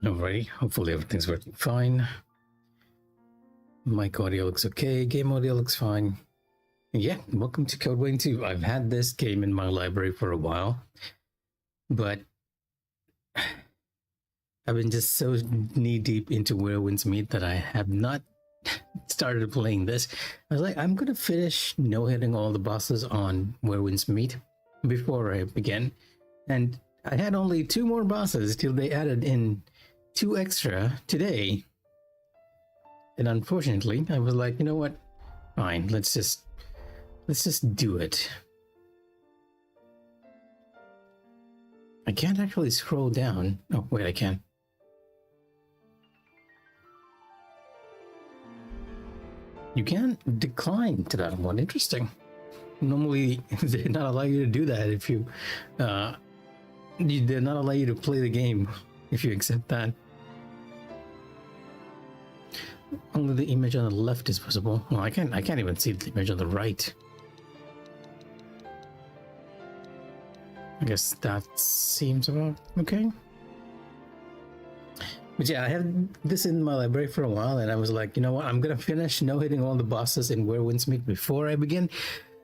Alrighty, hopefully everything's working fine. Mic audio looks okay, game audio looks fine. Yeah, welcome to Code Wayne 2. I've had this game in my library for a while, but I've been just so knee-deep into Where Winds Meet that I have not started playing this. I was like, I'm gonna finish no-hitting all the bosses on Where Winds Meet before I begin. And I had only 2 more bosses till they added in 2 extra today. And unfortunately, I was like, you know what? Fine, let's just do it. I can't actually scroll down. Oh, wait, I can. You can decline to that one. Interesting. Normally, they not allow you to do that if you, they're not allow you to play the game if you accept that. Only the image on the left is visible. Well, I can't even see the image on the right. I guess that seems about okay. But yeah, I had this in my library for a while, and I was like, you know what? I'm gonna finish no-hitting all the bosses in Where Winds Meet before I begin.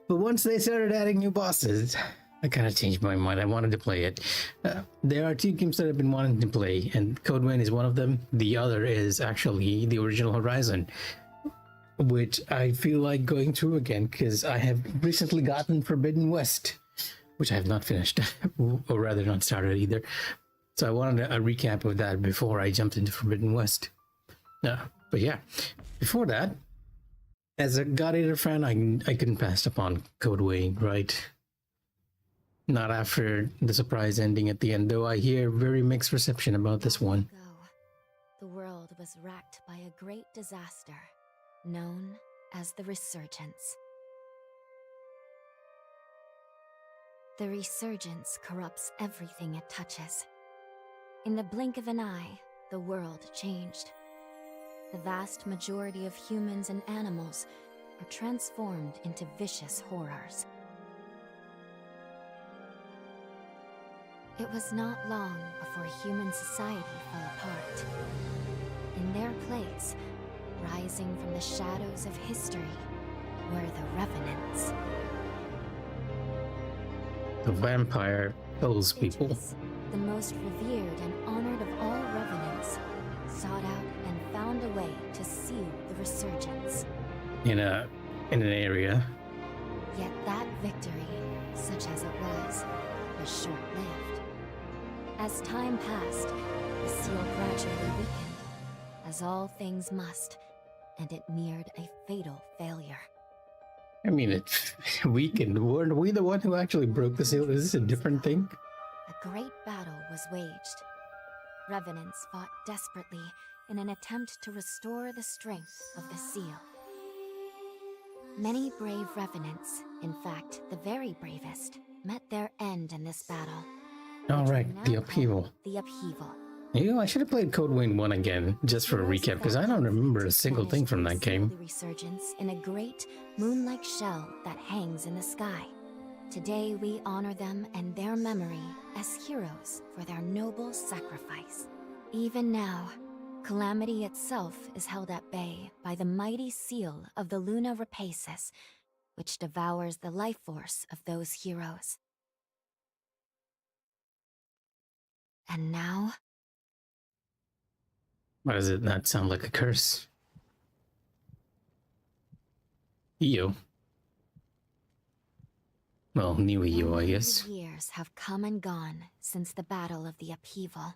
But once they started adding new bosses, I kind of changed my mind. I wanted to play it. There are 2 games that I've been wanting to play, and Code Wayne is one of them. The other is actually the original Horizon, which I feel like going through again because I have recently gotten Forbidden West, which I have not finished, or rather not started either. So I wanted a recap of that before I jumped into Forbidden West. But yeah, before that, as a God Eater fan, I couldn't pass upon Code Wayne, right? Not after the surprise ending at the end, though I hear very mixed reception about this one. The world was racked by a great disaster, known as the Resurgence. The Resurgence corrupts everything it touches. In the blink of an eye, the world changed. The vast majority of humans and animals are transformed into vicious horrors. It was not long before human society fell apart. In their place, rising from the shadows of history, were the Revenants. The vampire kills people. The most revered and honored of all Revenants, sought out and found a way to seal the Resurgence. In an area. Yet that victory, such as it was short-lived. As time passed, the seal gradually weakened, as all things must, and it neared a fatal failure. I mean, it weakened. Weren't we the one who actually broke the seal? Is this a different thing? A great battle was waged. Revenants fought desperately in an attempt to restore the strength of the seal. Many brave Revenants, in fact, the very bravest, met their end in this battle. Alright, the upheaval. The upheaval. You know, I should have played Code Wayne 1 again, just for a recap, because I don't remember a single thing from that game. The Resurgence in a great, moon-like shell that hangs in the sky. Today we honor them and their memory as heroes for their noble sacrifice. Even now, Calamity itself is held at bay by the mighty seal of the Luna Rapaces, which devours the life force of those heroes. And now... Why does it not sound like a curse? Io. Well, new Io, I guess. Years have come and gone since the battle of the upheaval.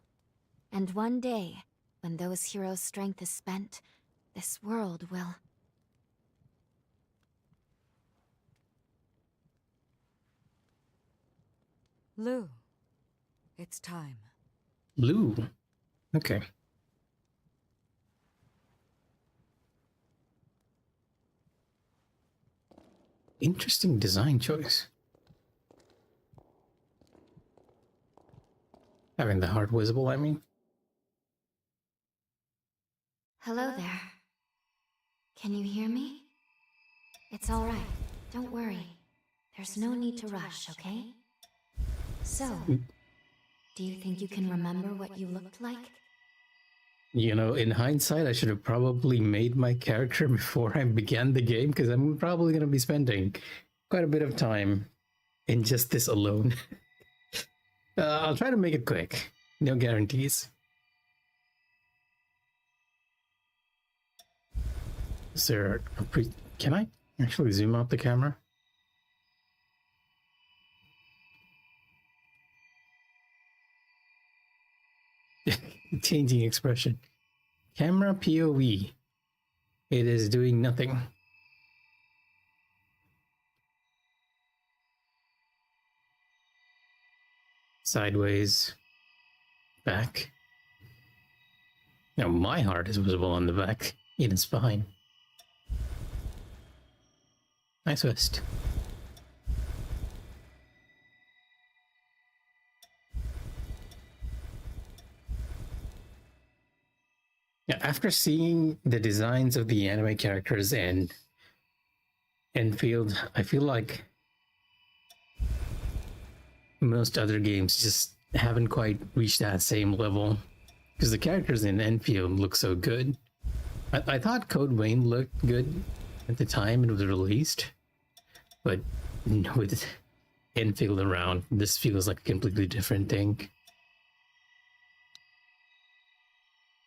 And one day, when those heroes' strength is spent, this world will... Lou, it's time. Lou. Okay. Interesting design choice. Having the heart visible, I mean. Hello there. Can you hear me? It's all right. Don't worry. There's no need to rush, okay? So, do you think you can remember what you looked like? You know, in hindsight, I should have probably made my character before I began the game, because I'm probably going to be spending quite a bit of time in just this alone. I'll try to make it quick. No guarantees. Is there a Can I actually zoom out the camera? Changing expression. Camera POV. It is doing nothing. Sideways. Back. Now my heart is visible on the back in his spine. Nice west. Yeah, after seeing the designs of the anime characters and Enfield, I feel like most other games just haven't quite reached that same level, because the characters in Enfield look so good. I thought Code Vein looked good at the time it was released, but with Enfield around, this feels like a completely different thing.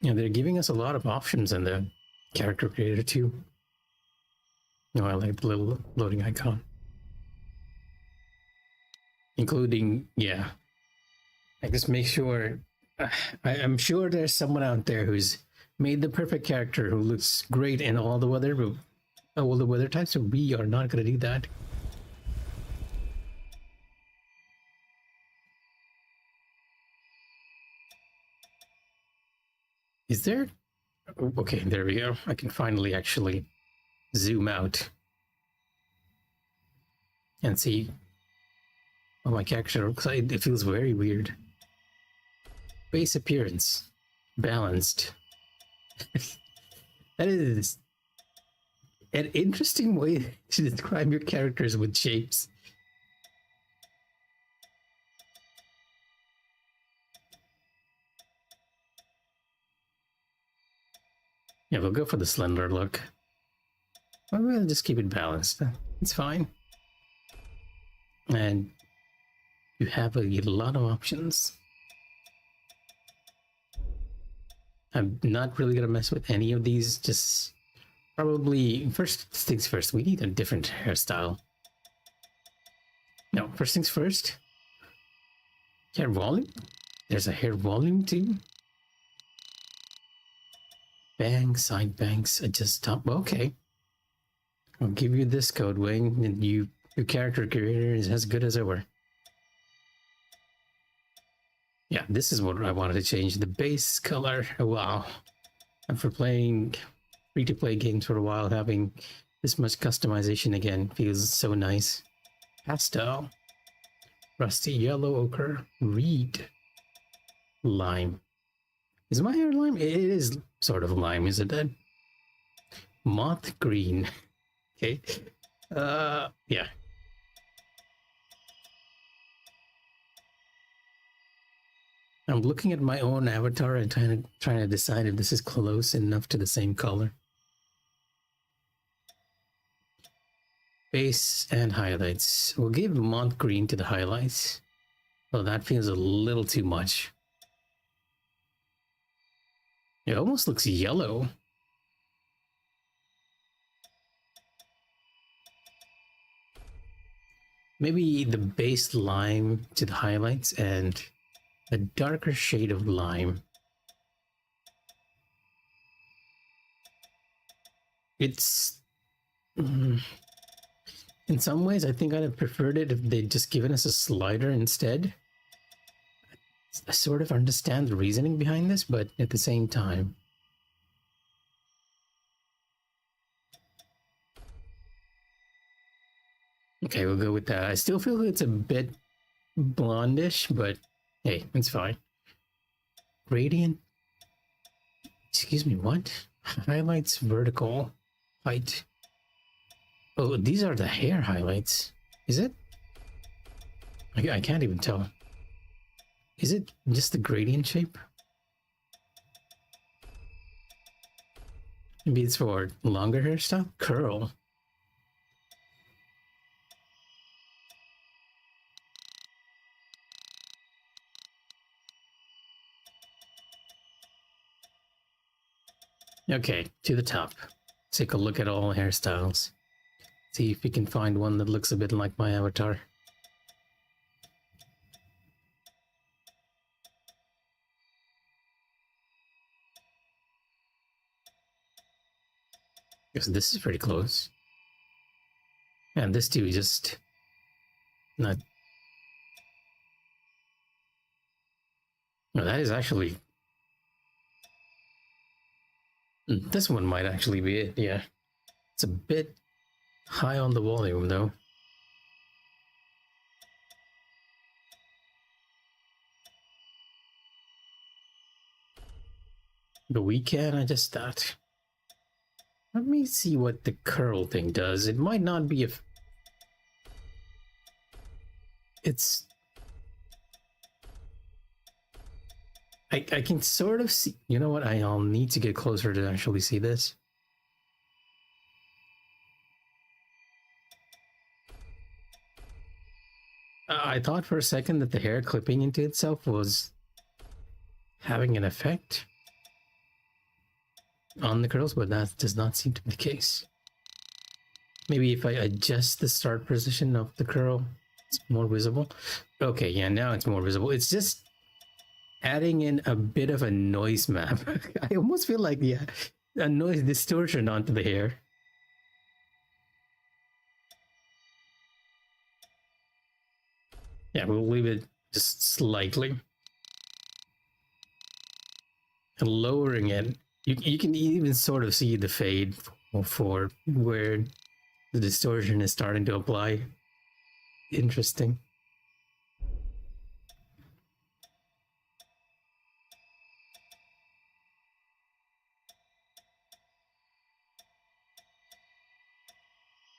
Yeah, they're giving us a lot of options in the character creator too. I like the little loading icon. Including, yeah. I just make sure, I'm sure there's someone out there who's made the perfect character who looks great in all the weather types, so we are not going to do that. Is there? Okay, there we go. I can finally actually zoom out and see what my character looks like. It feels very weird. Base appearance. Balanced. That is an interesting way to describe your characters with shapes. Yeah, we'll go for the slender look. Or we'll just keep it balanced. It's fine. And you have a lot of options. I'm not really gonna mess with any of these. Just probably first things first. We need a different hairstyle. No, first things first. Hair volume. There's a hair volume too. Bangs, side bangs, adjust top. Okay. I'll give you this code, Wayne, and your character creator is as good as ever. Yeah, this is what I wanted to change. The base color. Oh, wow. And for playing free-to-play games for a while, having this much customization again feels so nice. Pastel. Rusty yellow ochre. Reed. Lime. Is my hair lime? It is sort of lime, isn't it? Moth green. Okay. Yeah. I'm looking at my own avatar and trying to decide if this is close enough to the same color. Base and highlights. We'll give moth green to the highlights. Well, that feels a little too much. It almost looks yellow. Maybe the base lime to the highlights and a darker shade of lime. It's... in some ways, I think I'd have preferred it if they'd just given us a slider instead. I sort of understand the reasoning behind this, but at the same time... Okay, we'll go with that. I still feel it's a bit blondish, but hey, it's fine. Gradient. Excuse me, what? Highlights vertical. Height. Oh, these are the hair highlights. Is it? I can't even tell. Is it just the gradient shape? Maybe it's for longer hairstyle? Curl. Okay, to the top. Take a look at all hairstyles. See if we can find one that looks a bit like my avatar. Because this is pretty close. And this too, just not. No, that is actually. This one might actually be it, yeah. It's a bit high on the volume though. The weekend, I just thought. Let me see what the curl thing does. It might not be a. It's. I can sort of see. You know what? I'll need to get closer to actually see this. I thought for a second that the hair clipping into itself was having an effect on the curls, but that does not seem to be the case. Maybe if I adjust the start position of the curl, it's more visible. Okay, yeah, now it's more visible. It's just adding in a bit of a noise map. I almost feel like, yeah, a noise distortion onto the hair. Yeah, we'll leave it just slightly. And lowering it, you can even sort of see the fade for where the distortion is starting to apply. Interesting.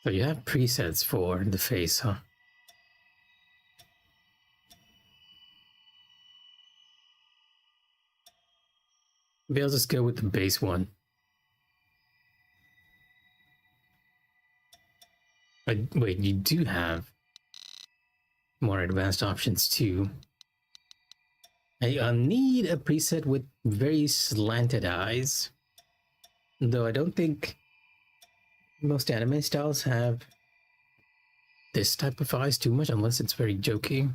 So you have presets for the face, huh? Maybe I'll just go with the base one. Wait, you do have more advanced options too. I need a preset with very slanted eyes. Though I don't think most anime styles have this type of eyes too much, unless it's very jokey.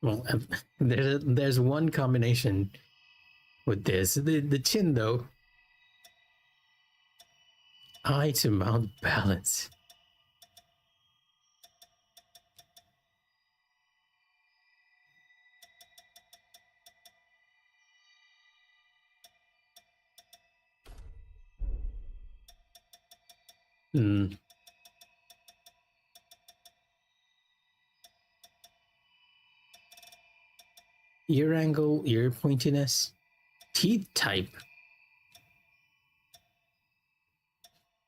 Well, there's one combination with this. The chin, though. Eye to mouth balance. Ear angle, ear pointiness, teeth type.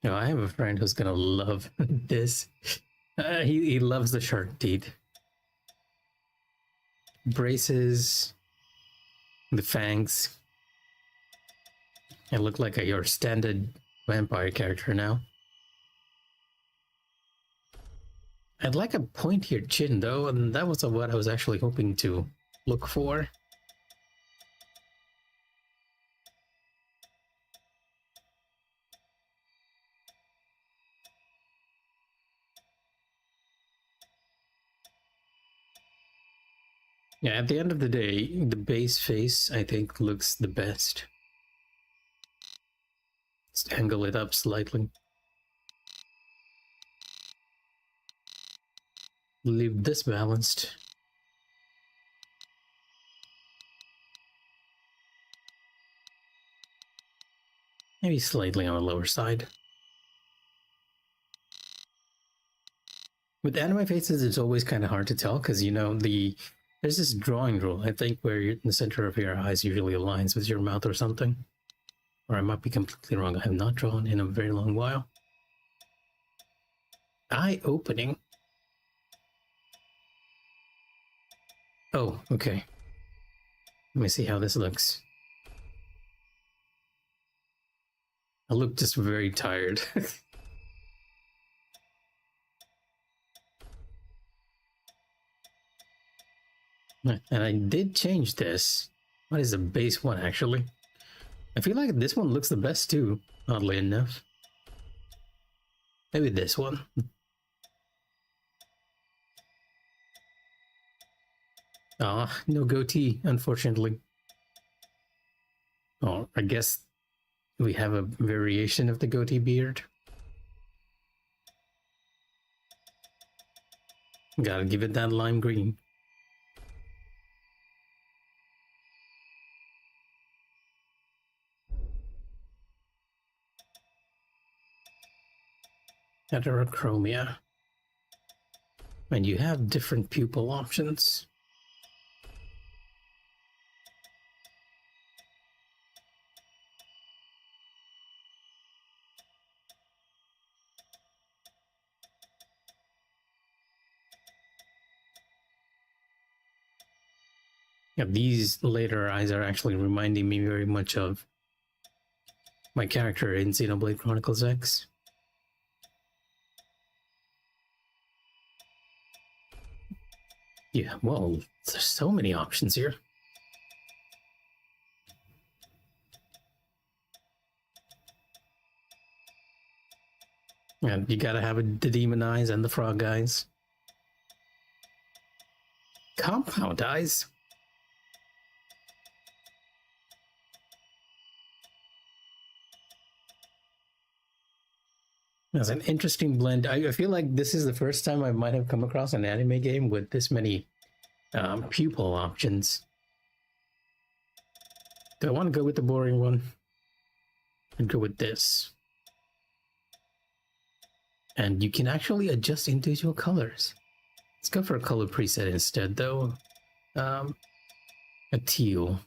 No, I have a friend who's gonna love this. He loves the shark teeth. Braces, the fangs. I look like your standard vampire character now. I'd like a pointier chin though, and that was what I was actually hoping to look for. Yeah, at the end of the day, the base face, I think, looks the best. Just angle it up slightly. Leave this balanced. Maybe slightly on the lower side. With anime faces, it's always kind of hard to tell because, you know, there's this drawing rule, I think, where the center of your eyes usually aligns with your mouth or something. Or I might be completely wrong. I have not drawn in a very long while. Eye opening. Oh, okay. Let me see how this looks. I look just very tired. And I did change this. What is the base one, actually? I feel like this one looks the best too, oddly enough. Maybe this one. Ah, no goatee, unfortunately. Oh, I guess we have a variation of the goatee beard. Gotta give it that lime green. Heterochromia. And you have different pupil options. Yeah, these later eyes are actually reminding me very much of my character in Xenoblade Chronicles X. Yeah, well, there's so many options here. And you gotta have the demon eyes and the frog eyes. Compound eyes? That's an interesting blend. I feel like this is the first time I might have come across an anime game with this many pupil options. Do I want to go with the boring one? I'd go with this. And you can actually adjust individual colors. Let's go for a color preset instead, though. A teal.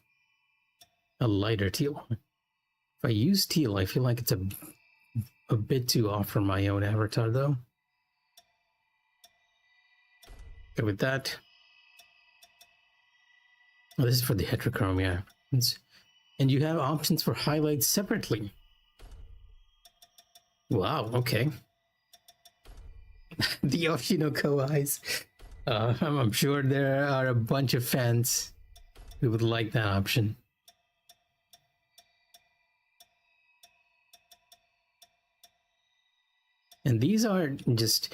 A lighter teal. If I use teal, I feel like it's a bit too off for my own avatar, though. Go with that. Oh, this is for the heterochromia. And you have options for highlights separately. Wow, okay. The Oshinoko eyes. I'm sure there are a bunch of fans who would like that option. And these are just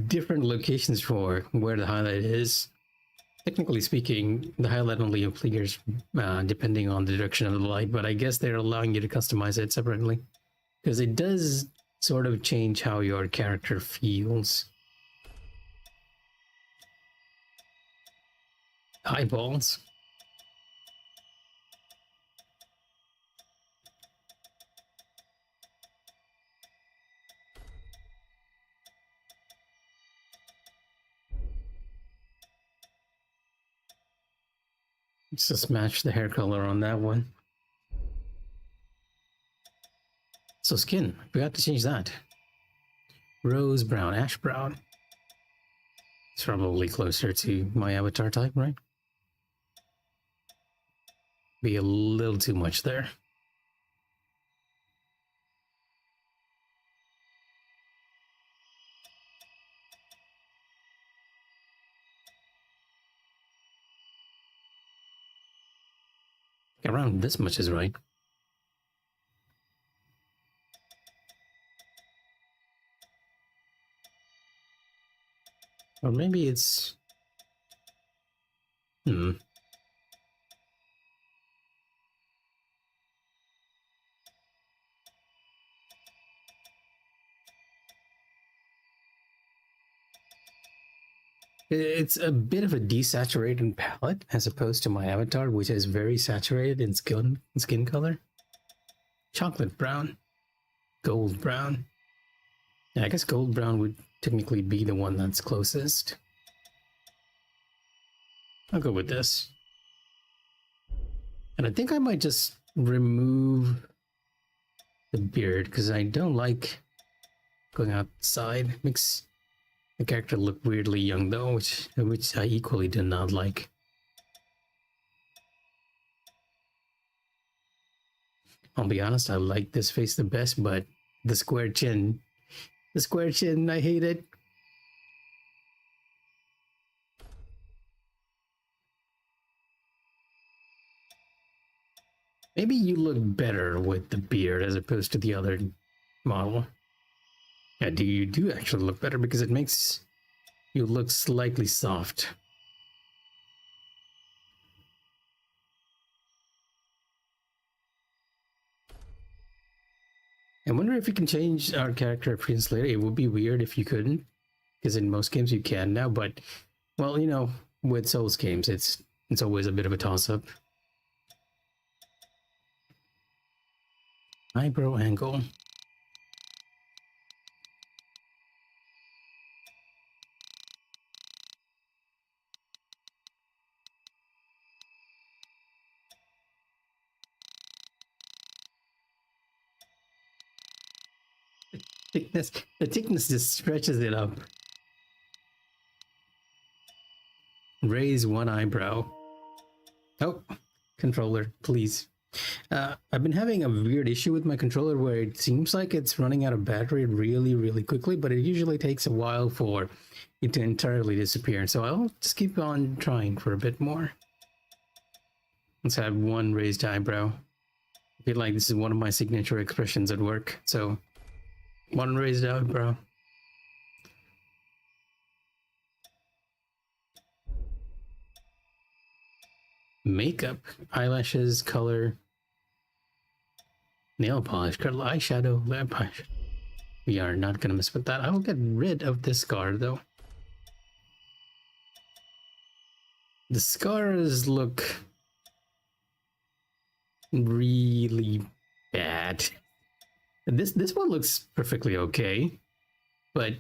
different locations for where the highlight is. Technically speaking, the highlight only appears depending on the direction of the light, but I guess they're allowing you to customize it separately. Because it does sort of change how your character feels. Eyeballs. Let's just match the hair color on that one. So skin, we got to change that. Rose brown, ash brown. It's probably closer to my avatar type, right? Be a little too much there. Around this much is right. Or maybe it's... It's a bit of a desaturated palette as opposed to my avatar, which is very saturated in skin color. Chocolate brown, gold brown. Yeah, I guess gold brown would technically be the one that's closest. I'll go with this. And I think I might just remove the beard because I don't like going outside. Makes The character looked weirdly young though, which I equally did not like. I'll be honest, I like this face the best, but the square chin, I hate it. Maybe you look better with the beard as opposed to the other model. Yeah, you do actually look better because it makes you look slightly soft. I wonder if you can change our character appearance later. It would be weird if you couldn't, because in most games you can now, but, well, you know, with Souls games, it's always a bit of a toss-up. Eyebrow angle. The thickness just stretches it up. Raise one eyebrow. Oh, controller, please. I've been having a weird issue with my controller where it seems like it's running out of battery really, really quickly, but it usually takes a while for it to entirely disappear. So I'll just keep on trying for a bit more. Let's have one raised eyebrow. I feel like this is one of my signature expressions at work. So one raised eyebrow. Makeup, eyelashes, color, nail polish, curl, eyeshadow, lip polish. We are not gonna mess with that. I will get rid of this scar though. The scars look really bad. This one looks perfectly okay, but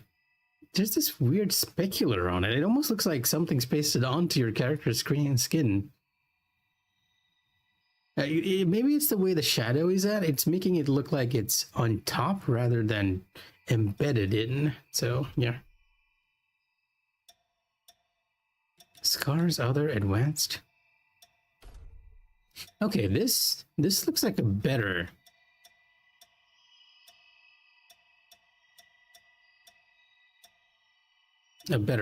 there's this weird specular on it. It almost looks like something's pasted onto your character's skin. Maybe it's the way the shadow is at. It's making it look like it's on top rather than embedded in. So, yeah. Scars, other, advanced. Okay, this looks like a better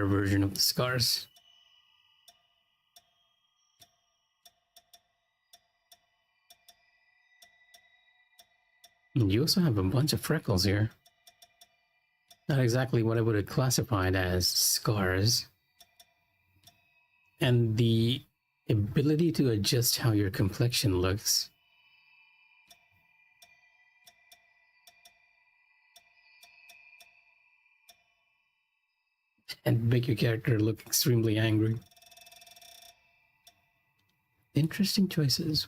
version of the scars. And you also have a bunch of freckles here. Not exactly what I would have classified as scars. And the ability to adjust how your complexion looks. And make your character look extremely angry. Interesting choices.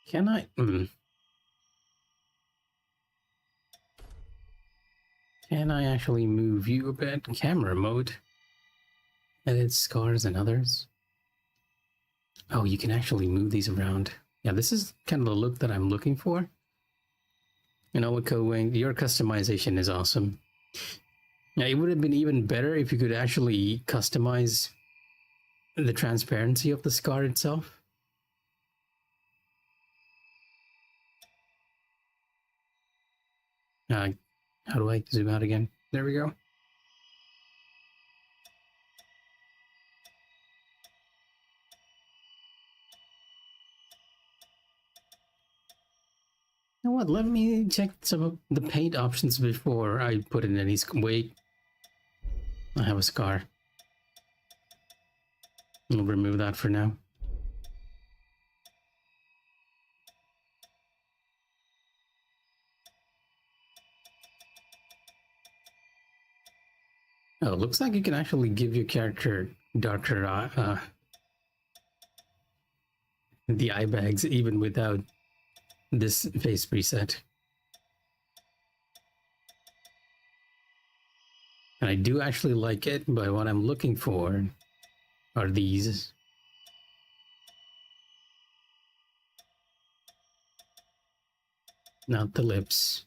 Can I? Can I actually move you a bit? Camera mode. Edit scars and others. Oh, you can actually move these around. Yeah, this is kind of the look that I'm looking for. You know what, Code, your customization is awesome. Yeah, it would have been even better if you could actually customize the transparency of the scar itself. How do I zoom out again? There we go. You know what? Let me check some of the paint options before I put in any. Wait, I have a scar. I'll remove that for now. Oh, it looks like you can actually give your character darker the eye bags even without this face preset. And I do actually like it, but what I'm looking for are these. not the lips.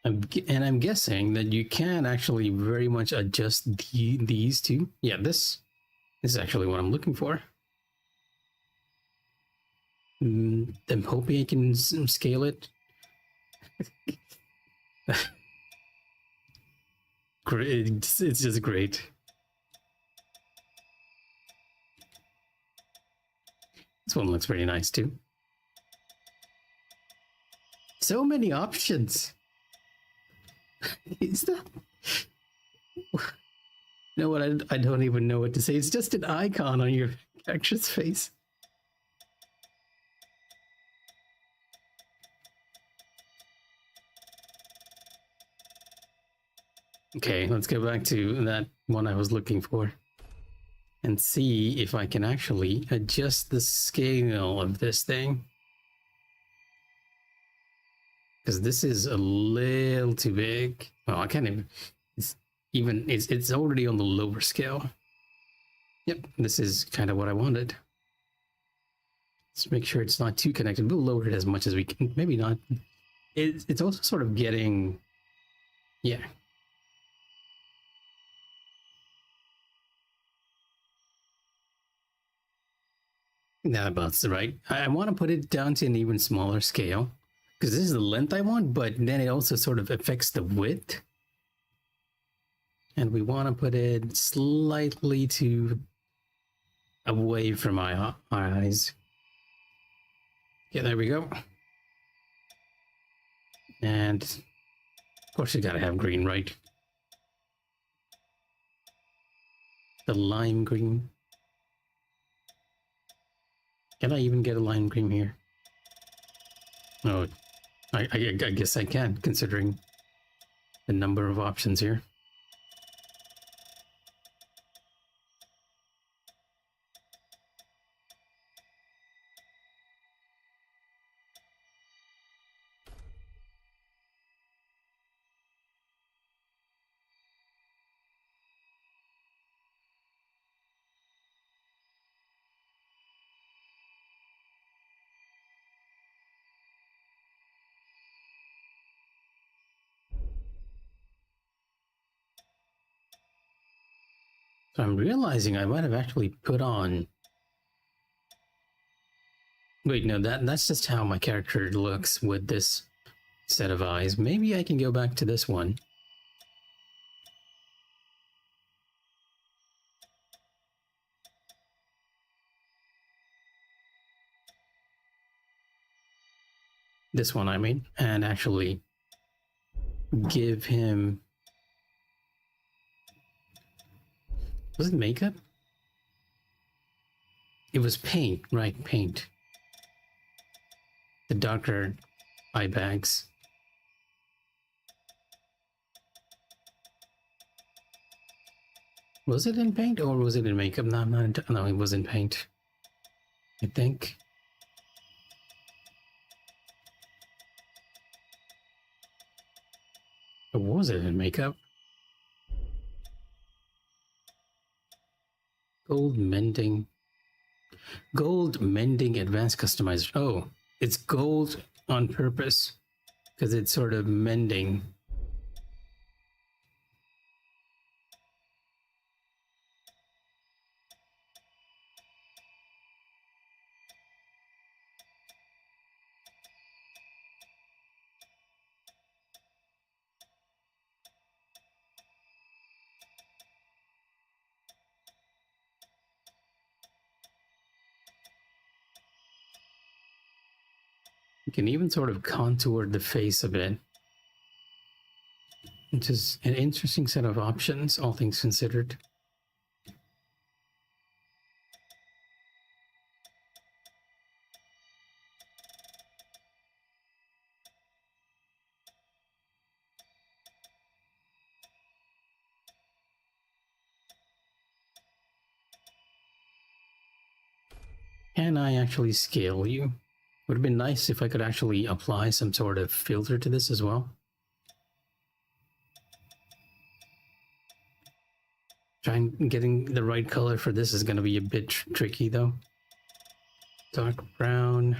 I'm guessing that you can actually very much adjust these two. Yeah, this is actually what I'm looking for. I'm hoping I can scale it. Great, it's just great. This one looks pretty nice too. So many options. Is that? You know what? I don't even know what to say. It's just an icon on your character's face. Okay, let's go back to that one I was looking for and see if I can actually adjust the scale of this thing. Because this is a little too big. Well, I can't even, it's already on the lower scale. Yep, this is kind of what I wanted. Let's make sure it's not too connected. We'll lower it as much as we can. Maybe not. It's also sort of getting, yeah. That about's right. I want to put it down to an even smaller scale because this is the length I want, but then it also sort of affects the width. And we want to put it slightly away from my eyes. Yeah, there we go. And of course you gotta have green, right? The lime green. Can I even get a lime green here? Oh, I guess I can, considering the number of options here. So I'm realizing I might have actually put on... Wait, no, that's just how my character looks with this set of eyes. Maybe I can go back to this one. This one, I mean, and actually give him... Was it makeup? It was paint, right, paint. The darker eye bags. Was it in paint or was it in makeup? No, no, it was in paint, I think. Or was it in makeup? Gold mending advanced customizer. Oh, it's gold on purpose because it's sort of mending. You can even sort of contour the face a bit, which is an interesting set of options, all things considered. Can I actually scale you? Would have been nice if I could actually apply some sort of filter to this as well. Getting the right color for this is going to be a bit tricky though. dark brown.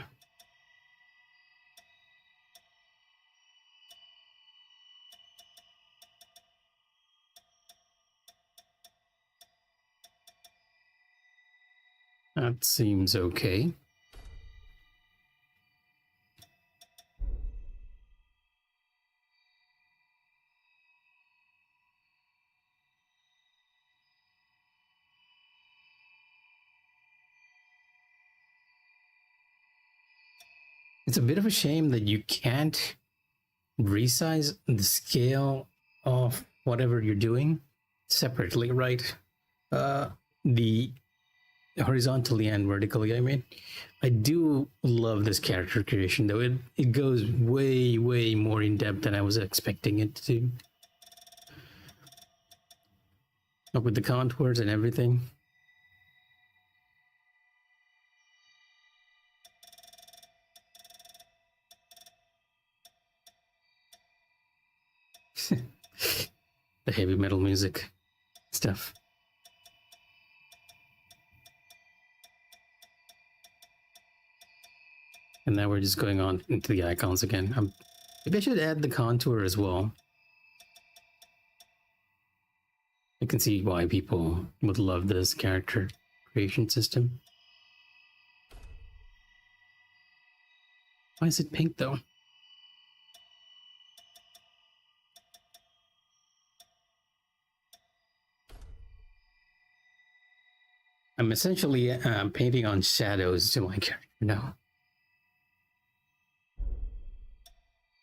That seems okay. It's a bit of a shame that you can't resize the scale of whatever you're doing separately, right? The horizontally and vertically, I mean. I do love this character creation though. It goes way more in depth than I was expecting it to. Up with the contours and everything. The heavy metal music stuff. And now we're just going on into the icons again. Maybe I should add the contour as well. I can see why people would love this character creation system. Why is it pink though? I'm essentially painting on shadows to my character now.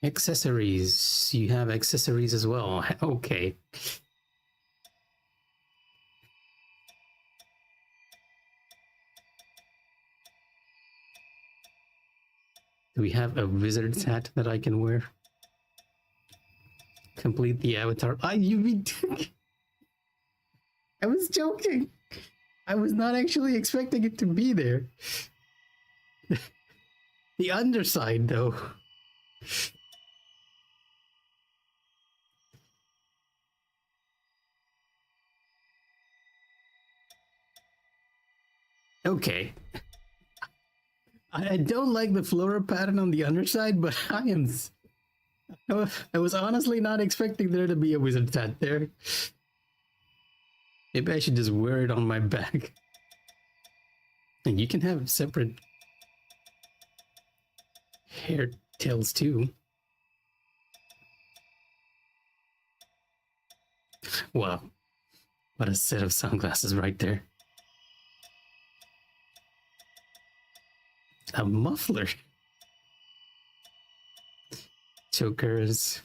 Accessories. You have accessories as well. Okay. Do we have a wizard's hat that I can wear? Complete the avatar. You mean... I was joking. I was not actually expecting it to be there. The underside, though. Okay. I don't like the floral pattern on the underside, but I was honestly not expecting there to be a wizard's hat there. Maybe I should just wear it on my back. And you can have separate hair tails too. Wow. What a set of sunglasses right there. A muffler. Chokers.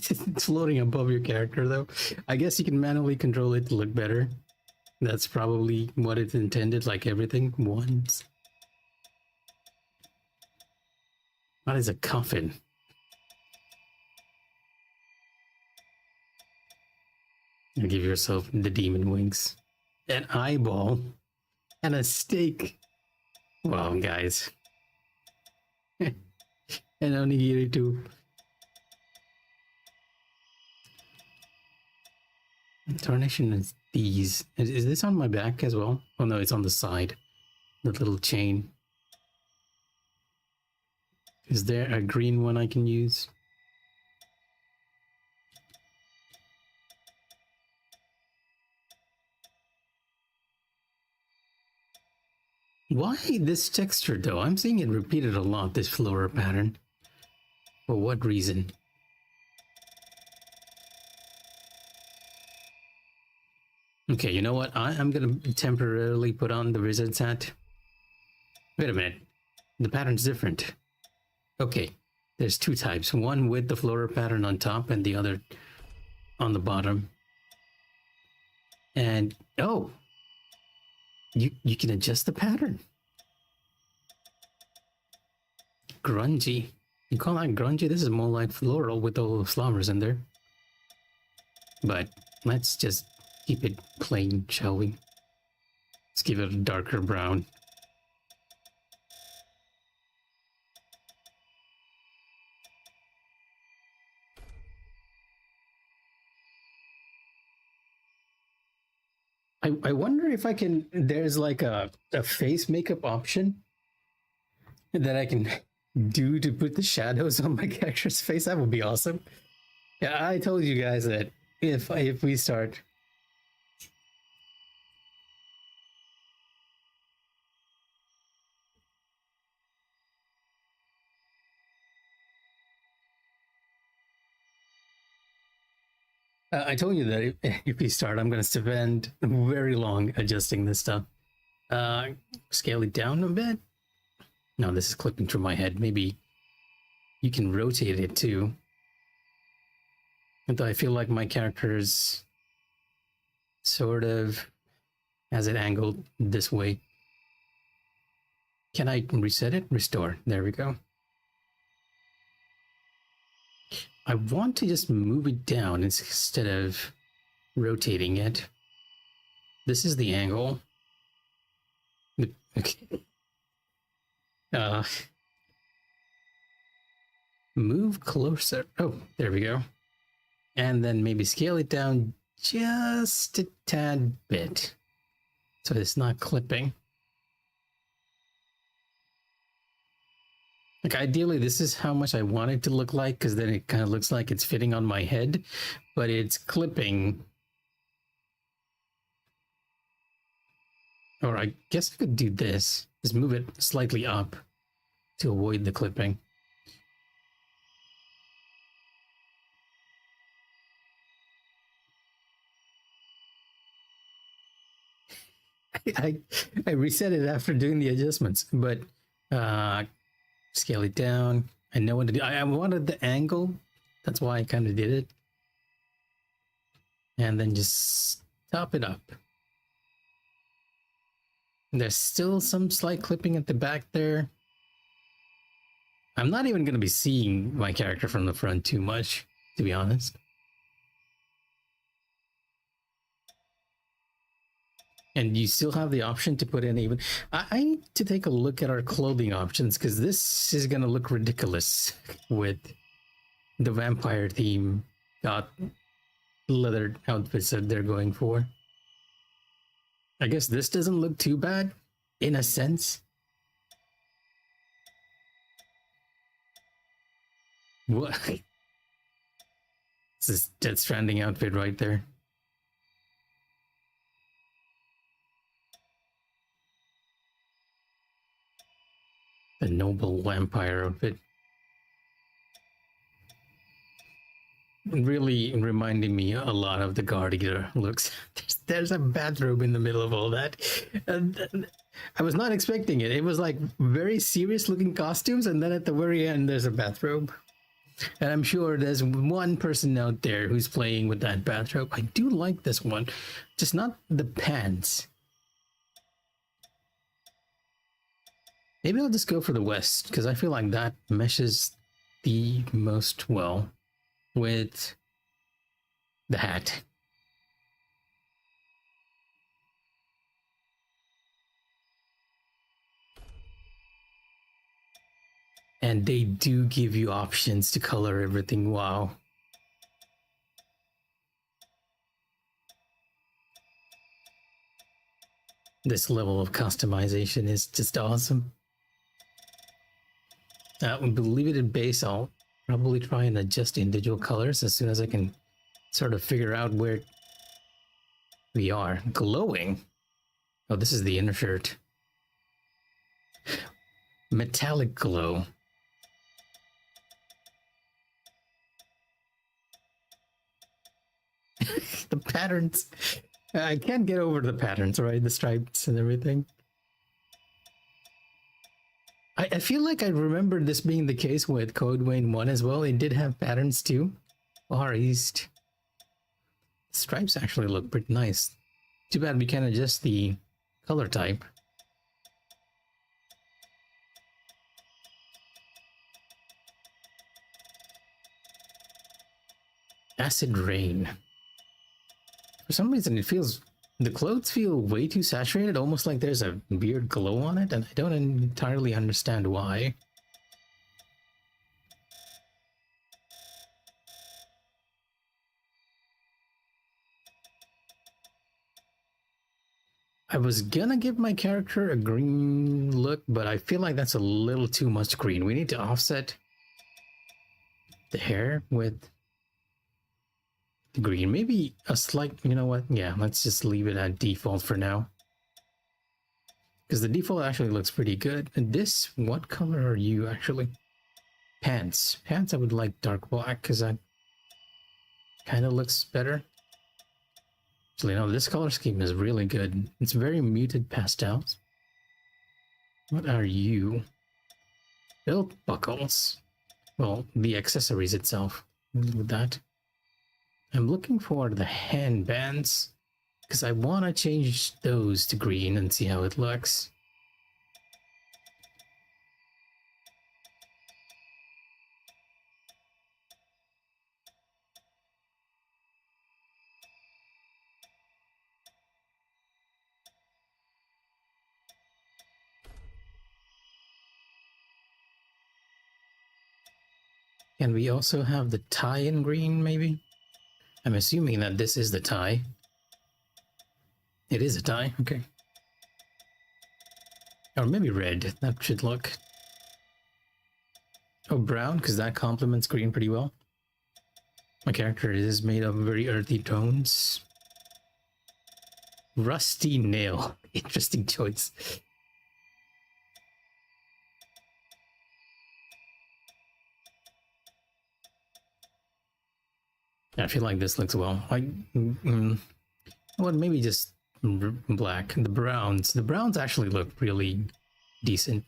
It's floating above your character though. I guess you can manually control it to look better. That's probably what it's intended, like everything once. What is a coffin? You give yourself the demon wings. An eyeball. And a stake. Wow, guys. And onigiri too. Tarnation is these. Is this on my back as well? Oh no, it's on the side. The little chain. Is there a green one I can use? Why this texture though? I'm seeing it repeated a lot, this floral pattern. For what reason? Okay, you know what? I'm gonna temporarily put on the wizard's hat. Wait a minute. The pattern's different. Okay, there's two types. One with the floral pattern on top and the other on the bottom. And, oh! You can adjust the pattern. Grungy. You call that grungy? This is more like floral with all the flowers in there. But let's just keep it plain, shall we? Let's give it a darker brown. I wonder if I can. There's like a face makeup option that I can do to put the shadows on my character's face. That would be awesome. Yeah, I told you guys that if we start. I told you that if we start, I'm going to spend very long adjusting this stuff. Scale it down a bit. No, this is clipping through my head. Maybe you can rotate it too. Although I feel like my character's sort of has it angled this way. Can I reset it? Restore. There we go. I want to just move it down instead of rotating it. This is the angle. Okay. Move closer. Oh, there we go. And then maybe scale it down just a tad bit so it's not clipping. Like ideally, this is how much I want it to look like, because then it kind of looks like it's fitting on my head, but it's clipping. Or I guess I could do this. Just move it slightly up to avoid the clipping. I reset it after doing the adjustments, but scale it down. I know what to do. I wanted the angle. That's why I kind of did it. And then just top it up. There's still some slight clipping at the back there. I'm not even going to be seeing my character from the front too much, to be honest. And you still have the option to put in even... I need to take a look at our clothing options, because this is going to look ridiculous with the vampire theme leather outfits that they're going for. I guess this doesn't look too bad, in a sense. What? This is Death Stranding outfit right there. The noble vampire outfit. Really reminding me a lot of the Guardian looks. There's a bathrobe in the middle of all that. And I was not expecting it. It was like very serious looking costumes, and then at the very end there's a bathrobe. And I'm sure there's one person out there who's playing with that bathrobe. I do like this one, just not the pants. Maybe I'll just go for the West, because I feel like that meshes the most well with the hat. And they do give you options to color everything. Wow. This level of customization is just awesome. We'll leave it in base. I'll probably try and adjust individual colors as soon as I can sort of figure out where we are. Glowing. Oh, this is the inner shirt. Metallic glow. The patterns. I can't get over the patterns, right? The stripes and everything. I feel like I remember this being the case with Code Vein 1 as well. It did have patterns too. Far East. Stripes actually look pretty nice. Too bad we can't adjust the color type. Acid Rain. For some reason it feels... The clothes feel way too saturated, almost like there's a weird glow on it, and I don't entirely understand why. I was gonna give my character a green look, but I feel like that's a little too much green. We need to offset the hair with the green. Maybe a slight, you know what? Yeah, let's just leave it at default for now. Because the default actually looks pretty good. And this, what color are you actually? Pants. Pants I would like dark black because that kind of looks better. Actually, no, this color scheme is really good. It's very muted pastels. What are you? Belt buckles. Well, the accessories itself. With that. I'm looking for the handbands. Because I want to change those to green and see how it looks. Can we also have the tie in green, maybe? I'm assuming that this is the tie. It is a tie, okay. Or maybe red, that should look. Oh, brown, because that complements green pretty well. My character is made of very earthy tones. Rusty nail. Interesting choice. I feel like this looks well. Well, maybe just black. The browns actually look really decent.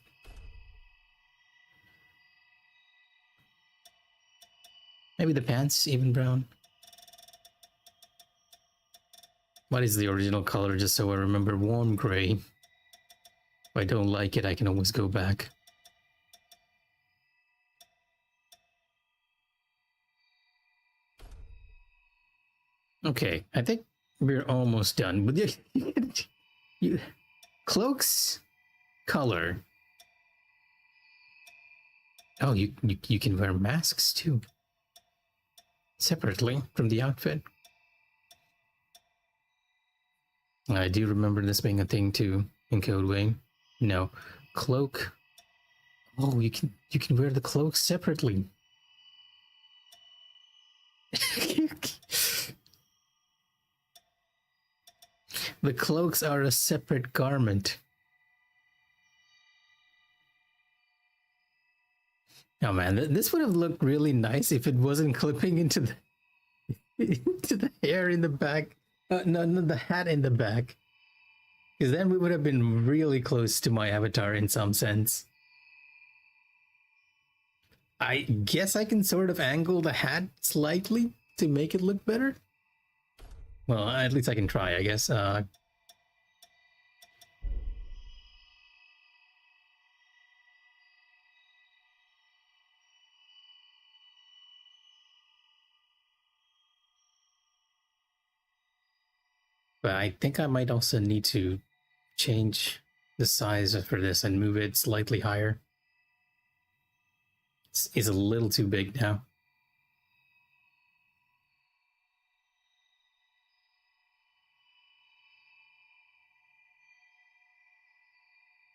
Maybe the pants even brown. What is the original color, just so I remember? Warm gray. If I don't like it, I can always go back. Okay, I think we're almost done. But cloaks color. Oh, you can wear masks too. Separately from the outfit. I do remember this being a thing too in Code Vein. No. Cloak. Oh, you can wear the cloak separately. The cloaks are a separate garment. Oh man, this would have looked really nice if it wasn't clipping into the into the hair in the back. No, the hat in the back. Because then we would have been really close to my avatar in some sense. I guess I can sort of angle the hat slightly to make it look better. Well, at least I can try, I guess. But I think I might also need to change the size for this and move it slightly higher. It's a little too big now.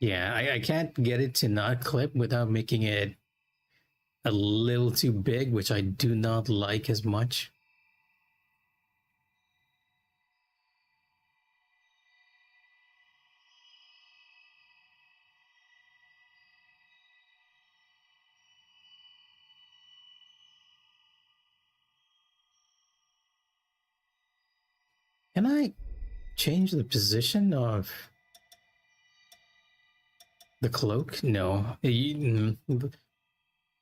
Yeah, I can't get it to not clip without making it a little too big, which I do not like as much. Can I change the position of the cloak? No.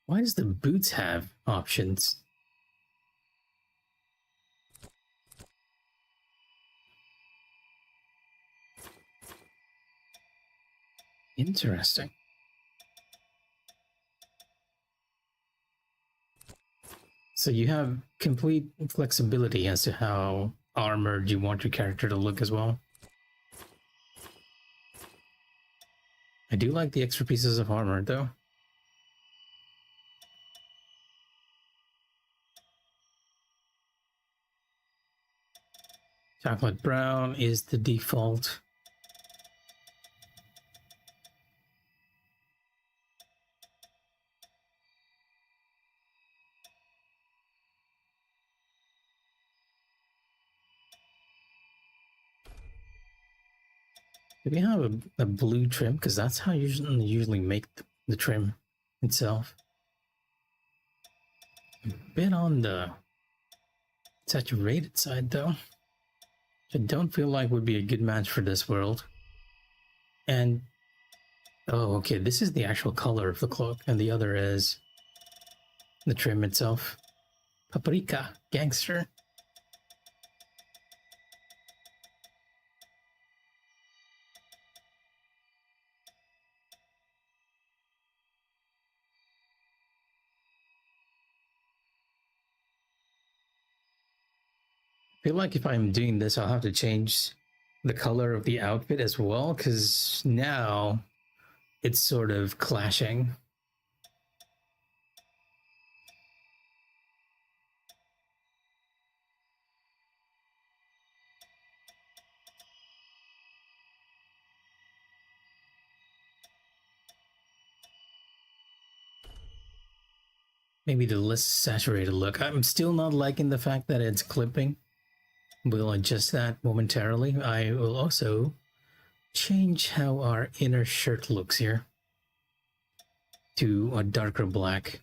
Why does the boots have options? Interesting. So you have complete flexibility as to how armored you want your character to look as well. I do like the extra pieces of armor though. Chocolate brown is the default. Do we have a blue trim? Because that's how you usually make the trim itself. A bit on the saturated side though. I don't feel like would be a good match for this world. And oh, okay, this is the actual color of the cloak, and the other is the trim itself. Paprika, gangster. I feel like if I'm doing this, I'll have to change the color of the outfit as well, because now it's sort of clashing. Maybe the less saturated look. I'm still not liking the fact that it's clipping. We'll adjust that momentarily. I will also change how our inner shirt looks here to a darker black.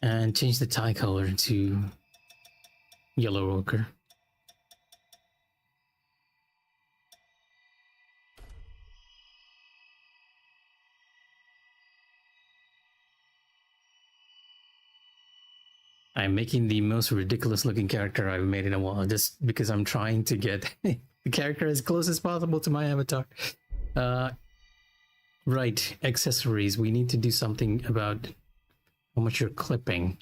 And change the tie color to yellow ochre. I'm making the most ridiculous looking character I've made in a while, just because I'm trying to get the character as close as possible to my avatar. Right, accessories. We need to do something about how much you're clipping.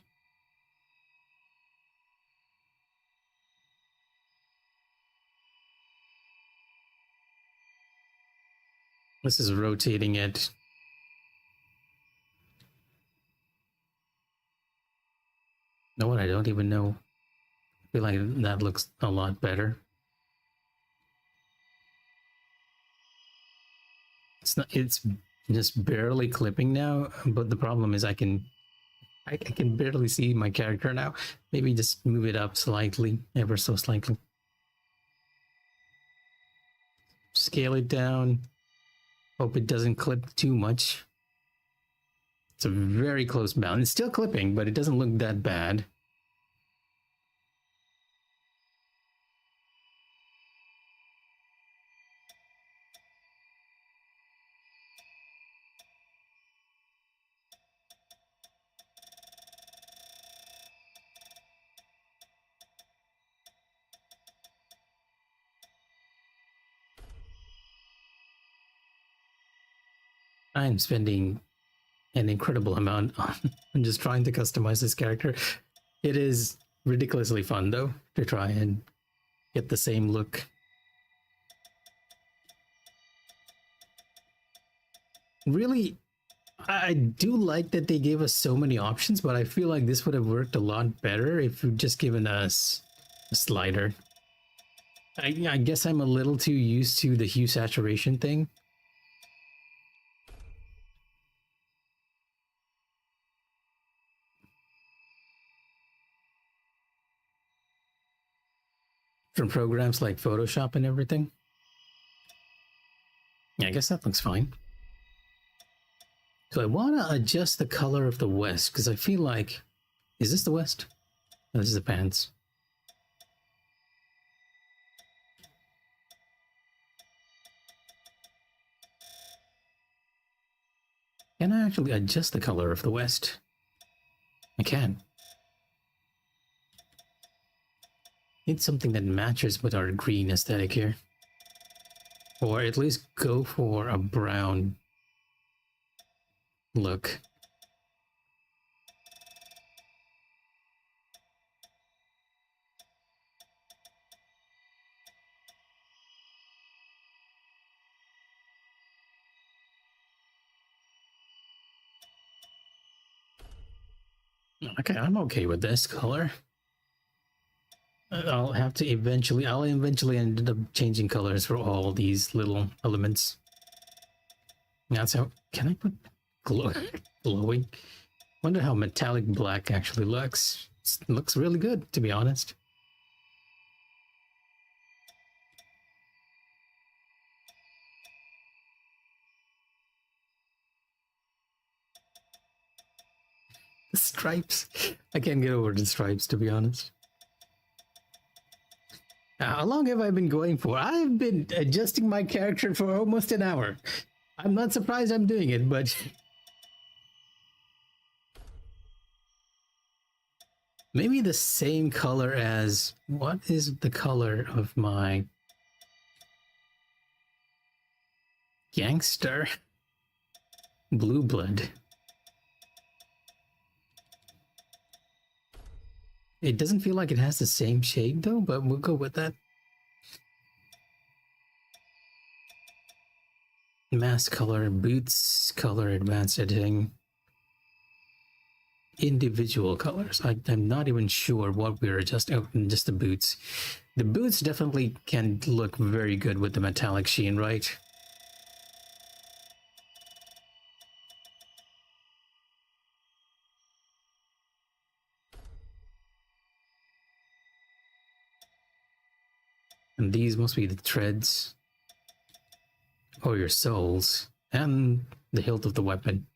This is rotating it. You know what? I don't even know. I feel like that looks a lot better. It's not. It's just barely clipping now. But the problem is, I can barely see my character now. Maybe just move it up slightly, ever so slightly. Scale it down. Hope it doesn't clip too much. It's a very close balance. It's still clipping, but it doesn't look that bad. I'm spending an incredible amount on just trying to customize this character. It is ridiculously fun, though, to try and get the same look. Really, I do like that they gave us so many options, but I feel like this would have worked a lot better if you'd just given us a slider. I guess I'm a little too used to the hue saturation thing. From programs like Photoshop and everything. Yeah, I guess that looks fine. So I want to adjust the color of the west, because I feel like... Is this the west? No, this is the pants. Can I actually adjust the color of the west? I can. Need something that matches with our green aesthetic here. Or at least go for a brown look. Okay, I'm okay with this color. I'll eventually end up changing colors for all these little elements. That's how, can I put glowing. Wonder how metallic black actually looks. It looks really good, to be honest. The stripes. I can't get over the stripes, to be honest. How long have I been going for? I've been adjusting my character for almost an hour. I'm not surprised I'm doing it, but... maybe the same color as... what is the color of my... gangster? Blue blood. It doesn't feel like it has the same shade though, but we'll go with that. Mask color, boots color, advanced editing. Individual colors. I'm not even sure what we're adjusting. Oh, just the boots. The boots definitely can look very good with the metallic sheen, right? And these must be the threads. Or your soles. And the hilt of the weapon.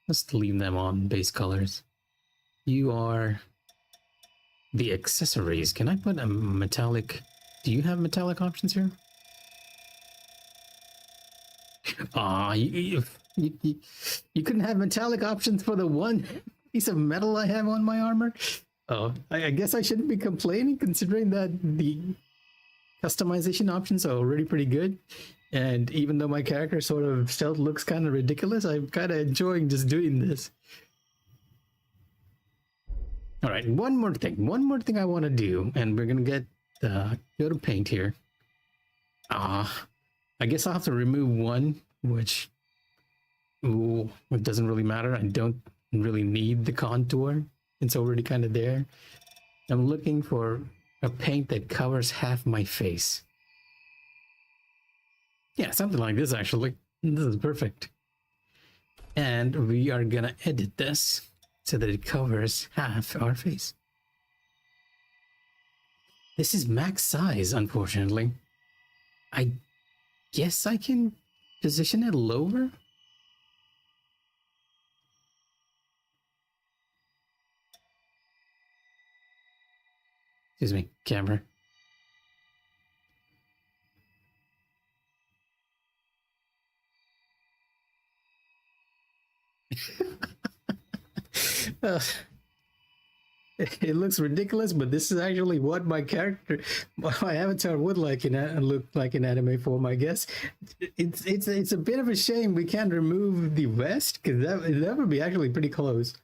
Let's leave them on base colors. You are the accessories. Can I put a metallic... do you have metallic options here? Ah, you couldn't have metallic options for the one piece of metal I have on my armor? Oh, I guess I shouldn't be complaining considering that the customization options are already pretty good. And even though my character sort of stealth looks kind of ridiculous, I'm kind of enjoying just doing this. All right, one more thing I want to do, and we're gonna get go to paint here. I guess I'll have to remove one, which it doesn't really matter. I don't really need the contour; it's already kind of there. I'm looking for a paint that covers half my face. Yeah, something like this actually. This is perfect. And we are gonna edit this so that it covers half our face. This is max size, unfortunately. I guess I can position it lower? Excuse me, camera. uh, it looks ridiculous, but this is actually what my character, my avatar would like look like in anime form, I guess. It's a bit of a shame we can't remove the vest, because that would be actually pretty close.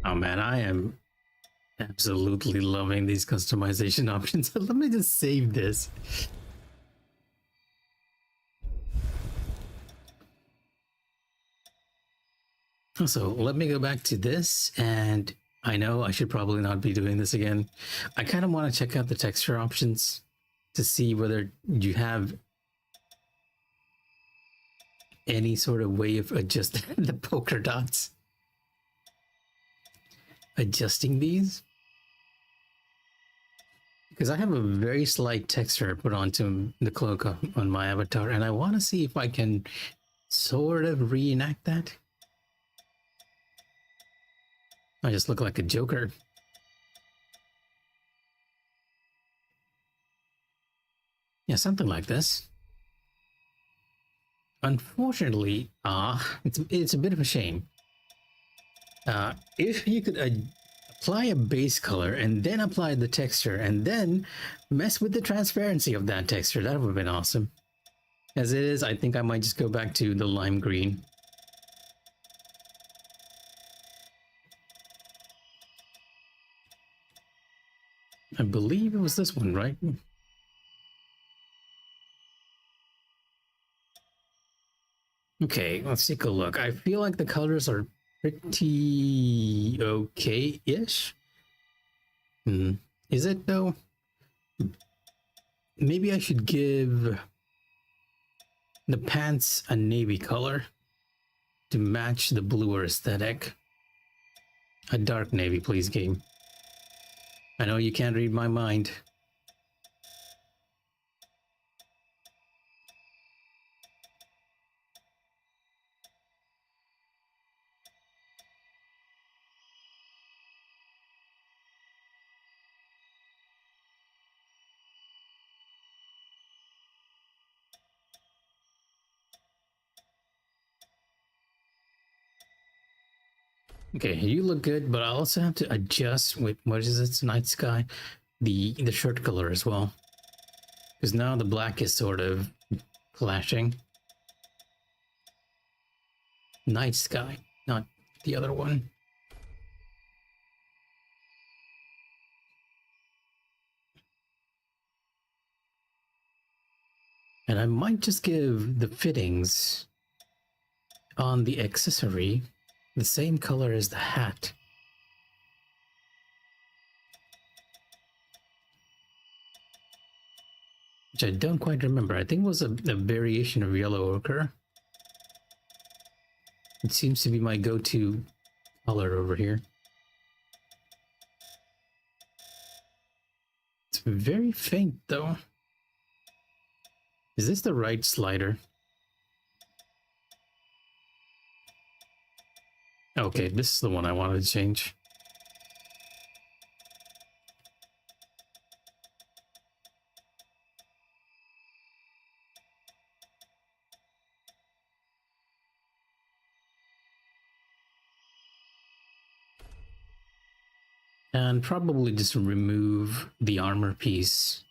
Oh man, I am absolutely loving these customization options. Let me just save this. So let me go back to this, and I know I should probably not be doing this again. I kind of want to check out the texture options to see whether you have any sort of way of adjusting the polka dots. Adjusting these, because I have a very slight texture put onto the cloak on my avatar, and I want to see if I can sort of reenact that. I just look like a Joker. Yeah, something like this. Unfortunately, it's a bit of a shame. If you could apply a base color and then apply the texture and then mess with the transparency of that texture, that would have been awesome. As it is, I think I might just go back to the lime green. I believe it was this one, right? Okay, let's take a look. I feel like the colors are pretty okay-ish. Is it though? Maybe I should give the pants a navy color to match the bluer aesthetic. A dark navy, please, game. I know you can't read my mind. Okay, you look good, but I also have to adjust with what is it, night sky, the shirt color as well, because now the black is sort of clashing. Night sky, not the other one. And I might just give the fittings on the accessory the same color as the hat. Which I don't quite remember. I think it was a variation of yellow ochre. It seems to be my go-to color over here. It's very faint though. Is this the right slider? Okay, this is the one I wanted to change. And probably just remove the armor piece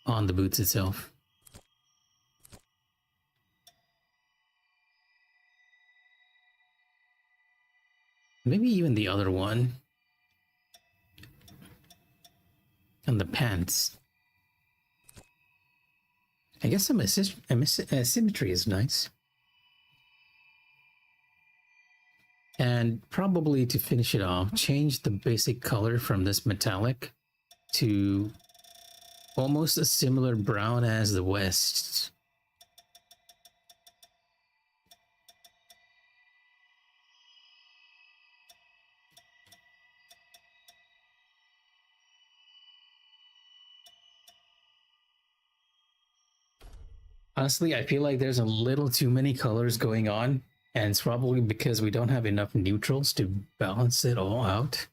on the boots itself. Maybe even the other one. And the pants. I guess some symmetry is nice. And probably to finish it off, change the basic color from this metallic to almost a similar brown as the West. Honestly, I feel like there's a little too many colors going on, and it's probably because we don't have enough neutrals to balance it all out.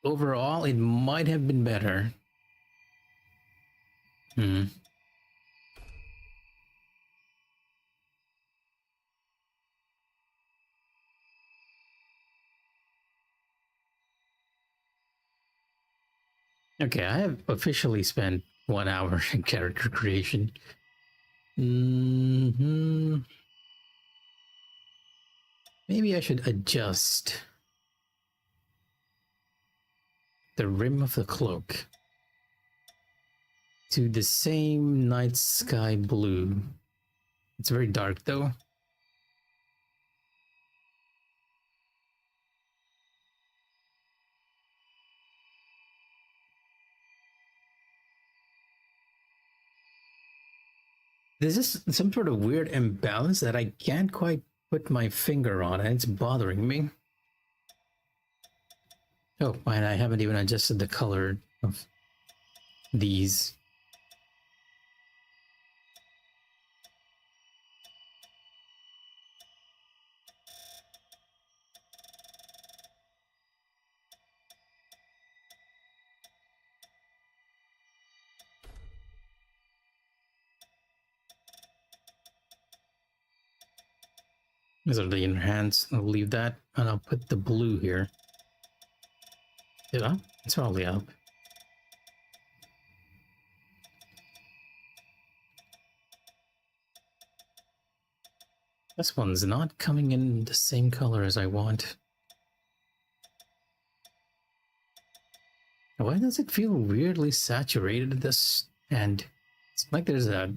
Overall, it might have been better. Okay, I have officially spent 1 hour in character creation. Maybe I should adjust the rim of the cloak to the same night sky blue. It's very dark though. There's just some sort of weird imbalance that I can't quite put my finger on, and it's bothering me. Oh, and I haven't even adjusted the color of these. These are the inner hands. I'll leave that, and I'll put the blue here. Is it up? It's probably up. This one's not coming in the same color as I want. Why does it feel weirdly saturated this? And it's like there's a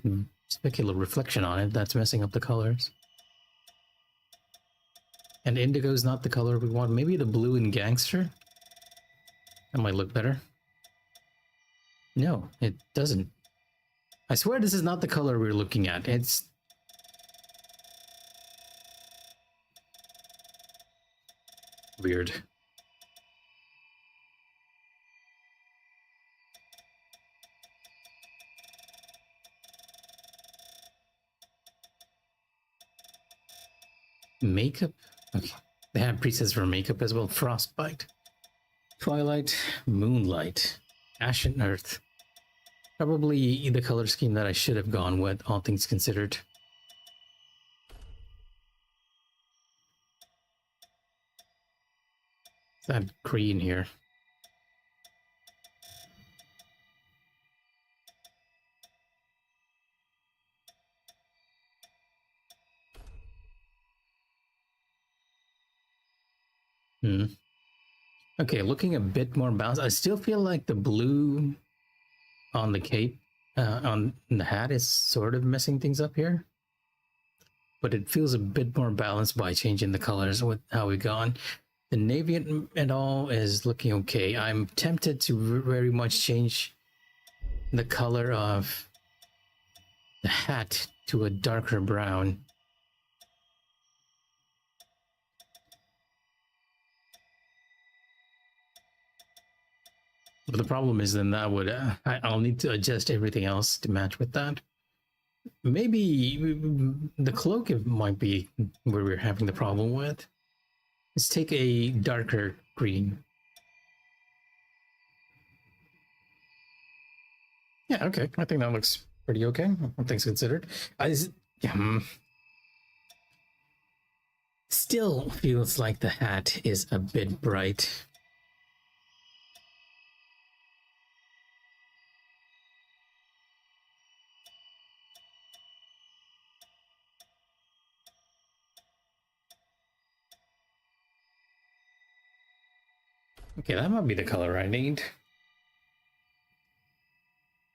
specular reflection on it that's messing up the colors. And indigo is not the color we want. Maybe the blue in Gangster? That might look better. No, it doesn't. I swear this is not the color we're looking at. It's... weird. Makeup? Okay. They have presets for makeup as well. Frostbite. Twilight. Moonlight. Ash and Earth. Probably the color scheme that I should have gone with, all things considered. That green here. Okay, looking a bit more balanced. I still feel like the blue on the cape, on the hat is sort of messing things up here. But it feels a bit more balanced by changing the colors with how we've gone. The navy and all is looking okay. I'm tempted to very much change the color of the hat to a darker brown. But the problem is then that would, I'll need to adjust everything else to match with that. Maybe the cloak might be where we're having the problem with. Let's take a darker green. Yeah, okay. I think that looks pretty okay, all things considered. Still feels like the hat is a bit bright. Okay, that might be the color I need.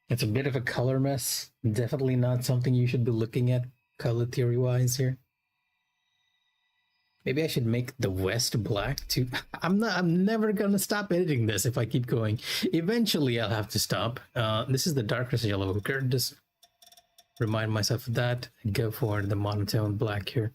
It's a bit of a color mess. Definitely not something you should be looking at color theory wise here. Maybe I should make the West black too. I'm never gonna stop editing this if I keep going. Eventually I'll have to stop. This is the darkest yellow ochre. Just remind myself of that and go for the monotone black here.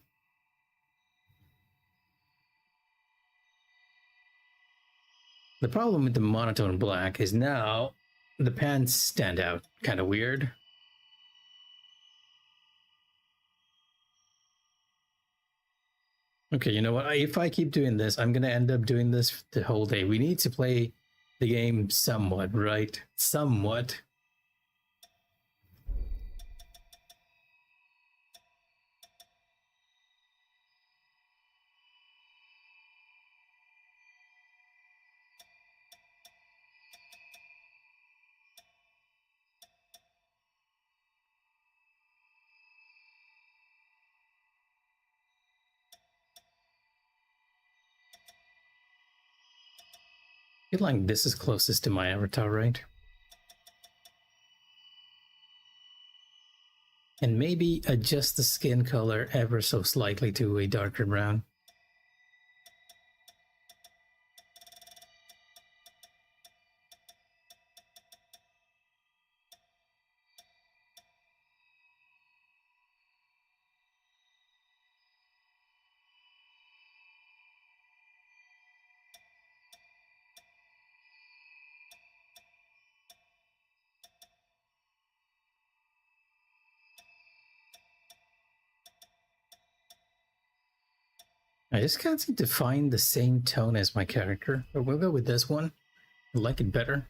The problem with the monotone black is now the pants stand out kind of weird. Okay, you know what? If I keep doing this, I'm going to end up doing this the whole day. We need to play the game somewhat, right? Somewhat. I feel like this is closest to my avatar, right? And maybe adjust the skin color ever so slightly to a darker brown. I just can't seem to find the same tone as my character, but we'll go with this one. I like it better.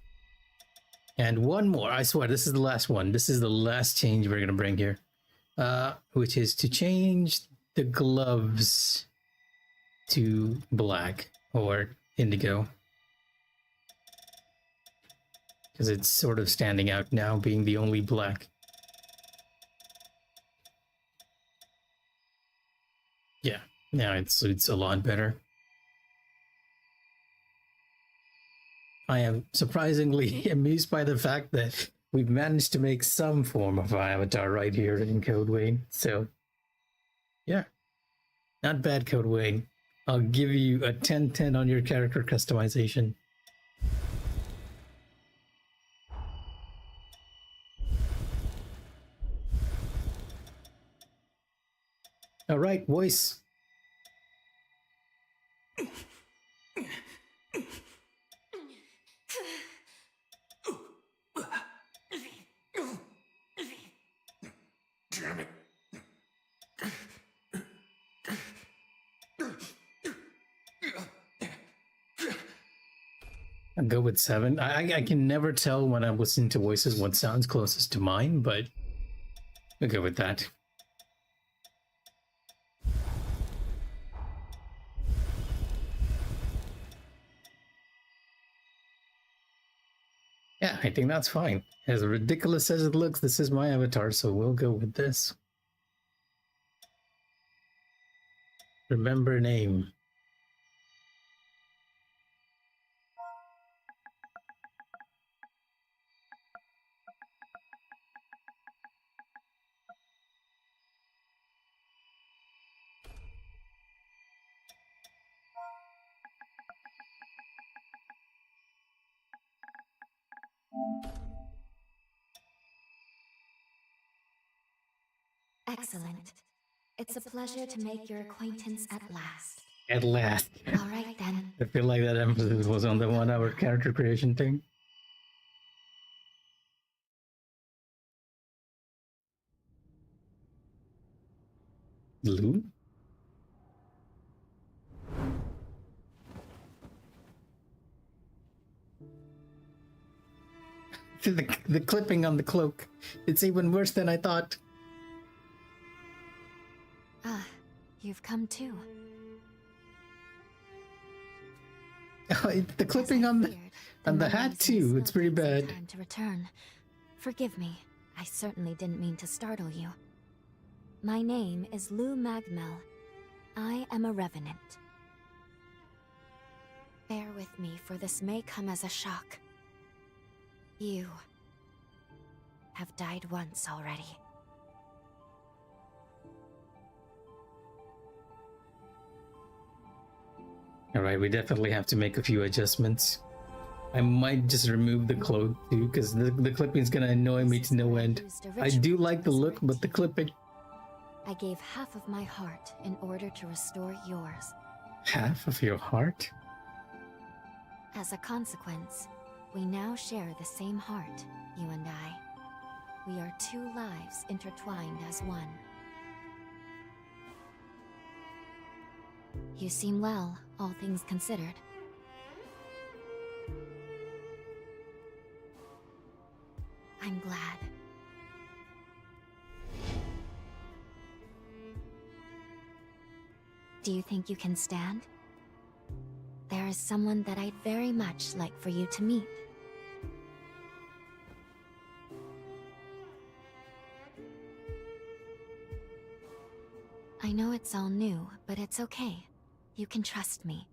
And one more, I swear, this is the last one. This is the last change we're gonna bring here, which is to change the gloves to black or indigo. Because it's sort of standing out now, being the only black. Yeah, now it suits a lot better. I am surprisingly amused by the fact that we've managed to make some form of avatar right here in Code Wayne. So, yeah, not bad, Code Wayne. I'll give you a 10/10 on your character customization. All right, voice. Damn it. I'll go with 7. I can never tell when I'm listening to voices what sounds closest to mine, but I'll go with that. Yeah, I think that's fine. As ridiculous as it looks, this is my avatar, so we'll go with this. Remember name. Excellent. It's a pleasure to make your acquaintance at last. At last. All right then. I feel like that emphasis was on the 1 hour character creation thing. Lou? The clipping on the cloak. It's even worse than I thought. Ah, you've come too. The clipping on the memories hat may too. still It's pretty take some bad. time to return. Forgive me. I certainly didn't mean to startle you. My name is Lou Magmel. I am a revenant. Bear with me, for this may come as a shock. You have died once already. Alright, we definitely have to make a few adjustments. I might just remove the cloak too, because the clipping is gonna annoy me to no end. I do like the look, but the clipping... I gave half of my heart in order to restore yours. Half of your heart? As a consequence, we now share the same heart, you and I. We are 2 lives intertwined as one. You seem well, all things considered. I'm glad. Do you think you can stand? There is someone that I'd very much like for you to meet. I know it's all new, but it's okay. You can trust me.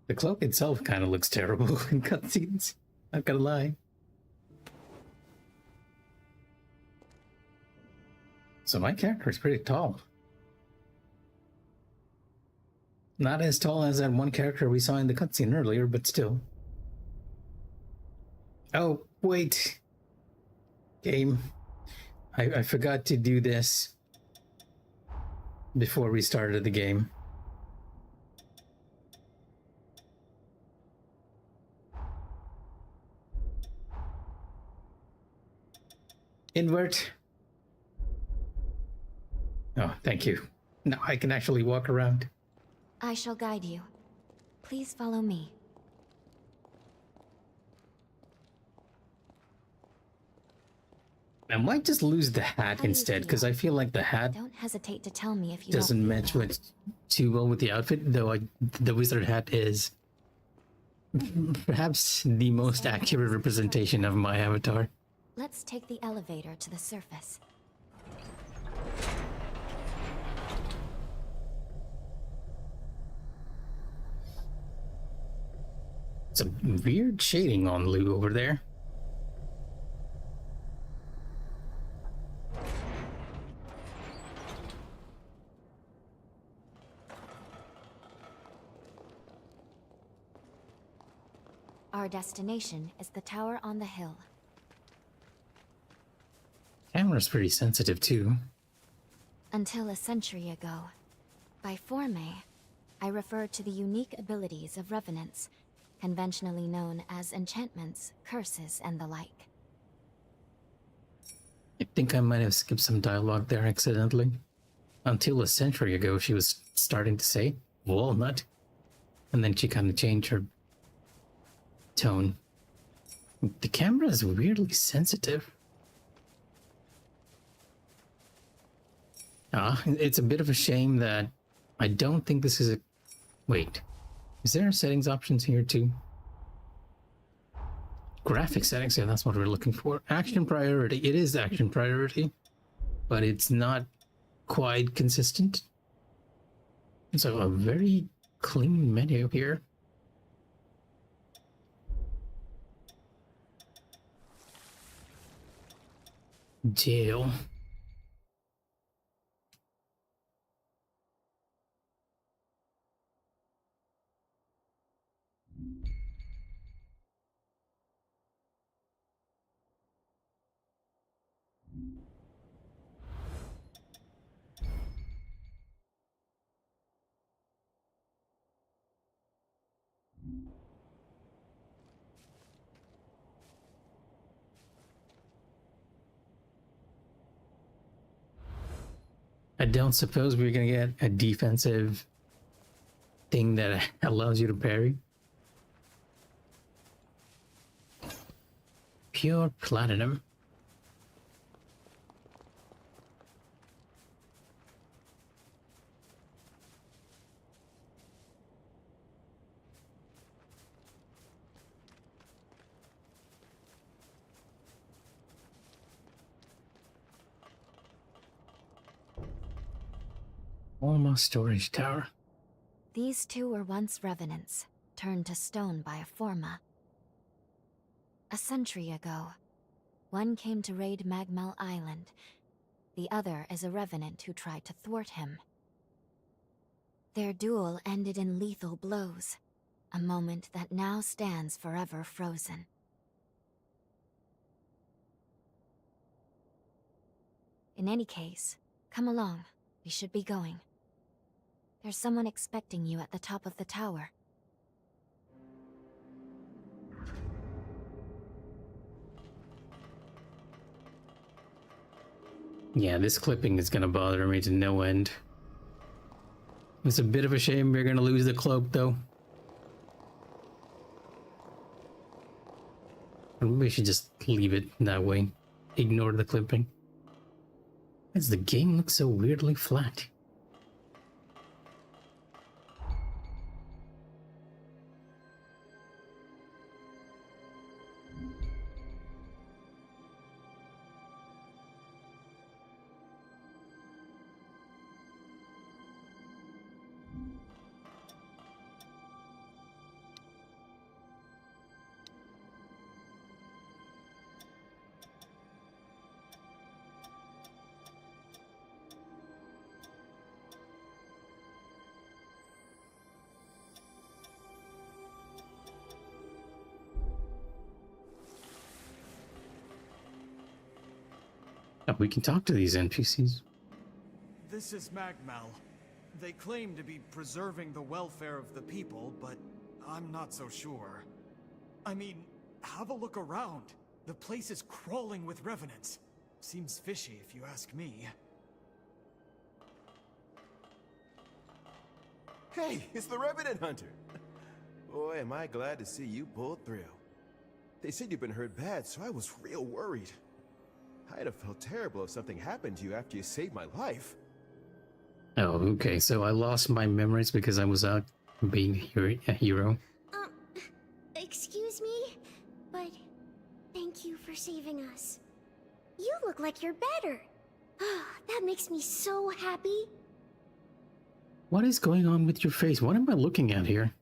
The cloak itself kind of looks terrible in cutscenes. Not gonna lie. So my character is pretty tall. Not as tall as that one character we saw in the cutscene earlier, but still. Oh, wait. Game. I forgot to do this before we started the game. Invert. Oh, thank you. Now I can actually walk around. I shall guide you. Please follow me. I might just lose the hat How do you instead, because feel? I feel like the hat Don't hesitate to tell me if you doesn't don't match feel much too well with the outfit, though the wizard hat is perhaps the most accurate representation of my avatar. Let's take the elevator to the surface. Some weird shading on Lou over there. Our destination is the tower on the hill. Camera's pretty sensitive too. Until a century ago. By forme, I refer to the unique abilities of revenants, conventionally known as enchantments, curses, and the like. I think I might have skipped some dialogue there accidentally. Until a century ago, she was starting to say walnut, and then she kind of changed her tone. The camera is weirdly sensitive. It's a bit of a shame that I don't think this is a... Wait, is there settings options here too? Graphic settings, yeah, that's what we're looking for. Action priority, it is action priority, but it's not quite consistent. So a very clean menu here. Jail. I don't suppose we're gonna get a defensive thing that allows you to parry. Pure platinum. Almost storage tower. These two were once revenants, turned to stone by a forma. A century ago, one came to raid Magmel Island. The other is a revenant who tried to thwart him. Their duel ended in lethal blows, a moment that now stands forever frozen. In any case, come along. We should be going. There's someone expecting you at the top of the tower. Yeah, this clipping is gonna bother me to no end. It's a bit of a shame we're gonna lose the cloak, though. Maybe we should just leave it that way. Ignore the clipping. As the game looks so weirdly flat. We can talk to these NPCs. This is Magmal. They claim to be preserving the welfare of the people, but I'm not so sure. I mean, have a look around. The place is crawling with revenants. Seems fishy if you ask me. Hey, it's the Revenant Hunter. Boy, am I glad to see you pulled through. They said you've been hurt bad, so I was real worried. I'd have felt terrible if something happened to you after you saved my life. Oh, okay, so I lost my memories because I was out being a hero. Excuse me, but thank you for saving us. You look like you're better. That makes me so happy. What is going on with your face? What am I looking at here?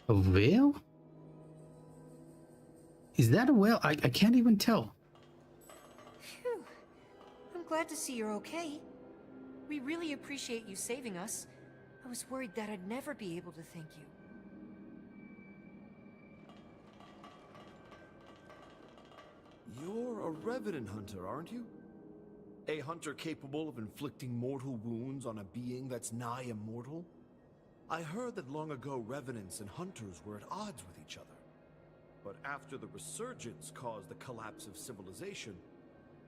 A veil? Is that a whale? I can't even tell. Phew. I'm glad to see you're okay. We really appreciate you saving us. I was worried that I'd never be able to thank you. You're a revenant hunter, aren't you? A hunter capable of inflicting mortal wounds on a being that's nigh immortal? I heard that long ago revenants and hunters were at odds with each other. But after the resurgence caused the collapse of civilization,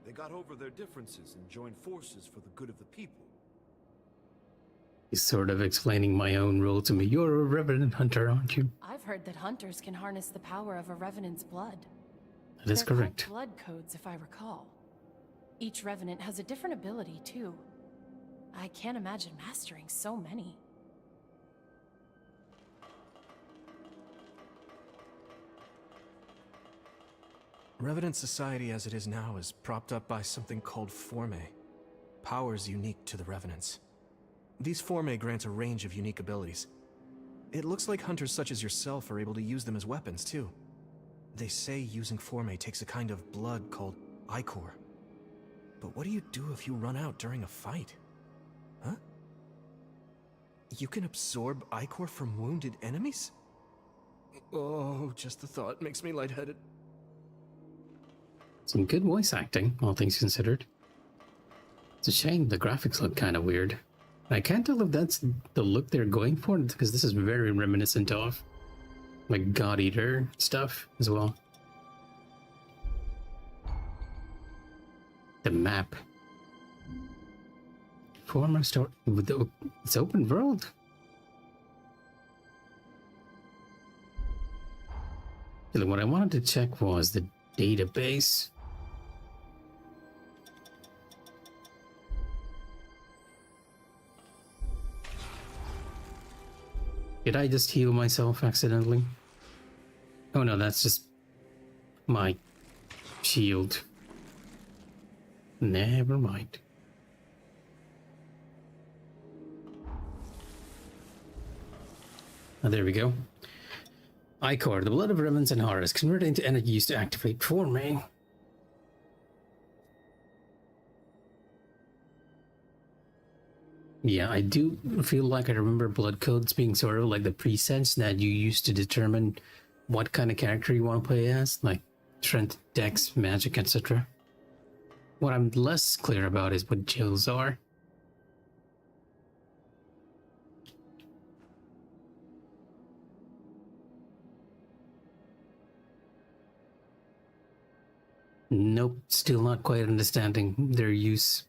they got over their differences and joined forces for the good of the people. He's sort of explaining my own role to me. You're a revenant hunter, aren't you? I've heard that hunters can harness the power of a revenant's blood. That is They're correct. called blood codes, if I recall. Each revenant has a different ability, too. I can't imagine mastering so many. Revenant society as it is now is propped up by something called Forme. Powers unique to the Revenants. These Forme grant a range of unique abilities. It looks like hunters such as yourself are able to use them as weapons, too. They say using Forme takes a kind of blood called Ichor. But what do you do if you run out during a fight? Huh? You can absorb Ichor from wounded enemies? Oh, just the thought makes me lightheaded. Some good voice acting, all things considered. It's a shame the graphics look kind of weird. I can't tell if that's the look they're going for, because this is very reminiscent of like God Eater stuff as well. The map. Former story. It's open world. What I wanted to check was the database. Did I just heal myself accidentally? Oh no, that's just my shield. Never mind. Oh, there we go. Ichor, the blood of Revenants and Horrors, converted into energy used to activate Forme. Yeah, I do feel like I remember blood codes being sort of like the presets that you used to determine what kind of character you want to play as, like strength, dex, magic, etc. What I'm less clear about is what jails are. Nope, still not quite understanding their use.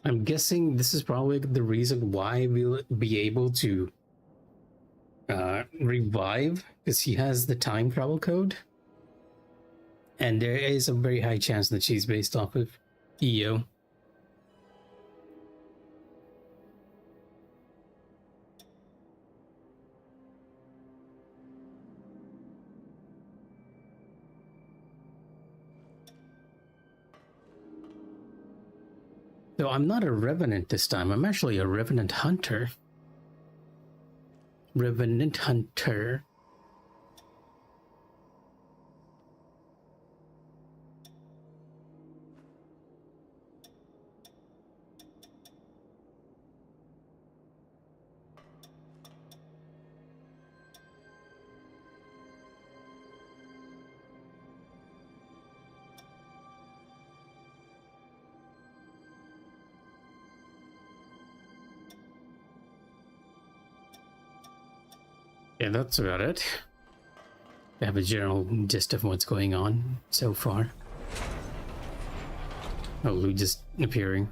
I'm guessing this is probably the reason why we'll be able to revive, because he has the time travel code. And there is a very high chance that she's based off of EO. So I'm not a revenant this time. I'm actually a revenant hunter. Revenant hunter. Yeah, that's about it. I have a general gist of what's going on so far. Oh, Lou just appearing.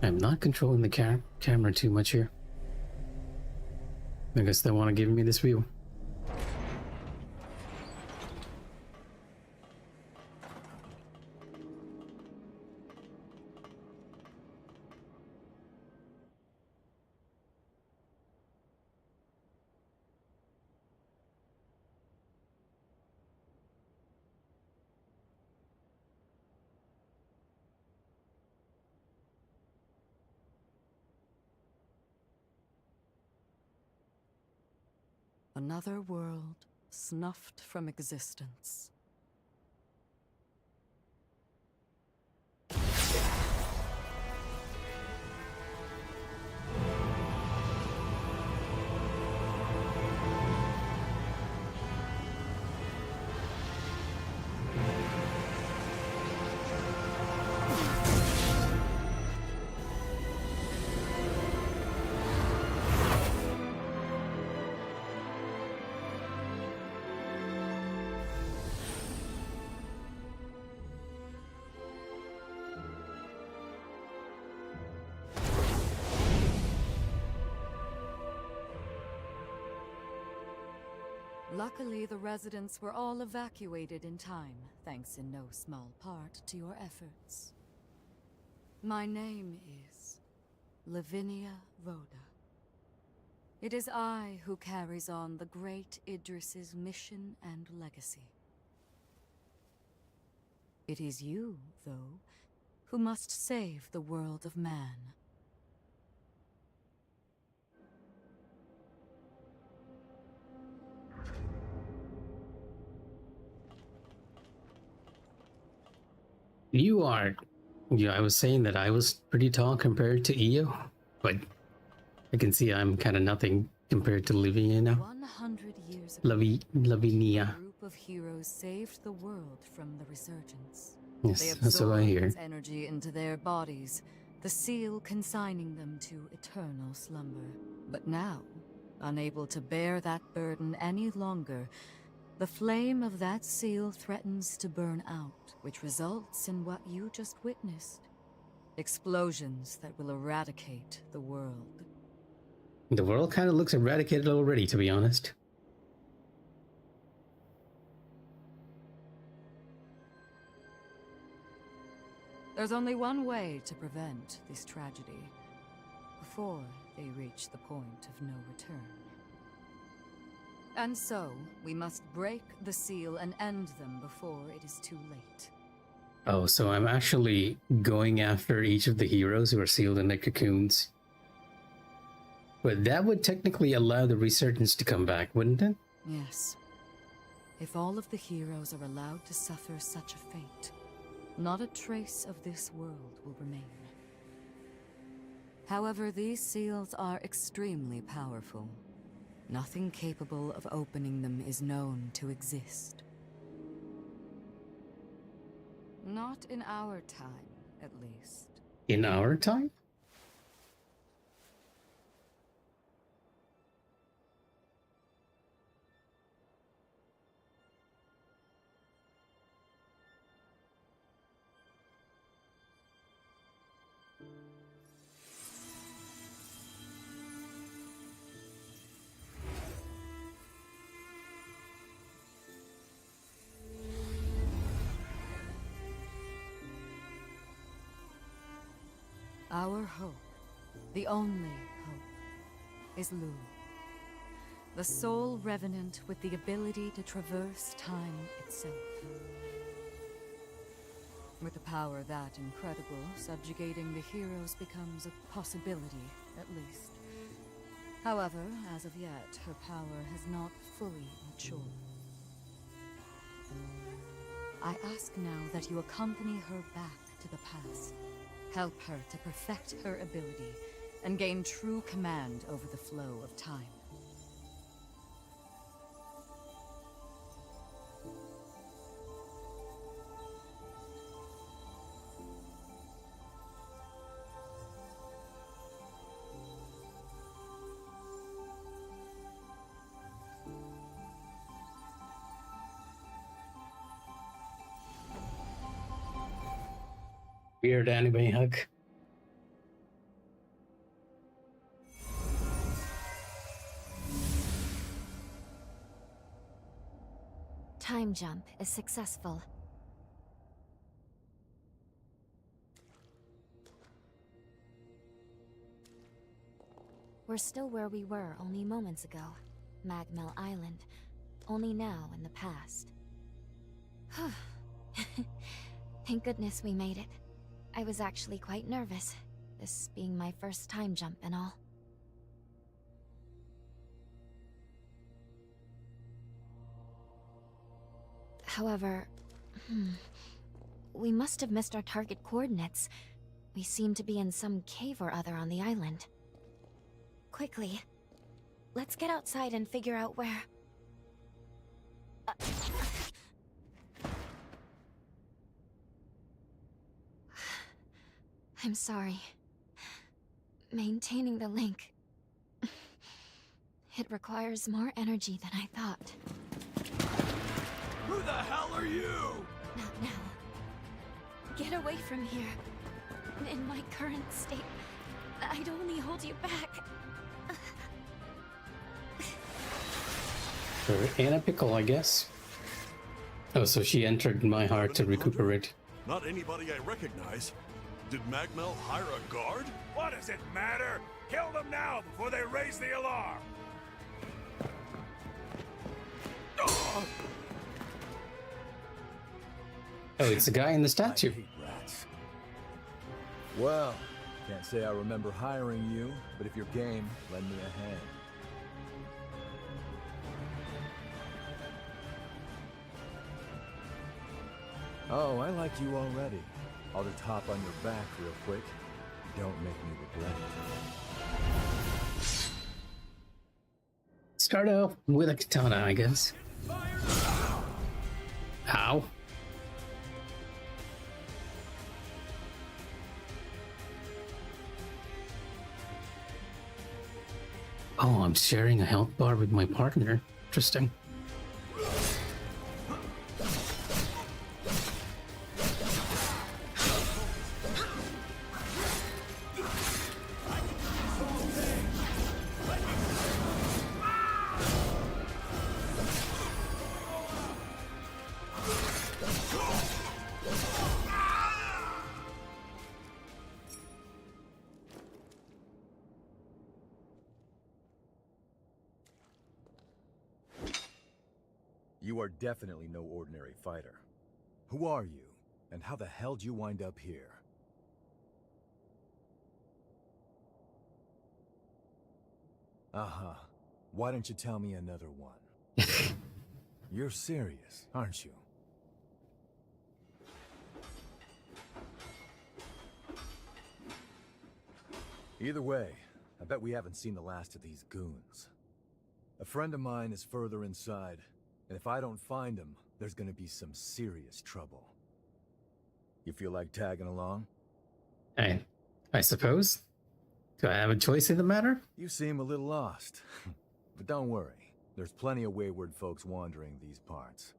I'm not controlling the camera too much here. I guess they want to give me this view. Another world snuffed from existence. Luckily, the residents were all evacuated in time, thanks in no small part to your efforts. My name is Lavinia Rhoda. It is I who carries on the great Idris's mission and legacy. It is you, though, who must save the world of man. You are. Yeah, I was saying that I was pretty tall compared to Io, but I can see I'm kind of nothing compared to Lavinia now. 100 years ago, Lavinia. a group of heroes saved the world from the resurgence. Yes, They that's what I absorbed hear. its energy into their bodies, the seal consigning them to eternal slumber. But now, unable to bear that burden any longer, the flame of that seal threatens to burn out, which results in what you just witnessed. Explosions that will eradicate the world. The world kind of looks eradicated already, to be honest. There's only one way to prevent this tragedy, before they reach the point of no return. And so, we must break the seal and end them before it is too late. Oh, so I'm actually going after each of the heroes who are sealed in their cocoons. But that would technically allow the resurgence to come back, wouldn't it? Yes. If all of the heroes are allowed to suffer such a fate, not a trace of this world will remain. However, these seals are extremely powerful. Nothing capable of opening them is known to exist. Not in our time, at least. In our time? Our hope, the only hope, is Lu. The sole revenant with the ability to traverse time itself. With a power that incredible, subjugating the heroes becomes a possibility, at least. However, as of yet, her power has not fully matured. I ask now that you accompany her back to the past. Help her to perfect her ability and gain true command over the flow of time. Weird anime hug. Time jump is successful. We're still where we were only moments ago. Magmel Island. Only now in the past. Thank goodness we made it. I was actually quite nervous, this being my first time jump and all. However, we must have missed our target coordinates. We seem to be in some cave or other on the island. Quickly, let's get outside and figure out where... I'm sorry. Maintaining the link... It requires more energy than I thought. Who the hell are you? Not now. Get away from here. In my current state, I'd only hold you back. Sure, in a pickle, I guess. Oh, so she entered my heart to recuperate. Not anybody I recognize. Did Magmel hire a guard? What does it matter? Kill them now before they raise the alarm! Oh, it's the guy in the statue. I hate rats. Well, can't say I remember hiring you, but if you're game, lend me a hand. Oh, I like you already. I'll just hop on your back real quick. Don't make me regret it. Start off with a katana, I guess. Ow. Oh, I'm sharing a health bar with my partner. Interesting. You are definitely no ordinary fighter. Who are you, and how the hell did you wind up here? Uh-huh. Why don't you tell me another one? You're serious, aren't you? Either way, I bet we haven't seen the last of these goons. A friend of mine is further inside, and if I don't find him, there's gonna be some serious trouble. You feel like tagging along? I suppose. Do I have a choice in the matter? You seem a little lost. But don't worry, there's plenty of wayward folks wandering these parts.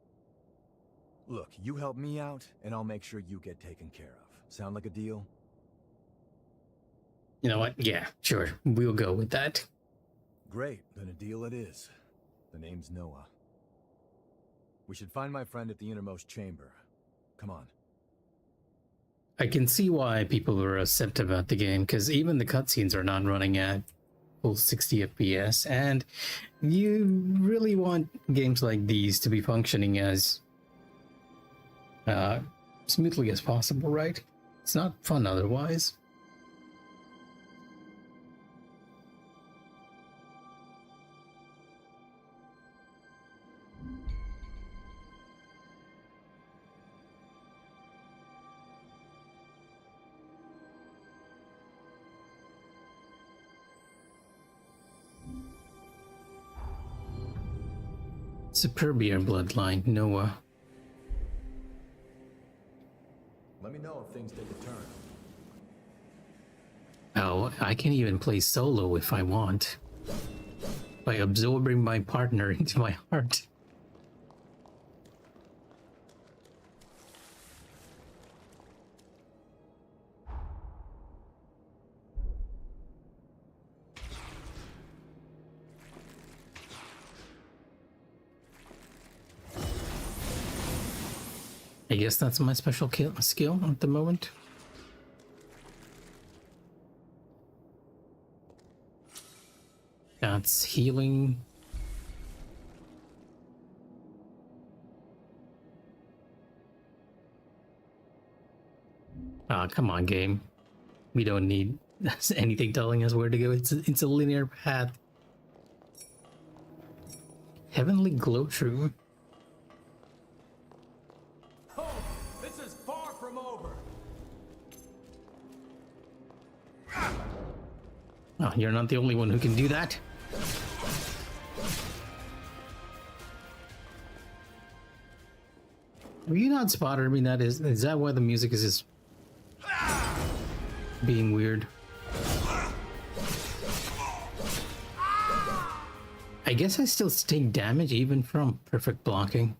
Look, you help me out, and I'll make sure you get taken care of. Sound like a deal? You know what? Yeah, sure. We'll go with that. Great, then a deal it is. The name's Noah. We should find my friend at the innermost chamber. Come on. I can see why people were upset about the game, because even the cutscenes are not running at full 60 FPS, and you really want games like these to be functioning as smoothly as possible, right? It's not fun otherwise. Superbia bloodline, Noah. Let me know if things take a turn. Oh, I can even play solo if I want. By absorbing my partner into my heart. I guess that's my special skill at the moment. That's healing. Ah, come on, game. We don't need anything telling us where to go. It's a linear path. Heavenly glow true. Oh, this is far from over. Oh, you're not the only one who can do that. Have you not spotted me? That is that why the music is just being weird? I guess I still take damage even from perfect blocking.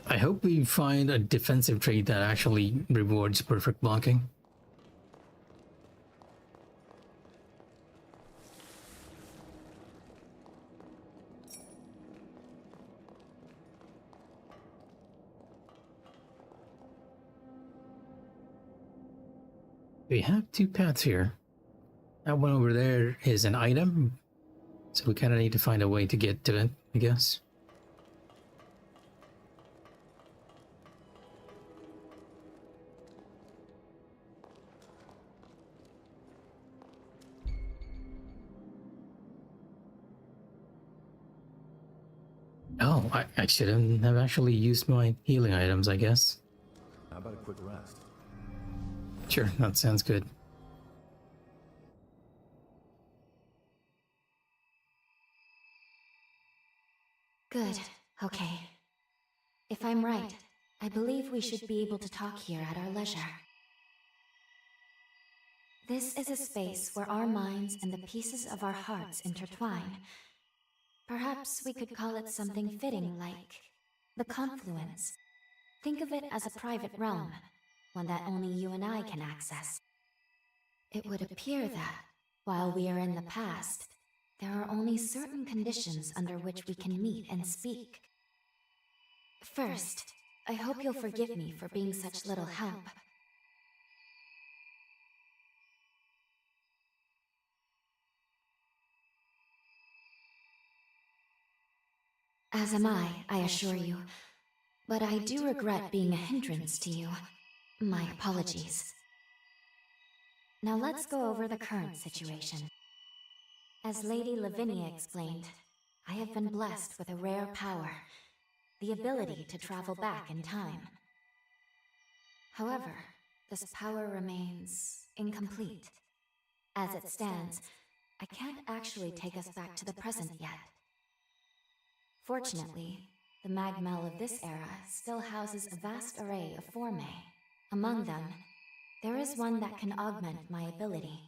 I hope we find a defensive trait that actually rewards perfect blocking. We have two paths here. That one over there is an item, so we kind of need to find a way to get to it, I guess. Oh, I shouldn't have actually used my healing items, I guess. How about a quick rest? Sure, that sounds good. Good. Okay. If I'm right, I believe we should be able to talk here at our leisure. This is a space where our minds and the pieces of our hearts intertwine. Perhaps we could call it something fitting like the confluence. Think of it as a private realm, one that only you and I can access. It would appear that, while we are in the past, there are only certain conditions under which we can meet and speak. First, I hope you'll forgive me for being such little help. As am I assure you. But I do regret being a hindrance to you. My apologies. Now let's go over the current situation. As Lady Lavinia explained, I have been blessed with a rare power, the ability to travel back in time. However, this power remains incomplete. As it stands, I can't actually take us back to the present yet. Fortunately, the Magmel of this era still houses a vast array of formae. Among them, there is one that can augment my ability.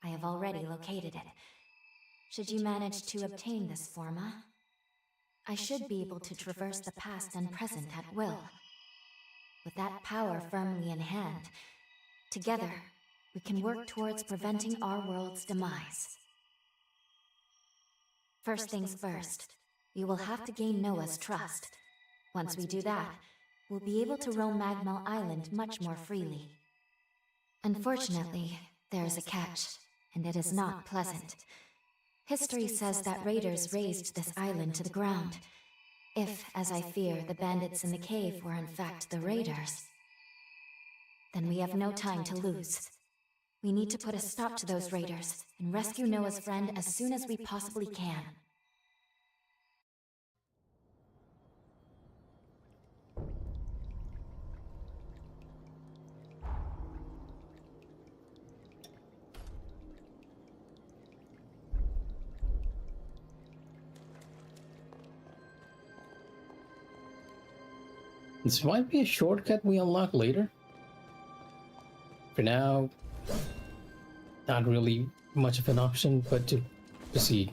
I have already located it. Should you manage to obtain this forma, I should be able to traverse the past and present at will. With that power firmly in hand, together, we can work towards preventing our world's demise. First things first, we will have to gain Noah's trust. Once we do that, we'll be able to roam Magmel Island much more freely. Unfortunately, there is a catch, and it is not pleasant. History says that raiders razed this island to the ground. If, as I fear, the bandits in the cave were in fact the raiders, then we have no time to lose. We need to put a stop to those raiders and rescue Noah's friend as soon as we possibly can. This might be a shortcut we unlock later. For now, not really much of an option, but to proceed.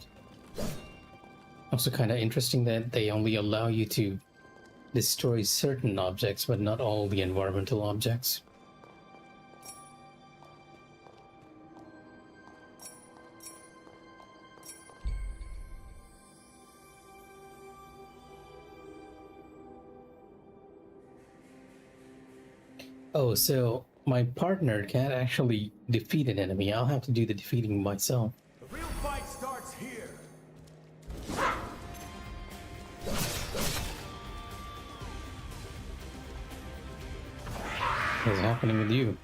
Also kind of interesting that they only allow you to destroy certain objects, but not all the environmental objects. Oh, so my partner can't actually defeat an enemy. I'll have to do the defeating myself. The real fight starts here. What's happening with you?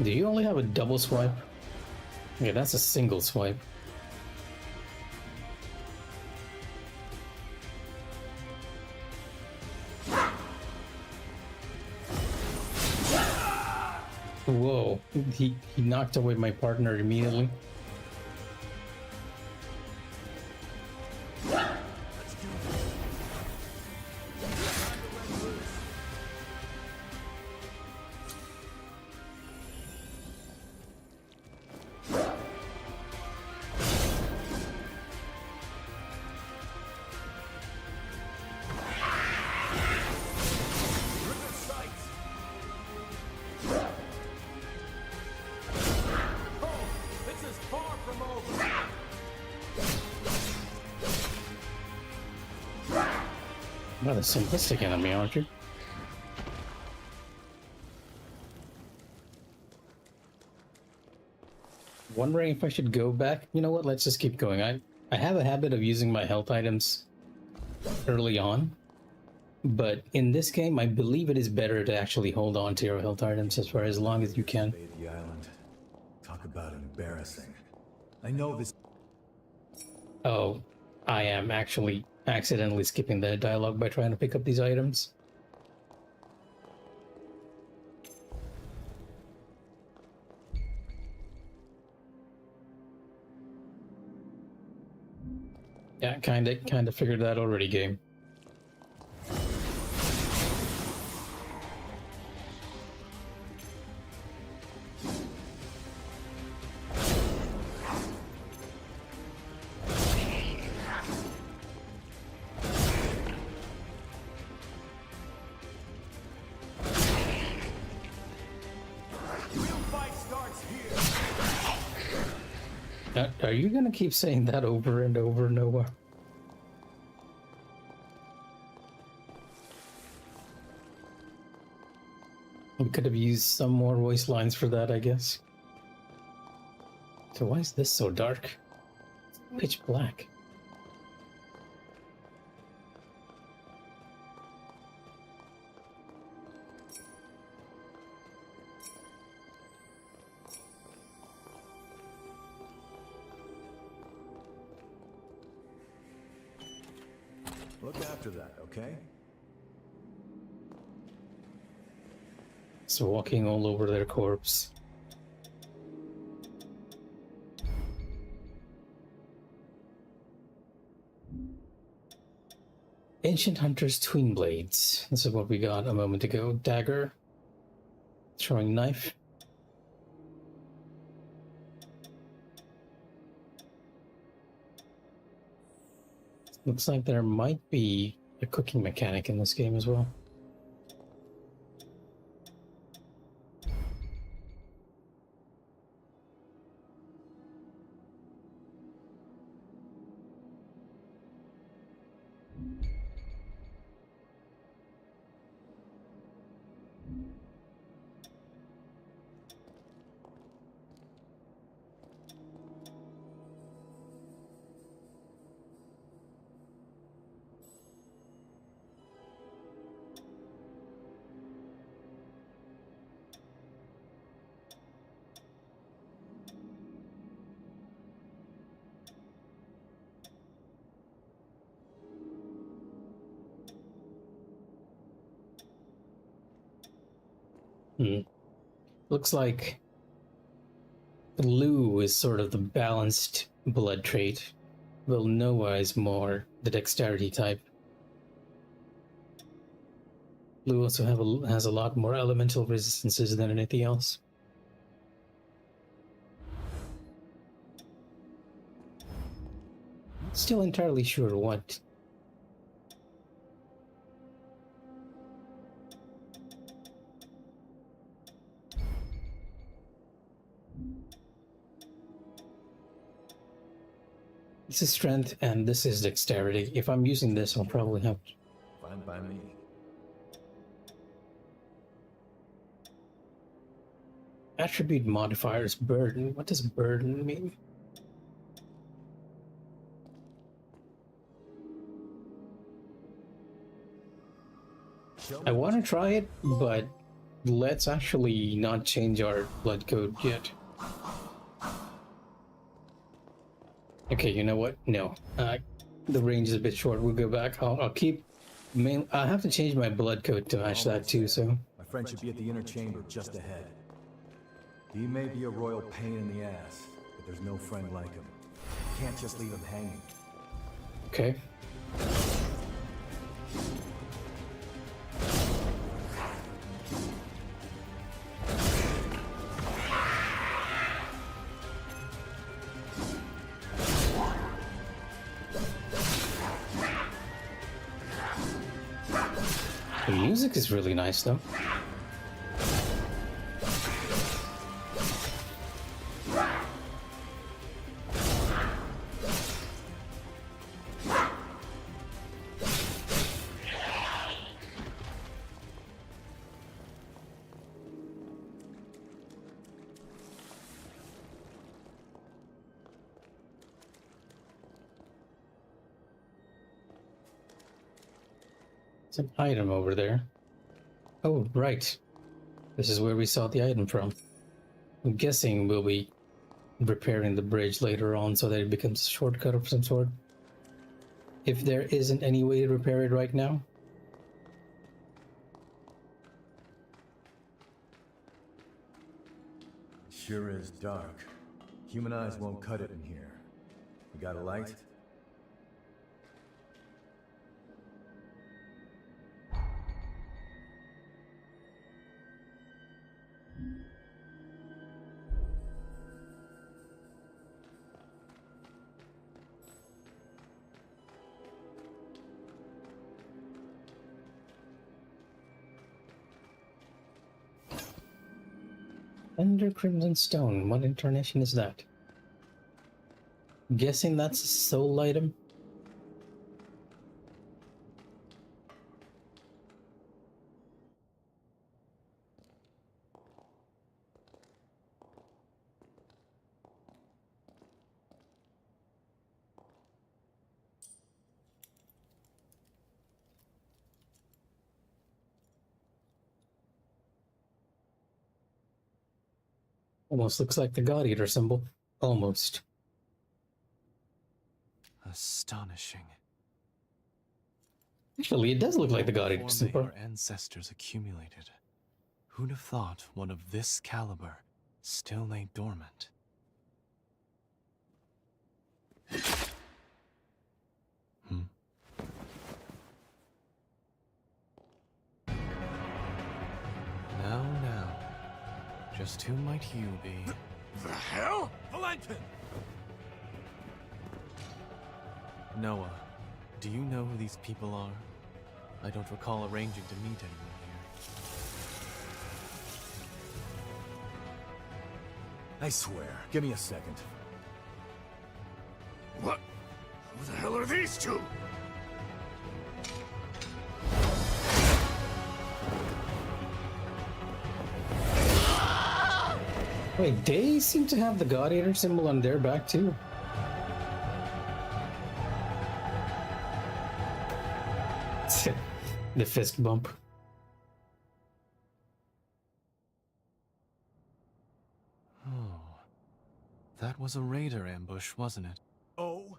Do you only have a double swipe? Yeah, that's a single swipe. Whoa, he knocked away my partner immediately. Rather simplistic enemy, aren't you? Wondering if I should go back. You know what? Let's just keep going. I have a habit of using my health items early on, but in this game, I believe it is better to actually hold on to your health items for as long as you can. Baby Island. Talk about embarrassing. I know this. Oh, I am actually accidentally skipping the dialogue by trying to pick up these items. Yeah, kinda figured that already, game. Are you gonna keep saying that over and over, Noah? We could have used some more voice lines for that, I guess. So why is this so dark? It's pitch black. Look after that, okay? It's walking all over their corpse. Ancient Hunter's Twin Blades. This is what we got a moment ago. Dagger. Throwing knife. Looks like there might be a cooking mechanic in this game as well. Looks like Lu is sort of the balanced blood trait, while Noah is more the dexterity type. Lu also has a lot more elemental resistances than anything else. Still entirely sure what This is strength and this is dexterity. If I'm using this, I'll probably have to... Fine by me. Attribute modifiers, burden. What does burden mean? I want to try it, but let's actually not change our blood code yet. Okay, you know what? No. The range is a bit short. We'll go back. I'll keep... I'll have to change my blood code to match that too, so... My friend should be at the inner chamber just ahead. He may be a royal pain in the ass, but there's no friend like him. You can't just leave him hanging. Okay. The music is really nice, though. It's an item over there. Oh, right. This is where we saw the item from. I'm guessing we'll be repairing the bridge later on so that it becomes a shortcut of some sort. If there isn't any way to repair it right now. Sure is dark. Human eyes won't cut it in here. You got a light? Thunder Crimson Stone. What incarnation is that? Guessing that's a soul item. Almost looks like the God Eater symbol. Almost. Astonishing. Actually, it does look like the God Eater Form symbol. our ancestors accumulated. Who'd have thought one of this caliber still lay dormant? Now. Just who might you be? The hell? Valentin! Noah, do you know who these people are? I don't recall arranging to meet anyone here. I swear. Give me a second. What? Who the hell are these two? Wait, they seem to have the God Eater symbol on their back too. The fist bump. Oh. That was a raider ambush, wasn't it? Oh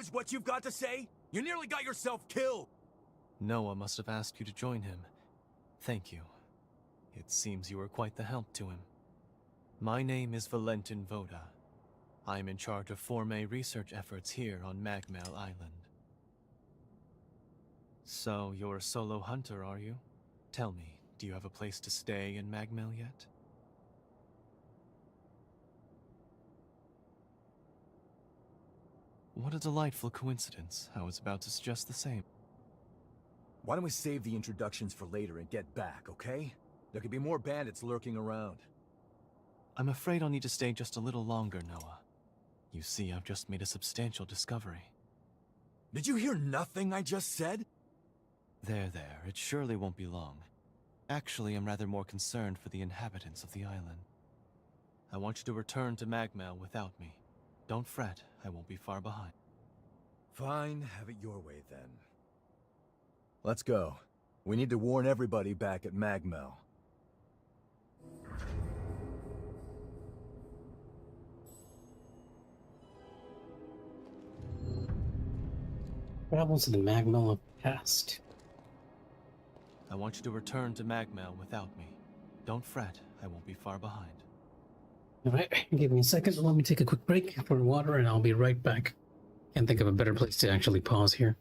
is what you've got to say? You nearly got yourself killed! Noah must have asked you to join him. Thank you. It seems you were quite the help to him. My name is Valentin Voda. I am in charge of Forme research efforts here on Magmel Island. So, you're a solo hunter, are you? Tell me, do you have a place to stay in Magmel yet? What a delightful coincidence. I was about to suggest the same. Why don't we save the introductions for later and get back, okay? There could be more bandits lurking around. I'm afraid I'll need to stay just a little longer, Noah. You see, I've just made a substantial discovery. Did you hear nothing I just said? There, it surely won't be long. Actually, I'm rather more concerned for the inhabitants of the island. I want you to return to Magmel without me. Don't fret, I won't be far behind. Fine, have it your way then. Let's go. We need to warn everybody back at Magmel. Travels to the Magma of the past. I want you to return to Magmel without me. Don't fret, I won't be far behind. Alright, give me a second. Let me take a quick break for water and I'll be right back. Can't think of a better place to actually pause here.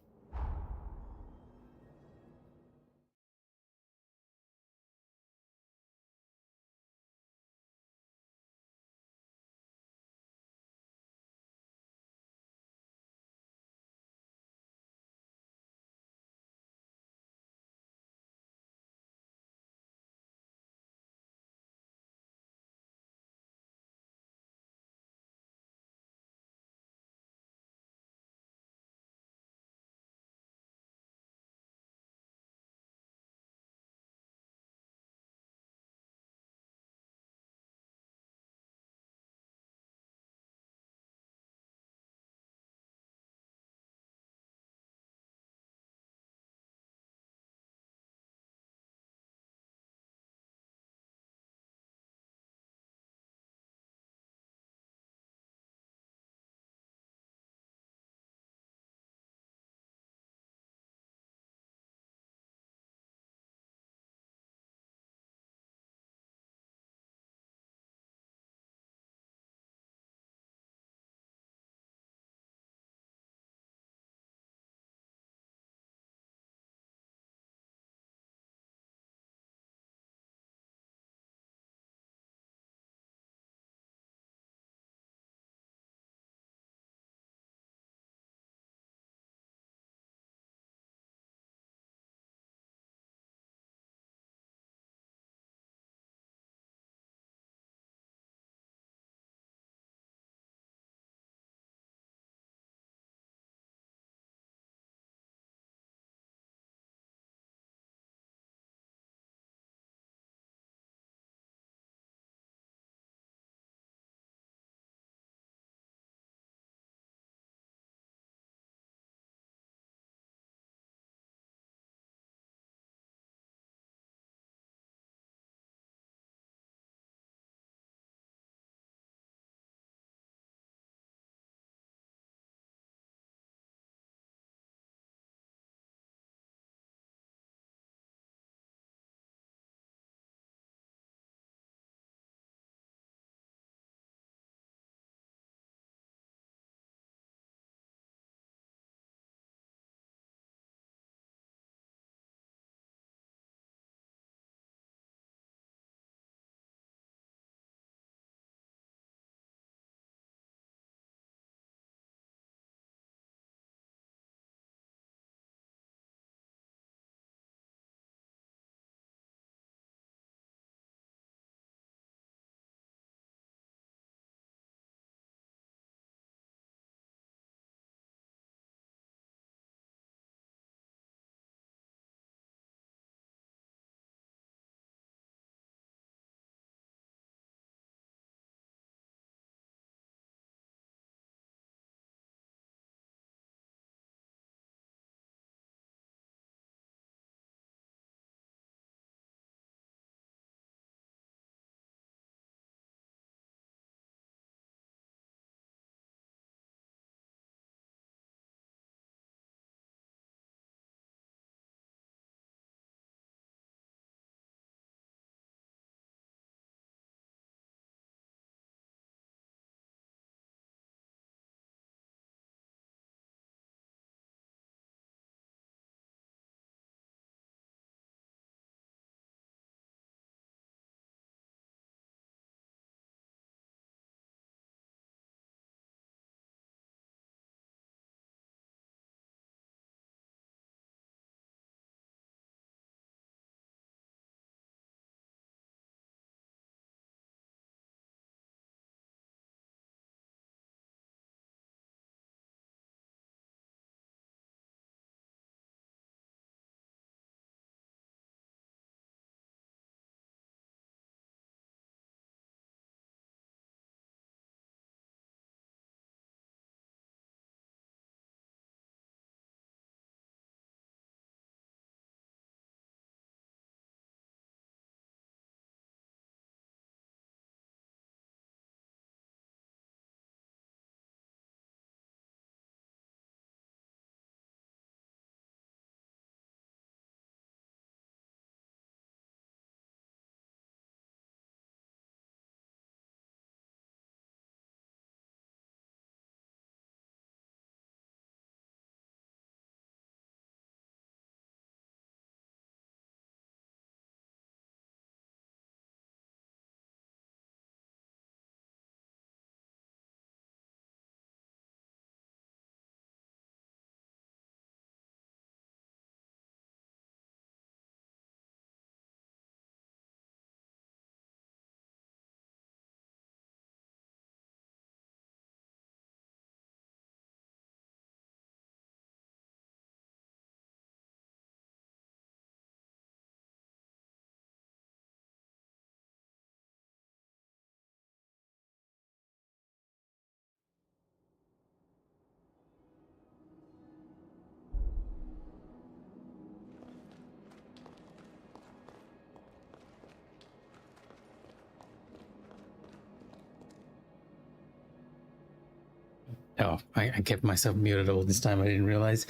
Oh, I kept myself muted all this time. I didn't realize.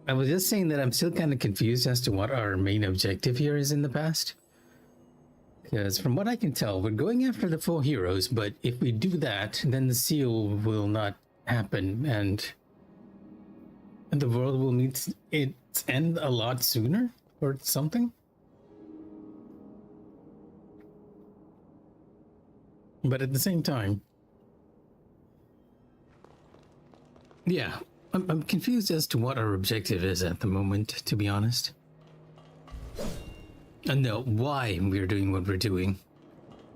I was just saying that I'm still kind of confused as to what our main objective here is in the past. Because from what I can tell, we're going after the 4 heroes, but if we do that, then the seal will not happen, and the world will meet its end a lot sooner, or something. But at the same time, yeah, I'm confused as to what our objective is at the moment, to be honest. And no, why we're doing what we're doing.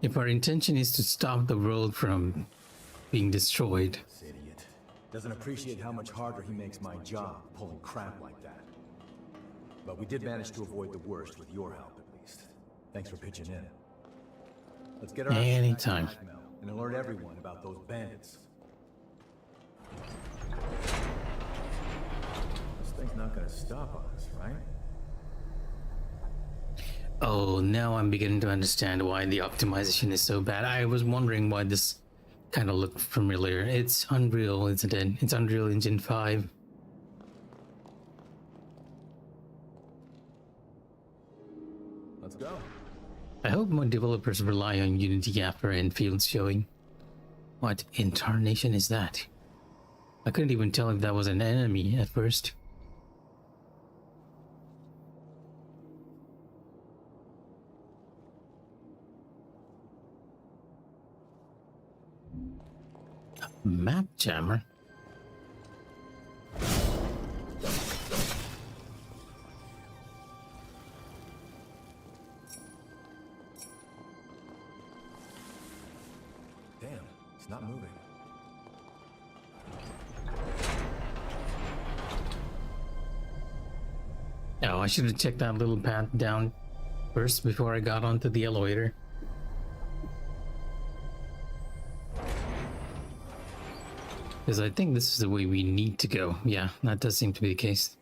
If our intention is to stop the world from being destroyed. This idiot doesn't appreciate how much harder he makes my job pulling crap like that. But we did manage to avoid the worst with your help, at least. Thanks for pitching in. Let's get our anytime and alert everyone about those bandits. This thing's not gonna stop us, right? Oh, now I'm beginning to understand why the optimization is so bad. I was wondering why this kind of looked familiar. It's Unreal, isn't it? It's Unreal Engine 5. Let's go. I hope more developers rely on Unity after Enfield's showing. What incarnation is that? I couldn't even tell if that was an enemy at first. Map jammer? Damn, it's not moving. Oh, I should have checked that little path down first before I got onto the elevator. Because I think this is the way we need to go. Yeah, that does seem to be the case.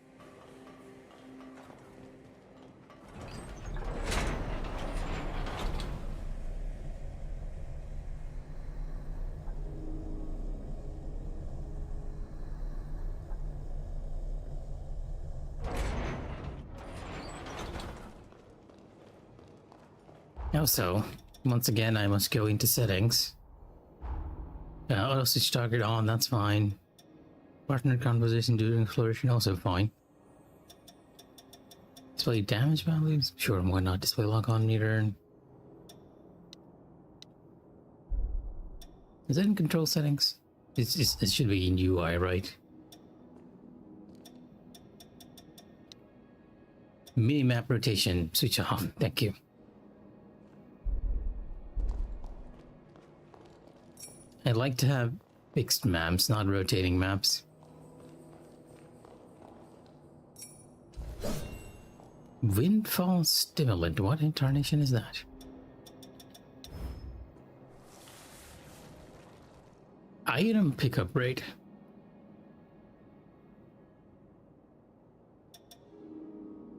Also, once again, I must go into settings. Auto switch target on, that's fine. Partner conversation during exploration, also fine. Display damage values? Sure, why not? Display lock-on meter. Is that in control settings? It should be in UI, right? Minimap rotation, switch off, thank you. I'd like to have fixed maps, not rotating maps. Windfall Stimulant, what incarnation is that? Item pickup rate.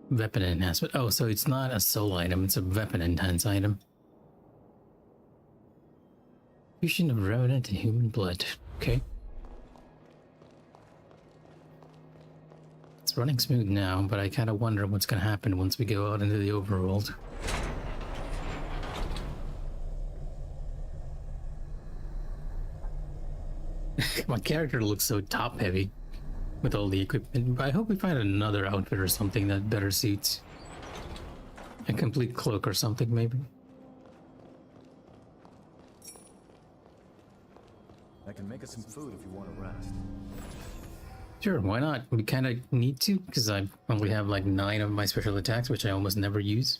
Weapon enhancement. Oh, so it's not a soul item, it's a weapon enhanced item. Fusion of revenant and human blood. Okay. It's running smooth now, but I kind of wonder what's going to happen once we go out into the overworld. My character looks so top heavy with all the equipment, but I hope we find another outfit or something that better suits. A complete cloak or something, maybe. I can make us some food if you want to rest. Sure, why not? We kind of need to, because I only have like 9 of my special attacks, which I almost never use.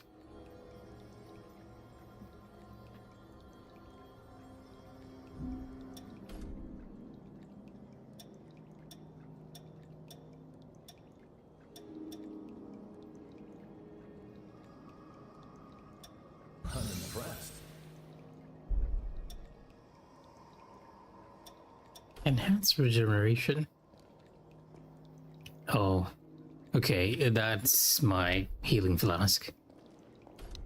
I'm impressed. Enhanced regeneration. Oh, okay, that's my healing flask.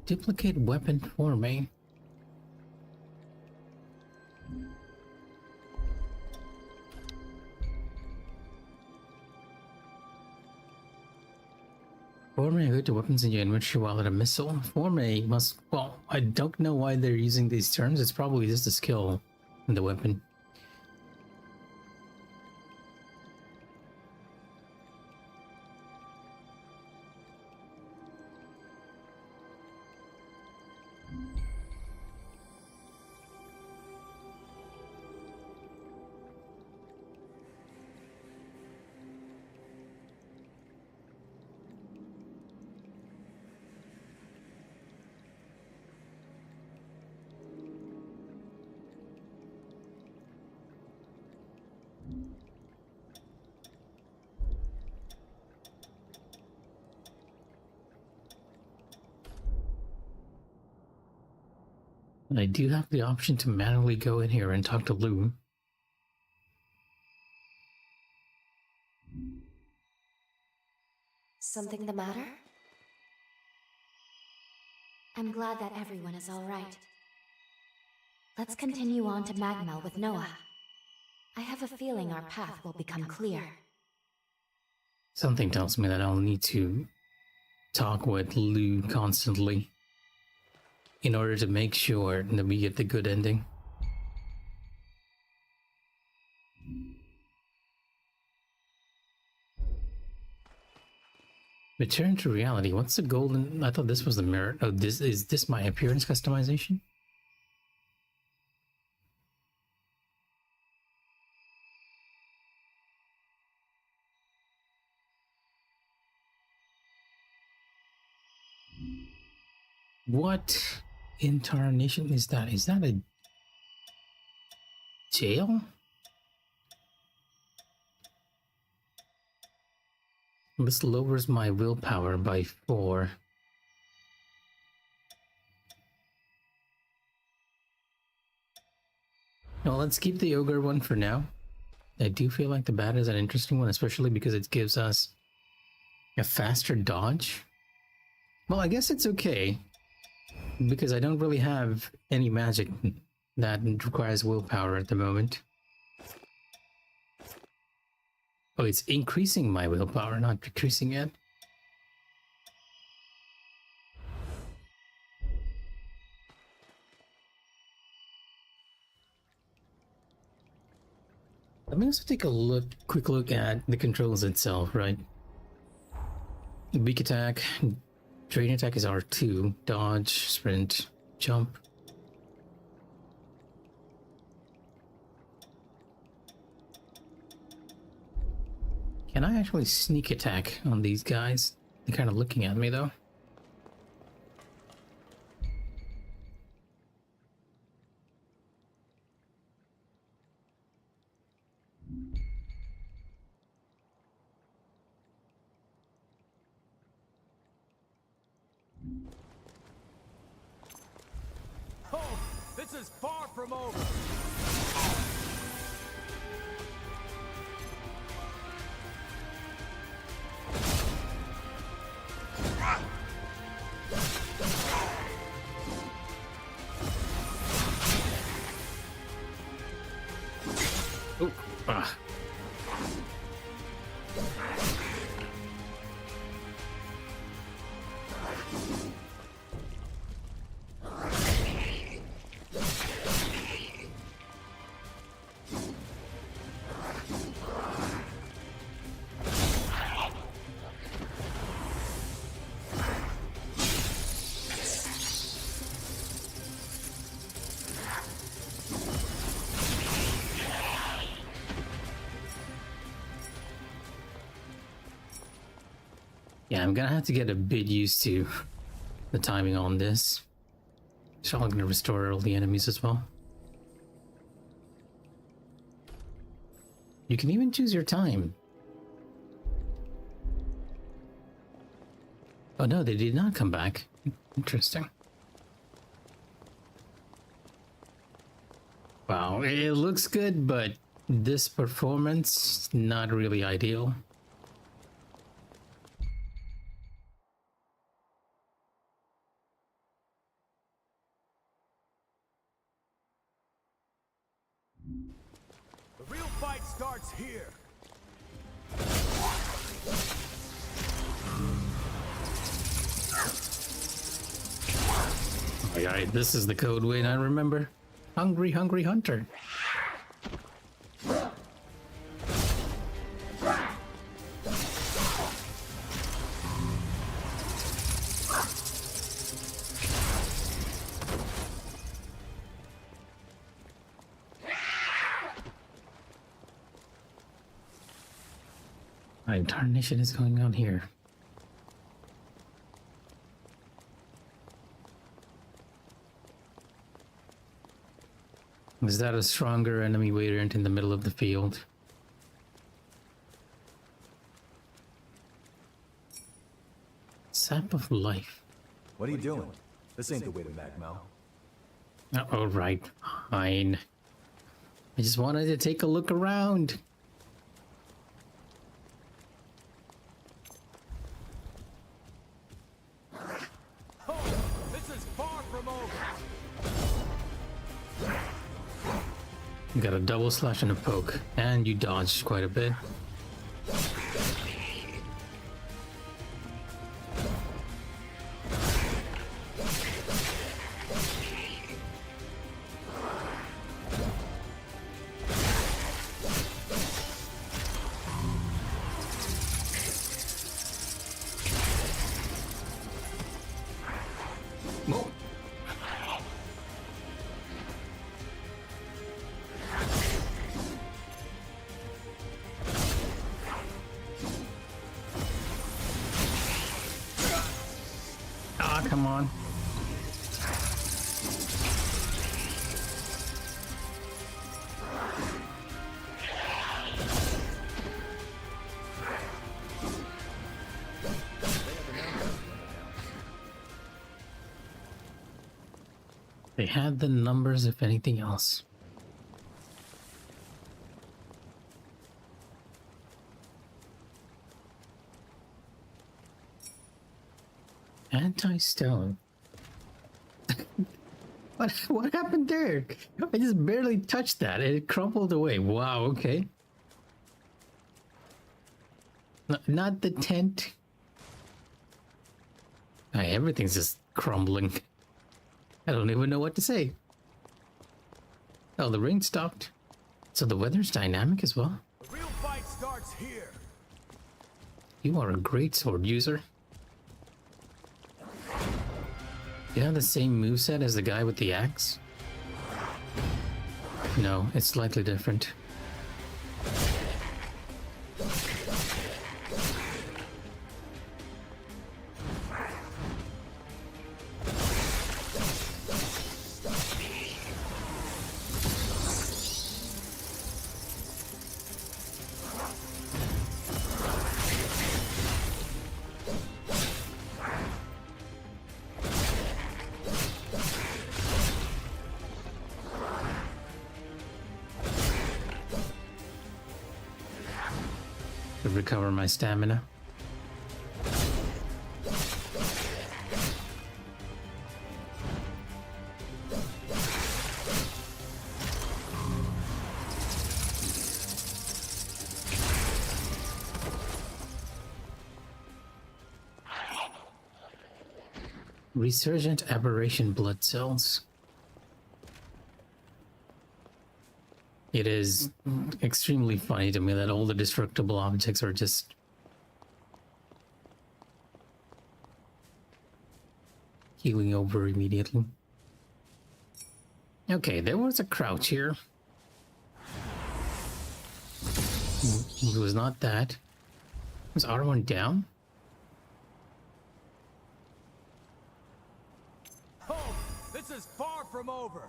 Duplicate weapon forming. Form A, good to weapons in your inventory while at a missile. Form A must... Well, I don't know why they're using these terms. It's probably just a skill in the weapon. And I do have the option to manually go in here and talk to Lou. Something the matter? I'm glad that everyone is all right. Let's continue on to Magmel with Noah. I have a feeling our path will become clear. Something tells me that I'll need to talk with Lou constantly in order to make sure that we get the good ending. Return to reality. What's the golden... I thought this was the mirror. Oh, is this my appearance customization? What incarnation is that? Is that a jail? This lowers my willpower by 4. Well, let's keep the ogre one for now. I do feel like the bat is an interesting one, especially because it gives us a faster dodge. Well, I guess it's okay, because I don't really have any magic that requires willpower at the moment. Oh, it's increasing my willpower, not decreasing it. Let me also take a quick look at the controls itself, right? Beak attack, drain attack is R2, dodge, sprint, jump. Can I actually sneak attack on these guys? They're kind of looking at me though. Oh, this is far from over. Oh, ah. Yeah, I'm gonna have to get a bit used to the timing on this. So I'm gonna restore all the enemies as well. You can even choose your time. Oh no, they did not come back. Interesting. Wow, it looks good, but this performance, not really ideal. The real fight starts here. Alright, this is the code word I remember. Hungry, hungry hunter. What tarnation is going on here? Is that a stronger enemy variant in the middle of the field? Sap of life. What are you doing? This ain't the way to Magmal. All right, fine. I just wanted to take a look around. This is far from over. You got a double slash and a poke, and you dodged quite a bit. Ah, come on. They had the numbers, if anything else. Anti-stone. What happened there? I just barely touched that. It crumpled away. Wow, okay. Not the tent. Everything's just crumbling. I don't even know what to say. Oh, the rain stopped. So the weather's dynamic as well. The real fight starts here. You are a great sword user. You have the same moveset as the guy with the axe? No, it's slightly different. To recover my stamina. Resurgent aberration blood cells. It is extremely funny to me that all the destructible objects are just healing over immediately. Okay, there was a crouch here. It was not that. Was R1 down? Oh, this is far from over.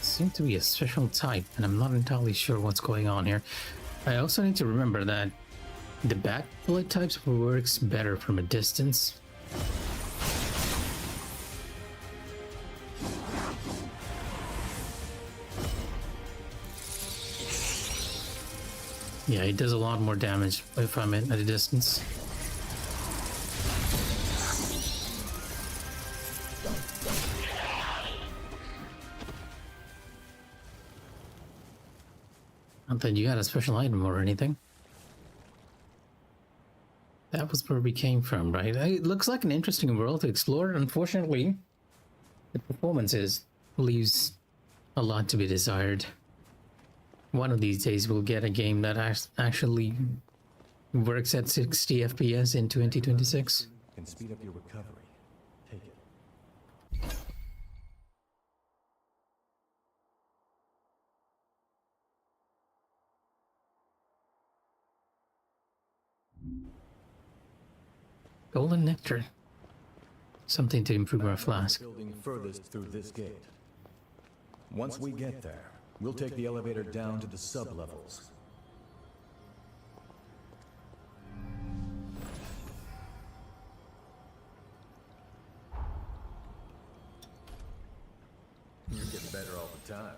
Seems to be a special type, and I'm not entirely sure what's going on here. I also need to remember that the back bullet types works better from a distance. Yeah, it does a lot more damage if I'm at a distance. Not that you got a special item or anything. That was where we came from, right? It looks like an interesting world to explore. Unfortunately, the performances leaves a lot to be desired. One of these days we'll get a game that actually works at 60 FPS in 2026. Can speed up your recovery. Take it. Golden nectar. Something to improve our flask. Building furthest through this gate. Once we get there, we'll take the elevator down to the sub-levels. You're getting better all the time.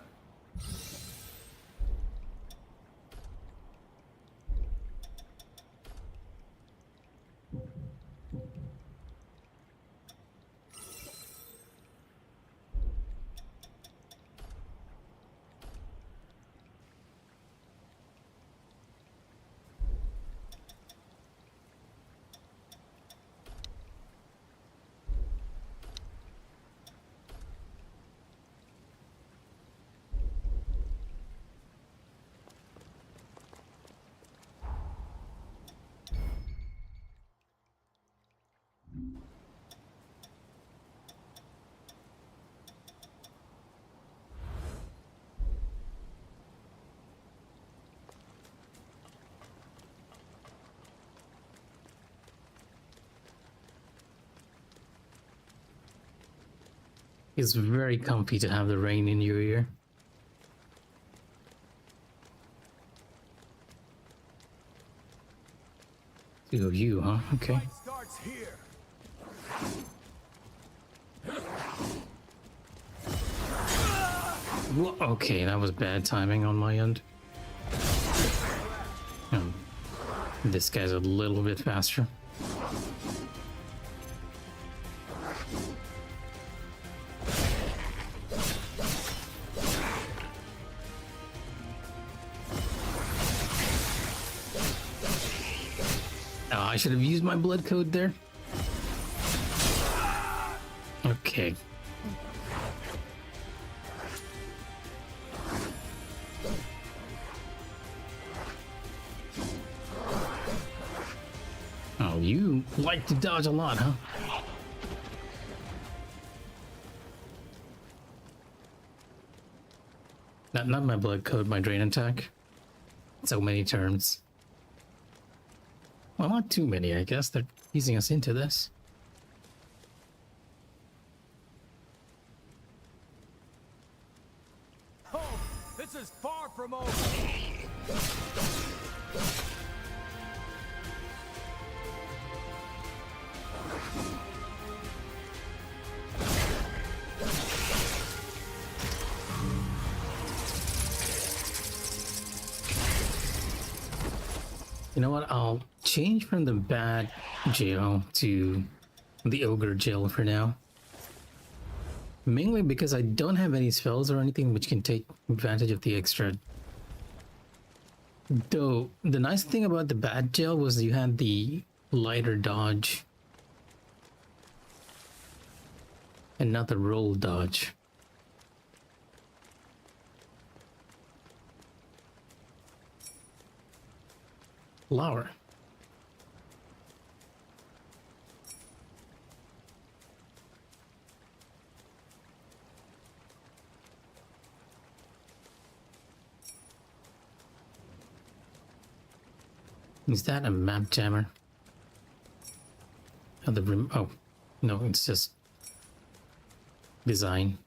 It's very comfy to have the rain in your ear. Two of you, huh? Okay. Starts here. Okay, that was bad timing on my end. This guy's a little bit faster. I should have used my blood code there. Okay. Oh, you like to dodge a lot, huh? Not my blood code, my drain attack. So many turns. Well, not too many, I guess. They're easing us into this. Oh, this is far from over. You know what? I'll change from the bat jail to the ogre jail for now. Mainly because I don't have any spells or anything which can take advantage of the extra. Though, the nice thing about the bat jail was you had the lighter dodge. And not the roll dodge. Flower. Is that a map jammer? Oh, the room. Oh, no, it's just design.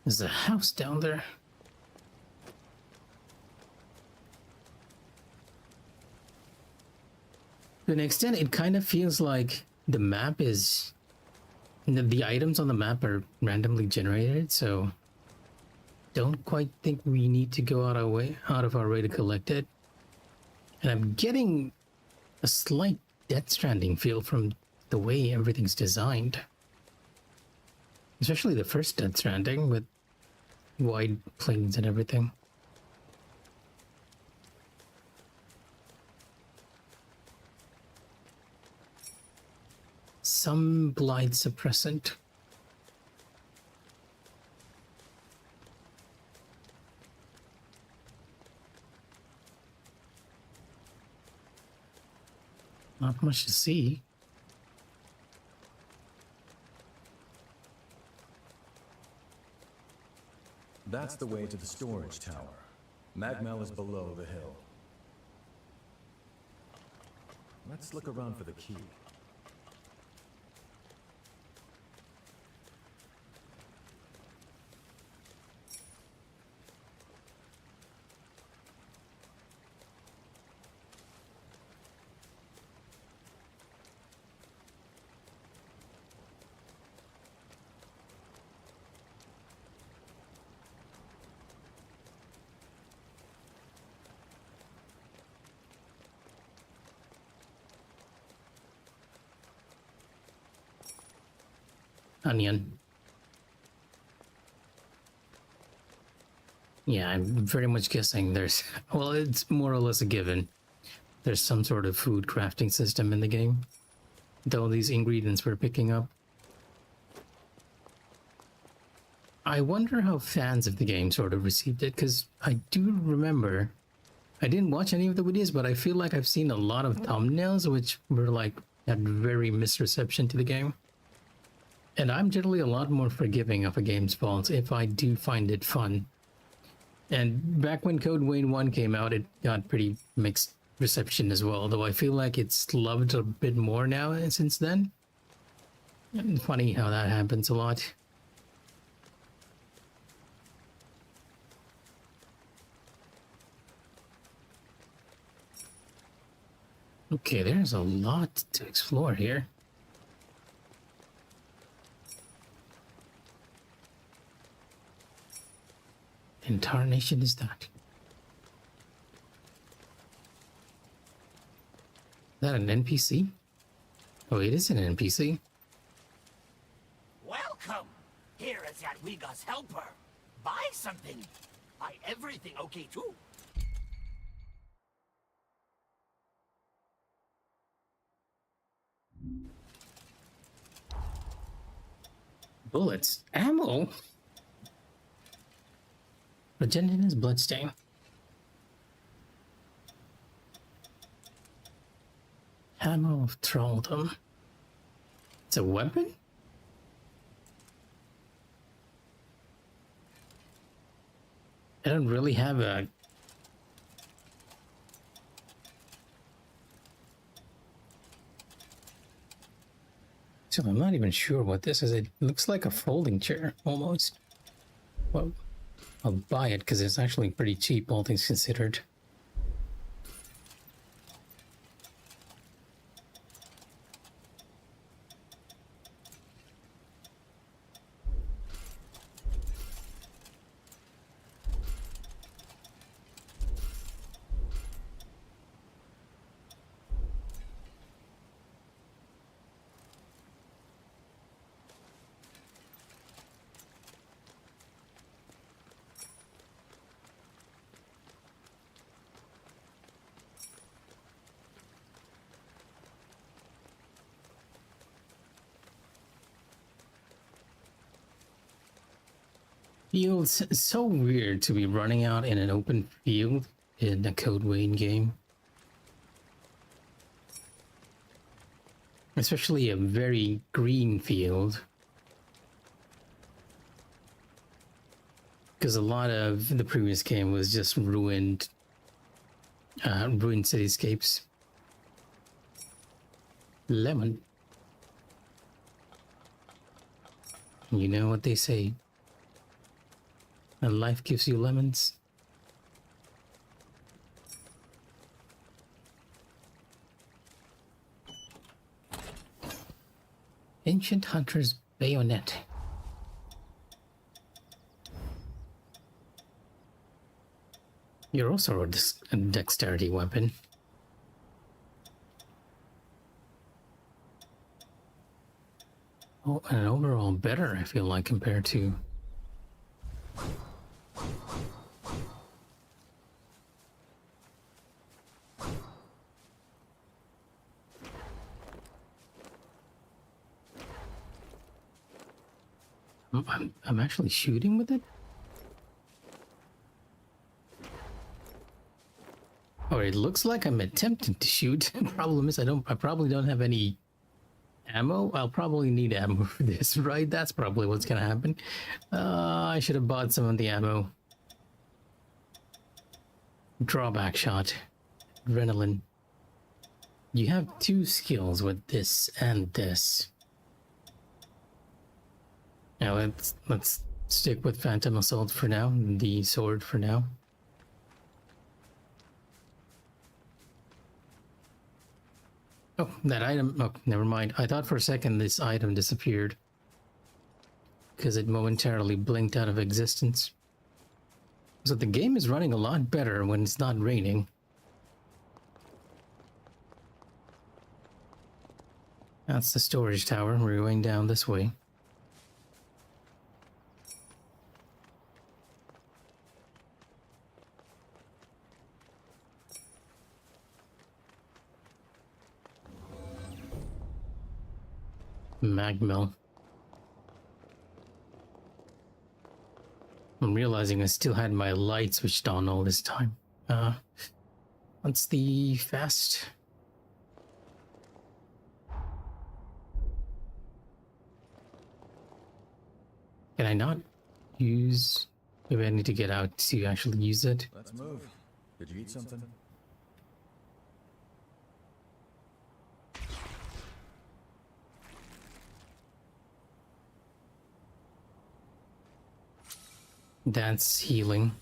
There's a house down there. To an extent, it kind of feels like the map is... The items on the map are randomly generated, so... Don't quite think we need to go out of our way to collect it. And I'm getting a slight Death Stranding feel from the way everything's designed. Especially the first Death Stranding with wide plains and everything. Some blight suppressant. Not much to see. That's the way to the storage tower. Magmel is below the hill. Let's look around for the key. Onion. Yeah, I'm very much guessing there's... Well, it's more or less a given. There's some sort of food crafting system in the game. Though these ingredients we're picking up. I wonder how fans of the game sort of received it, because I do remember... I didn't watch any of the videos, but I feel like I've seen a lot of thumbnails which were like, had very misreception to the game. And I'm generally a lot more forgiving of a game's faults if I do find it fun. And back when Code Vein 1 came out, it got pretty mixed reception as well, though I feel like it's loved a bit more now since then. And funny how that happens a lot. Okay, there's a lot to explore here. Incarnation is that? Is that an NPC? Oh, it is an NPC. Welcome! Here is Jadwiga's helper. Buy something. Buy everything, okay, too? Bullets. Ammo? Regenerative bloodstain. Hammer of Thraldom. It's a weapon? I don't really have a... So I'm not even sure what this is. It looks like a folding chair, almost. Well, I'll buy it because it's actually pretty cheap, all things considered. Feels so weird to be running out in an open field in a Code Vein game. Especially a very green field. Because a lot of the previous game was just ruined cityscapes. Lemon. You know what they say. And life gives you lemons. Ancient Hunter's Bayonet. You're also a dexterity weapon. Oh, and overall better, I feel like, compared to I'm actually shooting with it? Or it looks like I'm attempting to shoot. Problem is I probably don't have any ammo. I'll probably need ammo for this, right? That's probably what's gonna happen. I should have bought some of the ammo. Drawback shot. Adrenaline. You have 2 skills with this and this. Now let's stick with Phantom Assault for now, the sword for now. Oh, that item, oh, never mind. I thought for a second this item disappeared because it momentarily blinked out of existence. So the game is running a lot better when it's not raining. That's the storage tower. We're going down this way. Magmill. I'm realizing I still had my light switched on all this time. What's the fast? Can I not use? Maybe I need to get out to actually use it. Let's move. Did you eat something? That's healing.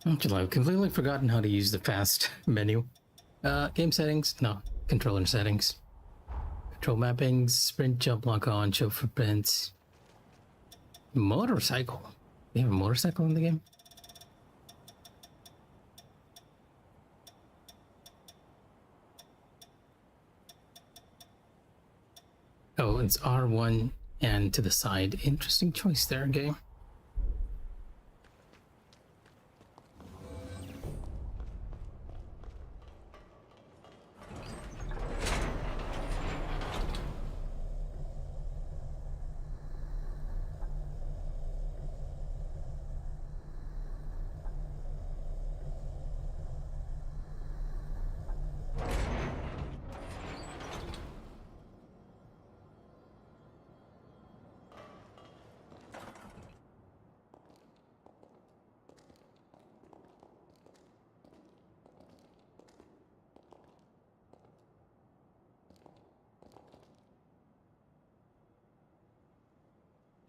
Actually, I've completely forgotten how to use the fast menu. Game settings? No. Controller settings. Control mappings, sprint, jump, lock on, show footprints. Motorcycle. They have a motorcycle in the game? Oh, it's R1 and to the side. Interesting choice there, game.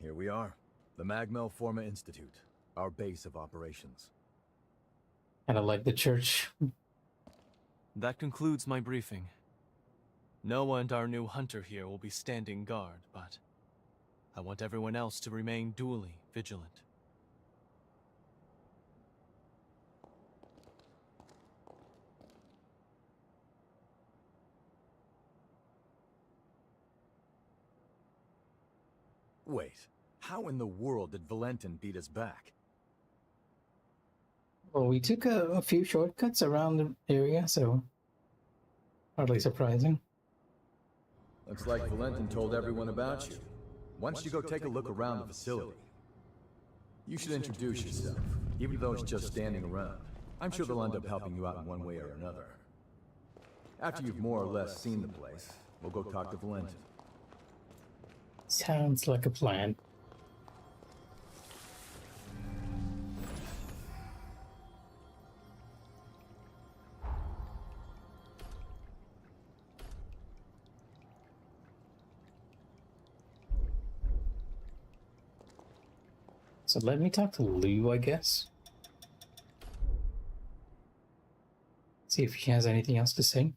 Here we are, the Magmel Forma Institute, our base of operations. Kind of like the church. That concludes my briefing. Noah and our new hunter here will be standing guard, but I want everyone else to remain duly vigilant. Wait, how in the world did Valentin beat us back? Well, we took a few shortcuts around the area, so hardly surprising. Looks like Valentin told everyone about you. Why don't you go take a look around the facility? You should introduce yourself, even though it's just standing around. I'm sure they'll end up helping you out in one way or another. After you've more or less seen the place, we'll go talk to Valentin. Sounds like a plan. So let me talk to Lou, I guess. See if he has anything else to say.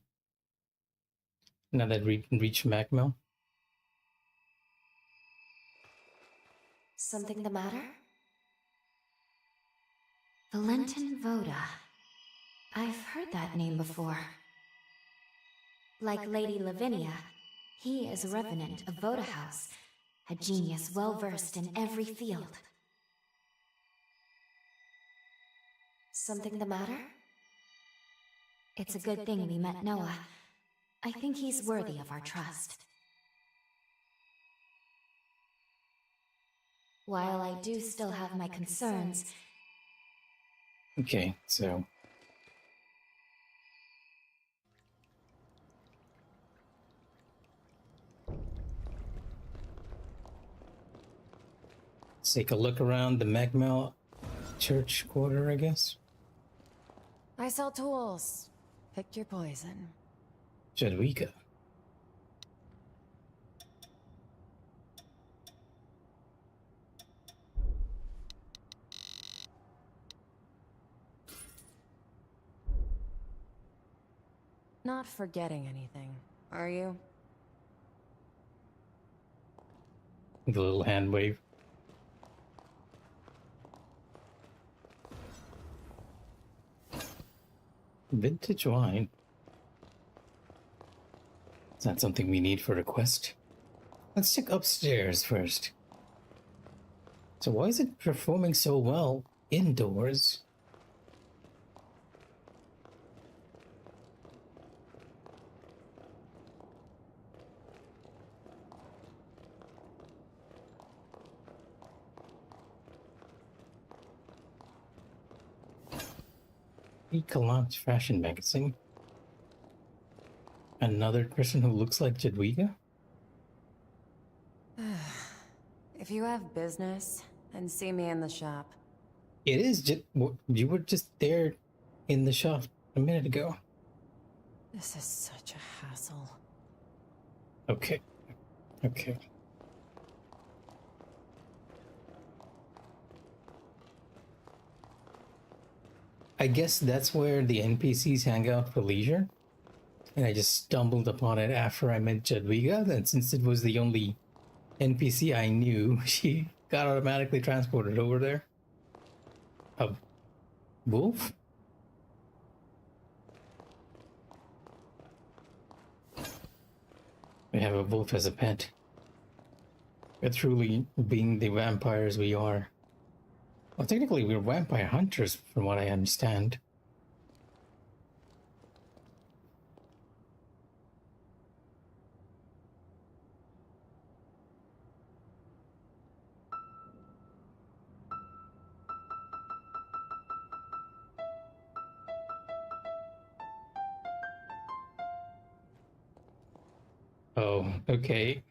Now that we reach Magmel. Something the matter? Valentin Voda. I've heard that name before. Like Lady Lavinia, he is a revenant of Voda House, a genius well-versed in every field. Something the matter? It's a good thing we met Noah. I think he's worthy of our trust. While I do still have my concerns... Okay, so... let's take a look around the Magmel church quarter, I guess. I sell tools. Pick your poison. Jadwiga. Not forgetting anything, are you? The little hand wave. Vintage wine. Is that something we need for a quest? Let's check upstairs first. So why is it performing so well indoors? Ecolance fashion magazine. Another person who looks like Jadwiga? If you have business, then see me in the shop. It is you were just there in the shop a minute ago. This is such a hassle. Okay. Okay. I guess that's where the NPCs hang out for leisure. And I just stumbled upon it after I met Jadwiga, and since it was the only NPC I knew, she got automatically transported over there. A wolf? We have a wolf as a pet. We're truly being the vampires we are. Well, technically we're vampire hunters, from what I understand. Oh, okay.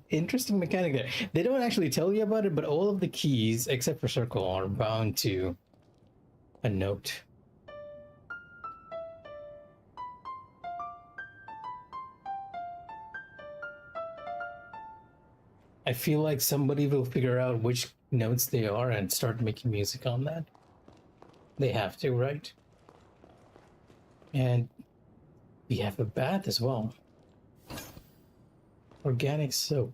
Interesting mechanic there. They don't actually tell you about it, but all of the keys, except for circle, are bound to a note. I feel like somebody will figure out which notes they are and start making music on that. They have to, right? And we have a bath as well. Organic soap.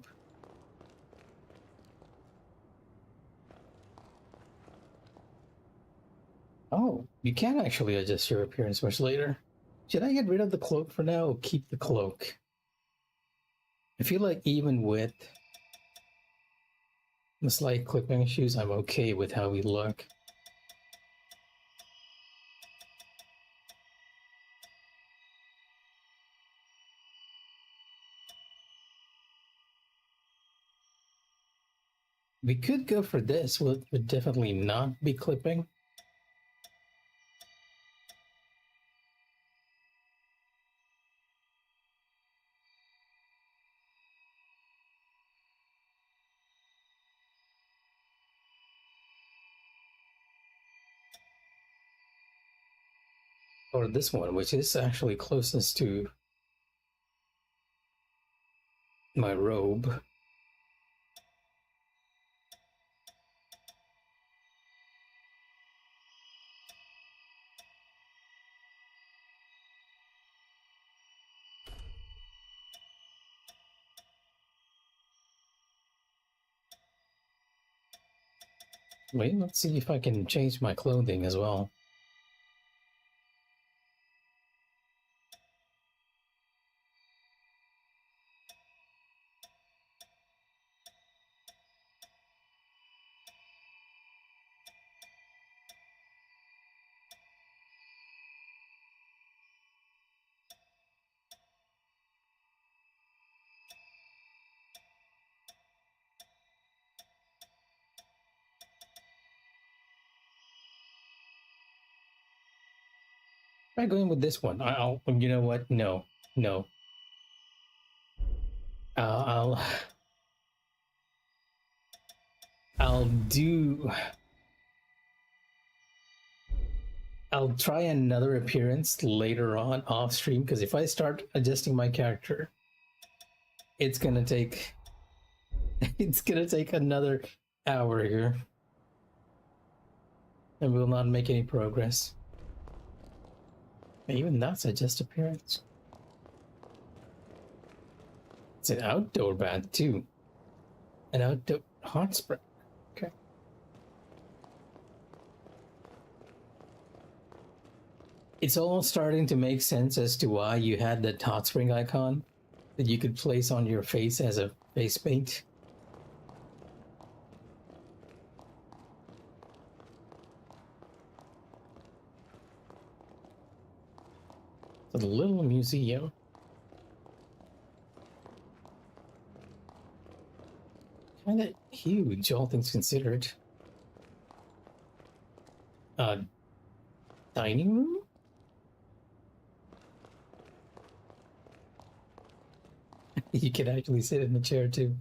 Oh, you can actually adjust your appearance much later. Should I get rid of the cloak for now or keep the cloak? I feel like even with the slight clipping issues, I'm okay with how we look. We could go for this, would definitely not be clipping. Or this one, which is actually closest to my robe. Wait, let's see if I can change my clothing as well. Try going with this one. I'll you know what? No. No. I'll I'll do I'll try another appearance later on off stream, because if I start adjusting my character, it's gonna take another hour here. And we'll not make any progress. Even that's a just appearance. It's an outdoor bath too. An outdoor hot spring. Okay. It's all starting to make sense as to why you had that hot spring icon that you could place on your face as a face paint. The little museum. Kind of huge, all things considered. Dining room? You can actually sit in the chair too.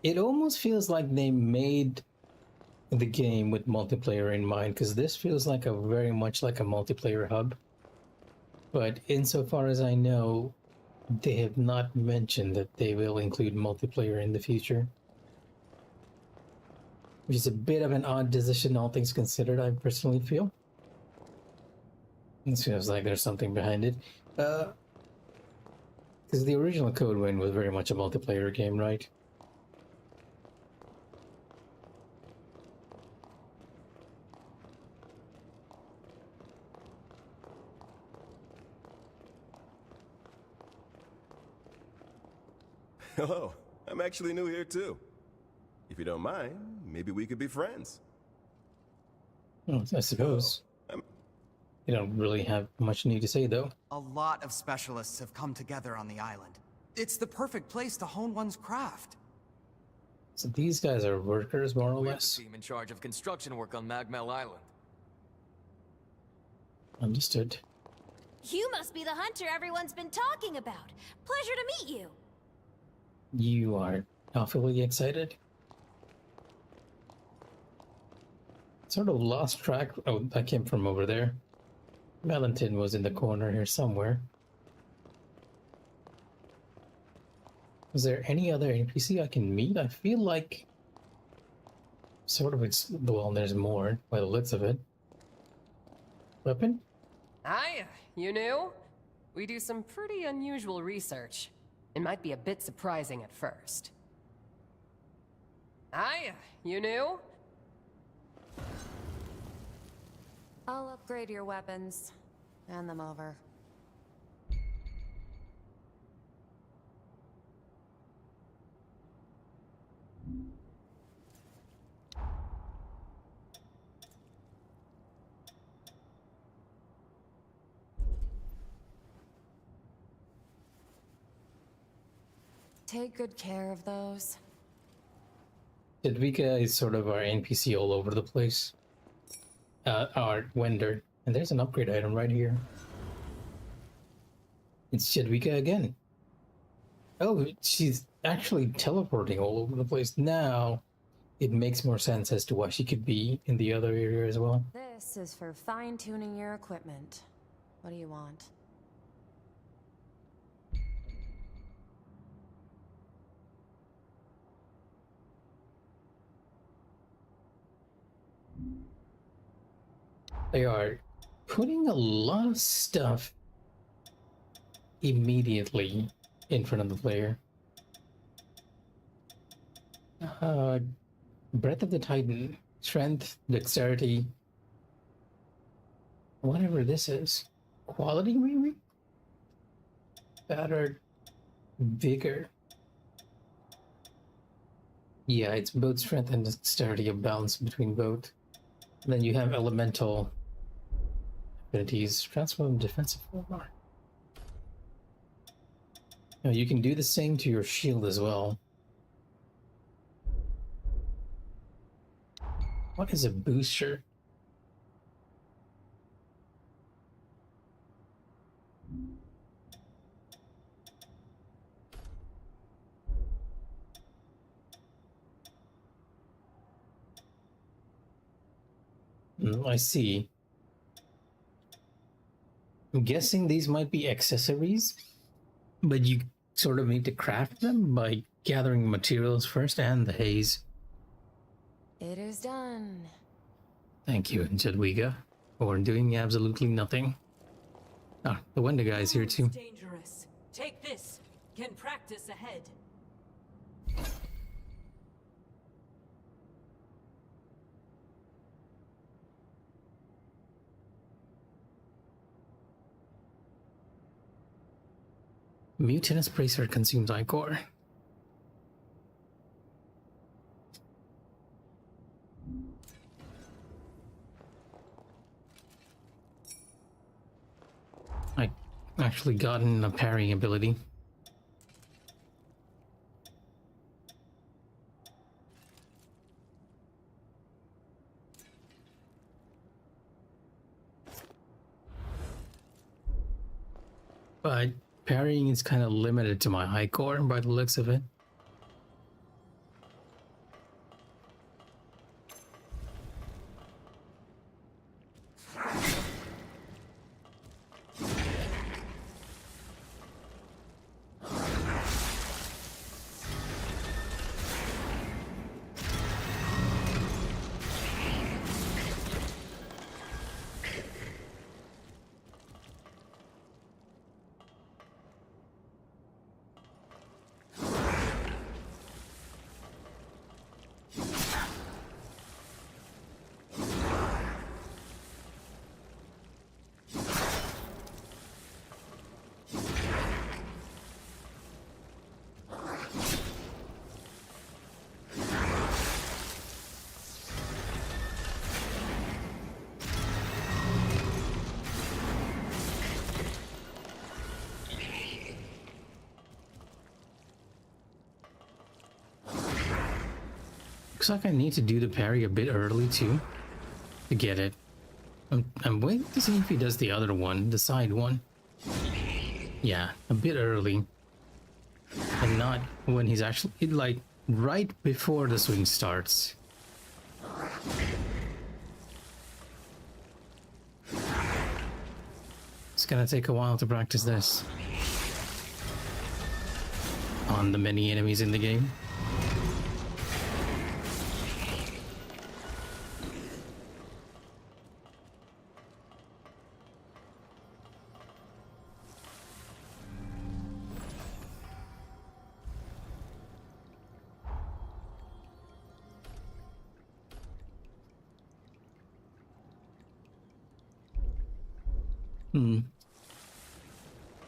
It almost feels like they made the game with multiplayer in mind, because this feels like a very much like a multiplayer hub. But insofar as I know, they have not mentioned that they will include multiplayer in the future. Which is a bit of an odd decision, all things considered, I personally feel. This feels like there's something behind it. Because the original Code Wind was very much a multiplayer game, right? Hello, I'm actually new here too. If you don't mind, maybe we could be friends. Oh, I suppose. You don't really have much need to say, though. A lot of specialists have come together on the island. It's the perfect place to hone one's craft. So these guys are workers, more or We're less? the team in charge of construction work on Magmel Island. Understood. You must be the hunter everyone's been talking about. Pleasure to meet you. You are awfully excited. Sort of lost track. Oh, I came from over there. Valentin was in the corner here somewhere. Is there any other NPC I can meet? I feel like sort of it's well, there's more by the looks of it. Weapon? Hiya, you new? We do some pretty unusual research. It might be a bit surprising at first. Hiya, you new? I'll upgrade your weapons. Hand them over. Take good care of those. Jadwiga is sort of our NPC all over the place. Our vendor. And there's an upgrade item right here. It's Jadwiga again. Oh, she's actually teleporting all over the place. Now, it makes more sense as to why she could be in the other area as well. This is for fine-tuning your equipment. What do you want? They are putting a lot of stuff immediately in front of the player. Breath of the Titan, strength, dexterity, whatever this is. Quality, maybe? Better, vigor. Yeah, it's both strength and dexterity, a balance between both. And then you have elemental abilities, transform defensive armor. Now you can do the same to your shield as well. What is a booster? I see. I'm guessing these might be accessories, but you sort of need to craft them by gathering materials first and the haze. It is done. Thank you, Jadwiga, for doing absolutely nothing. Ah, the Wonder guy's here too. Dangerous. Take this. Can practice ahead. Mutinous Bracer consumes Ichor. I actually gotten a parrying ability. But parrying is kind of limited to my high core by the looks of it. Looks like I need to do the parry a bit early too to get it. I'm waiting to see if he does the other one, the side one. Yeah, a bit early. And not when he's actually, like, right before the swing starts. It's gonna take a while to practice this on the many enemies in the game.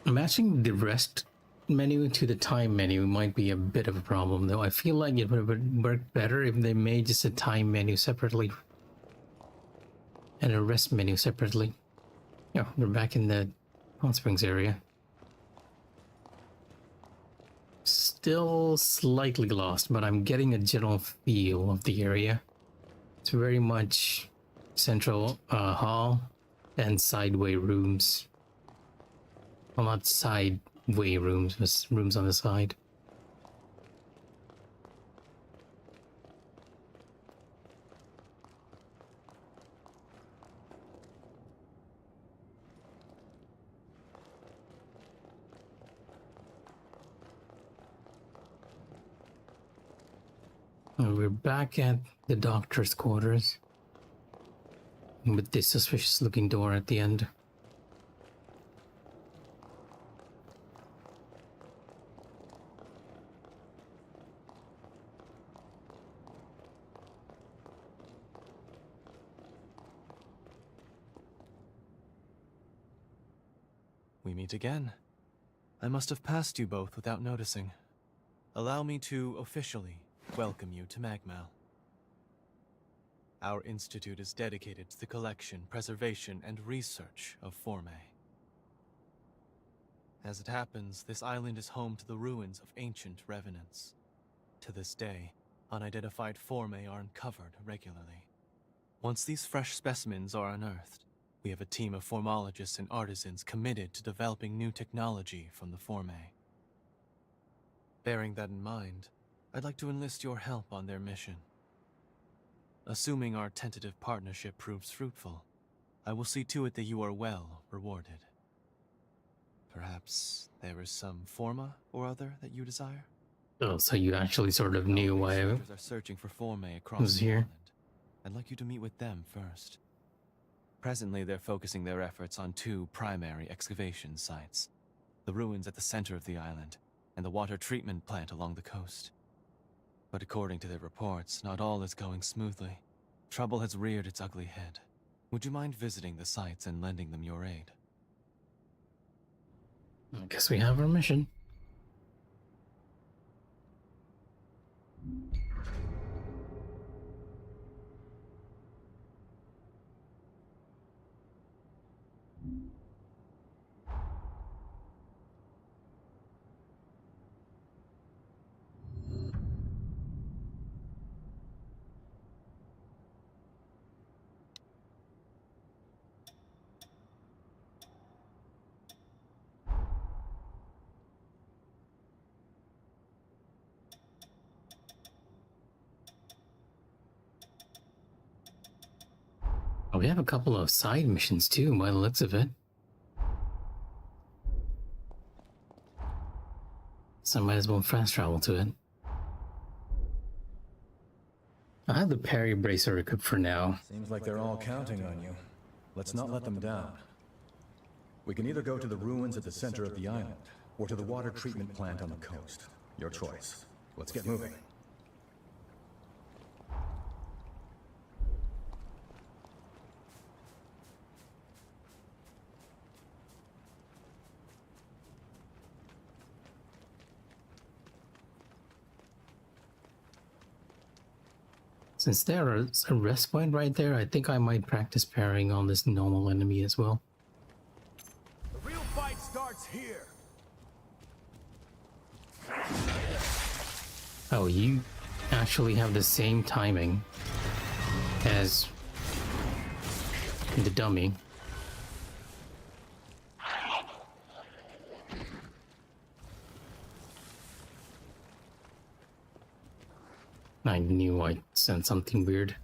Matching the rest menu to the time menu might be a bit of a problem, though. I feel like it would have worked better if they made just a time menu separately and a rest menu separately. Yeah, we're back in the Hot Springs area. Still slightly lost, but I'm getting a general feel of the area. It's very much central hall and sideway rooms. Well, not sideway rooms, but rooms on the side. And we're back at the doctor's quarters with this suspicious looking door at the end. We meet again. I must have passed you both without noticing. Allow me to officially welcome you to Magmal. Our institute is dedicated to the collection, preservation, and research of Forme. As it happens, this island is home to the ruins of ancient revenants. To this day, unidentified Forme are uncovered regularly. Once these fresh specimens are unearthed, we have a team of formologists and artisans committed to developing new technology from the Forme. Bearing that in mind, I'd like to enlist your help on their mission. Assuming our tentative partnership proves fruitful, I will see to it that you are well rewarded. Perhaps there is some forma or other that you desire? Oh, so you actually sort of knew why I Researchers are searching for Forme across was the here. island. I'd like you to meet with them first. Presently, they're focusing their efforts on two primary excavation sites: the ruins at the center of the island, and the water treatment plant along the coast. But according to their reports, not all is going smoothly. Trouble has reared its ugly head. Would you mind visiting the sites and lending them your aid? I guess we have our mission. Oh, we have a couple of side missions too, by the looks of it. So I might as well fast travel to it. I have the parry bracer equipped for now. Seems like they're all counting on you. Let's not let them down. We can either go to the ruins at the center of the island, or to the water treatment plant on the coast. Your choice. Let's get moving. Since there's a rest point right there, I think I might practice parrying on this normal enemy as well. The real fight starts here. Oh, you actually have the same timing as the dummy. I knew I sent something weird.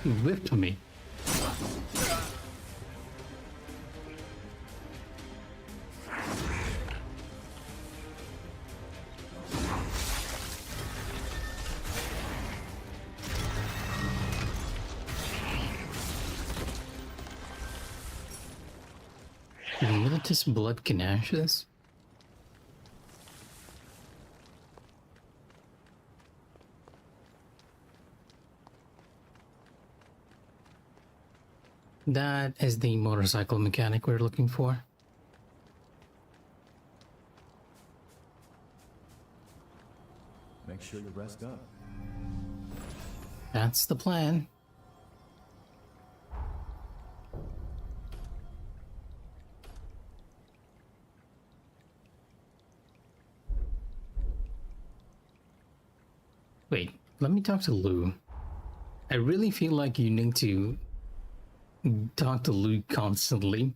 He whipped me. Militus blood canashes? That is the motorcycle mechanic we're looking for. Make sure you rest up. That's the plan. Wait, let me talk to Lou. I really feel like you need to talk to Lou constantly.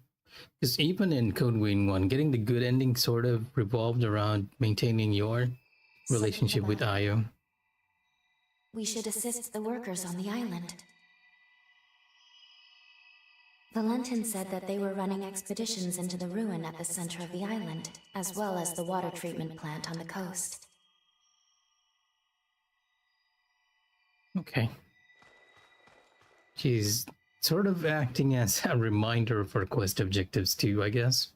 Because even in Code Vein 1, getting the good ending sort of revolved around maintaining your relationship with Io. We should assist the workers on the island. Valentin said that they were running expeditions into the ruin at the center of the island, as well as the water treatment plant on the coast. Okay. She's sort of acting as a reminder of our quest objectives too, I guess.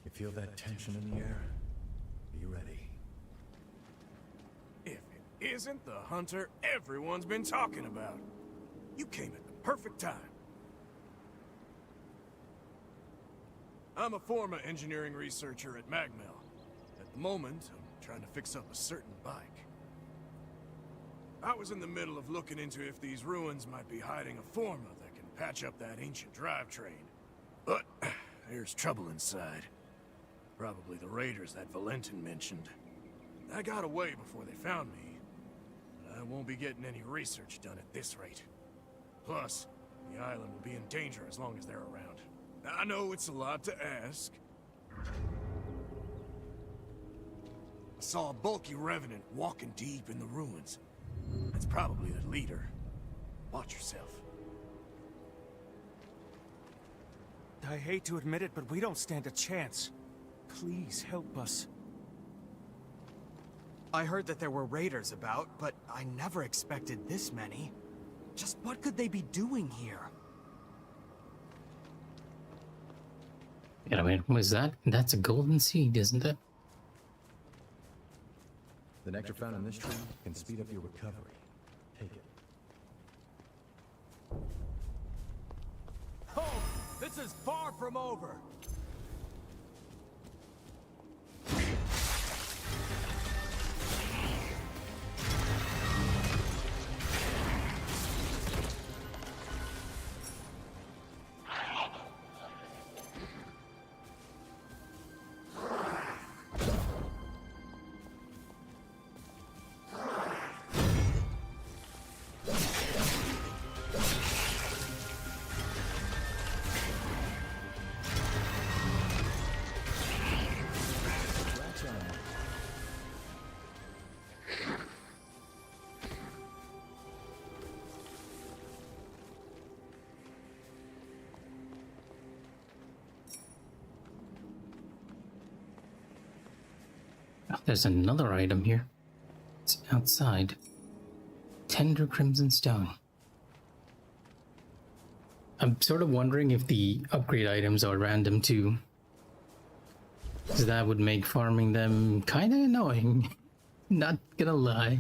You feel that tension in the air? Be ready. If it isn't the hunter everyone's been talking about. You came at the perfect time. I'm a former engineering researcher at Magmel. At the moment, I'm trying to fix up a certain bike. I was in the middle of looking into if these ruins might be hiding a forma that can patch up that ancient drivetrain. But there's trouble inside. Probably the raiders that Valentin mentioned. I got away before they found me. But I won't be getting any research done at this rate. Plus, the island will be in danger as long as they're around. I know it's a lot to ask. I saw a bulky revenant walking deep in the ruins. That's probably the leader. Watch yourself. I hate to admit it, but we don't stand a chance. Please help us. I heard that there were raiders about, but I never expected this many. Just what could they be doing here? Yeah, I mean, was that? That's a golden seed, isn't it? The nectar found in this tree can speed up your recovery. Take it. Oh, this is far from over. Oh, there's another item here. It's outside. Tender crimson stone. I'm sort of wondering if the upgrade items are random too. Because that would make farming them kind of annoying. Not gonna lie.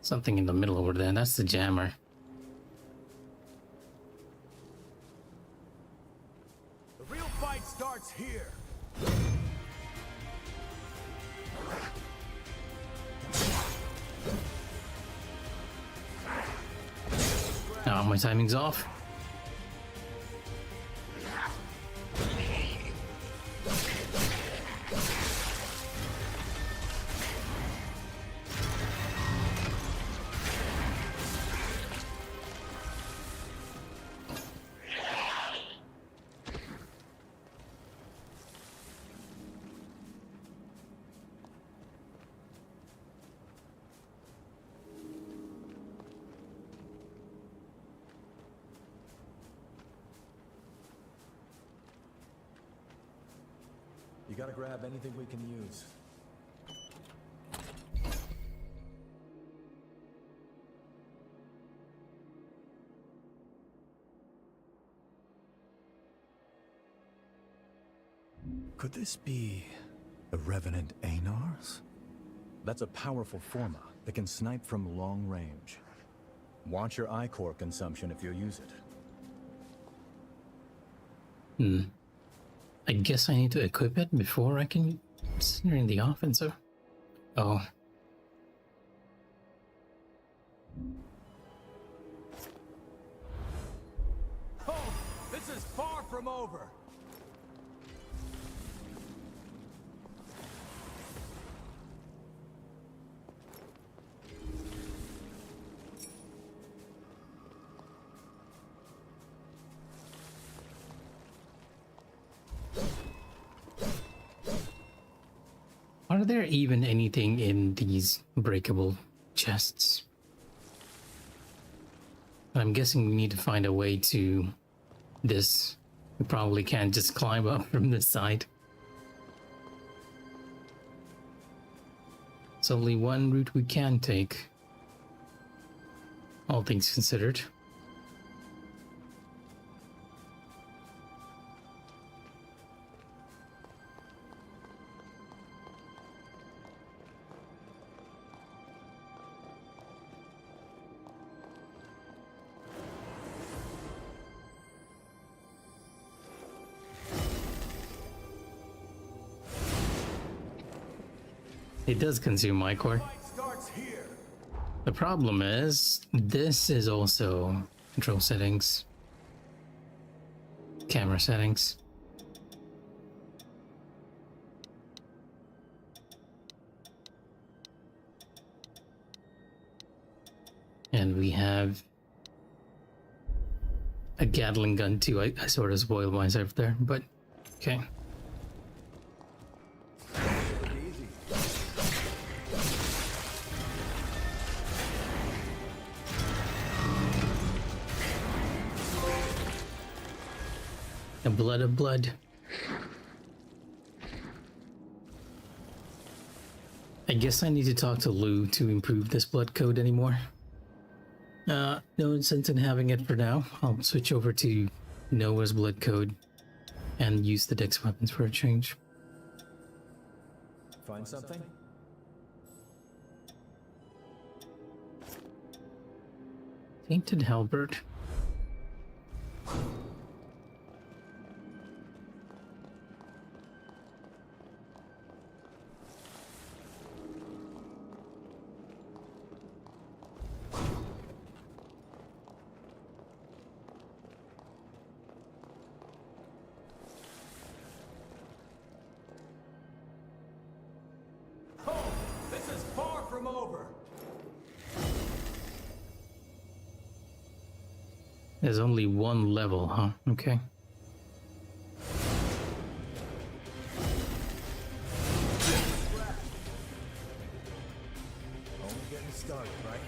Something in the middle over there. That's the jammer. The real fight starts here. Oh, my timing's off. You gotta grab anything we can use. Could this be the Revenant Anars? That's a powerful forma that can snipe from long range. Watch your ichor consumption if you use it. I guess I need to equip it before I can consider in the offensive. Oh. Oh, this is far from over. Are there even anything in these breakable chests? I'm guessing we need to find a way to this. We probably can't just climb up from this side. It's only one route we can take, all things considered. It does consume my core. The problem is, this is also control settings, camera settings. And we have a Gatling gun too. I sort of spoiled myself there, but okay. A blood of blood. I guess I need to talk to Lou to improve this blood code anymore. No sense in having it for now. I'll switch over to Noah's blood code and use the dex weapons for a change. Find something? Tainted halberd. There's only one level, huh? Okay. Only getting started, right?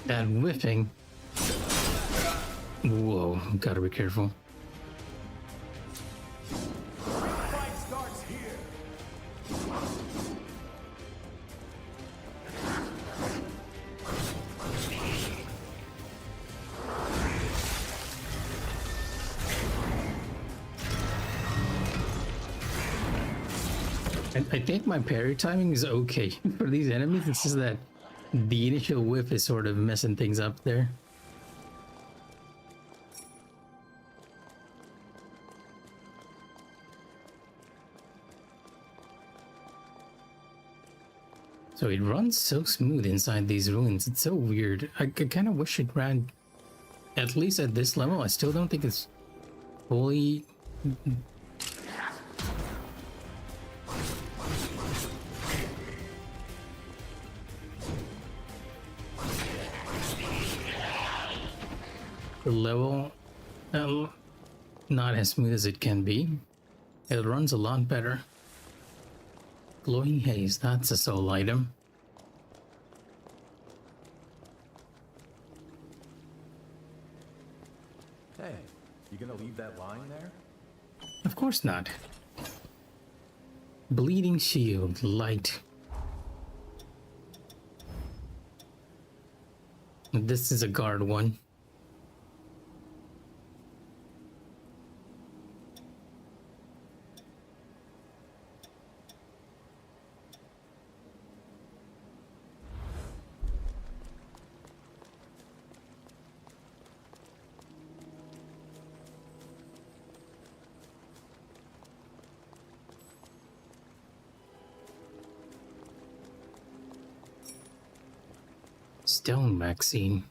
That whiffing. Whoa, gotta be careful. I think my parry timing is okay for these enemies. It's just that the initial whiff is sort of messing things up there. So it runs so smooth inside these ruins. It's so weird. I kind of wish it ran, at least at this level. I still don't think it's fully... The level, not as smooth as it can be. It runs a lot better. Glowing haze, that's a soul item. Hey, you gonna leave that lying there? Of course not. Bleeding shield, light. This is a guard one. Stone vaccine.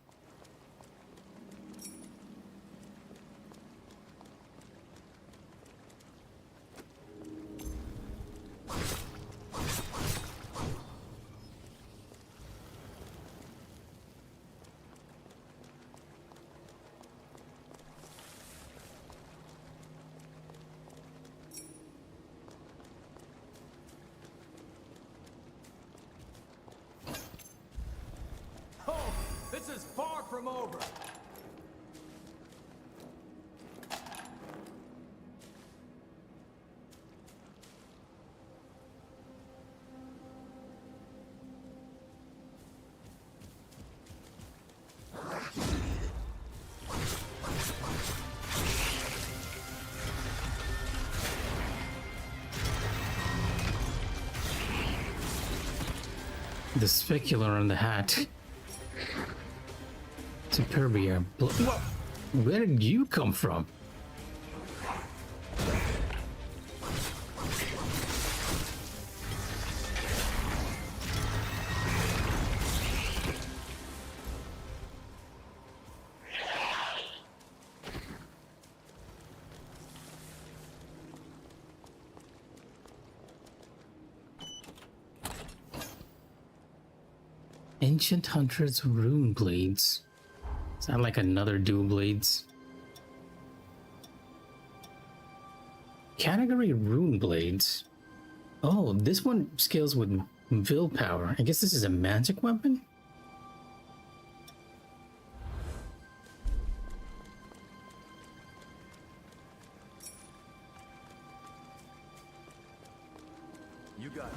This is far from over. The specular on the hat. Superbia. Where did you come from? Ancient Hunter's Rune Blades. Sound like another dual blades. Category Rune Blades. Oh, this one scales with willpower. I guess this is a magic weapon? You got it.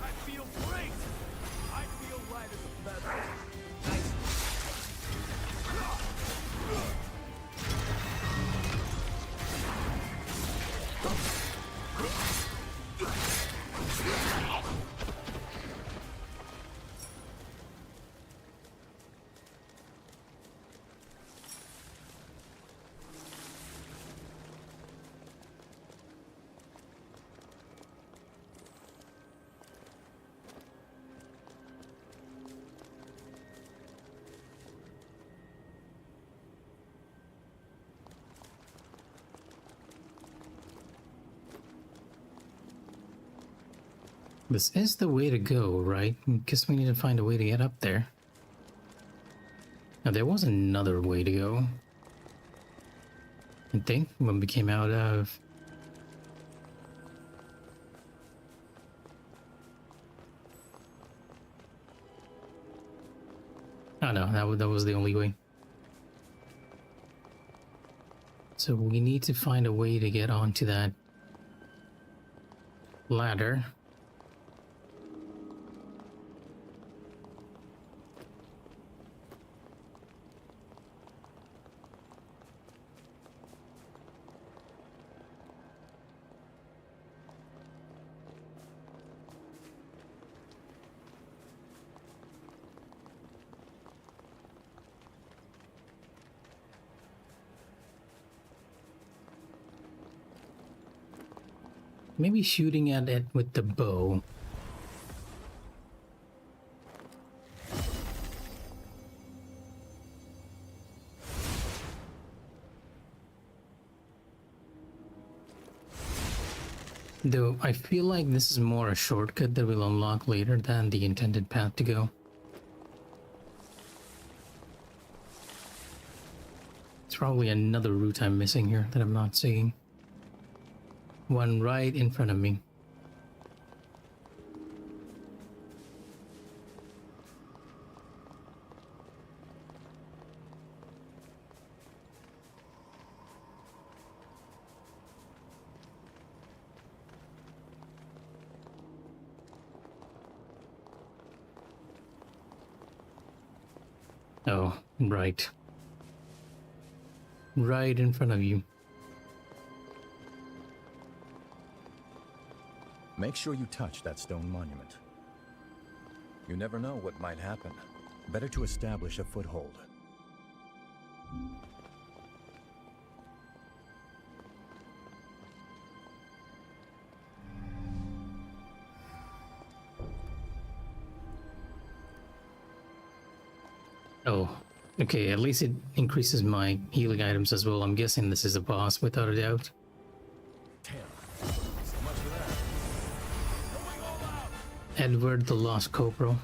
I feel great! I feel light as a feather. Nice. This is the way to go, right? Guess we need to find a way to get up there. Now, there was another way to go. I think when we came out of... Oh no, that was the only way. So we need to find a way to get onto that ladder. Maybe shooting at it with the bow. Though I feel like this is more a shortcut that we'll unlock later than the intended path to go. It's probably another route I'm missing here that I'm not seeing. One right in front of me. Oh, right. Right in front of you. Make sure you touch that stone monument. You never know what might happen. Better to establish a foothold. Oh, okay, at least it increases my healing items as well. I'm guessing this is a boss without a doubt. Edward the Lost Corporal.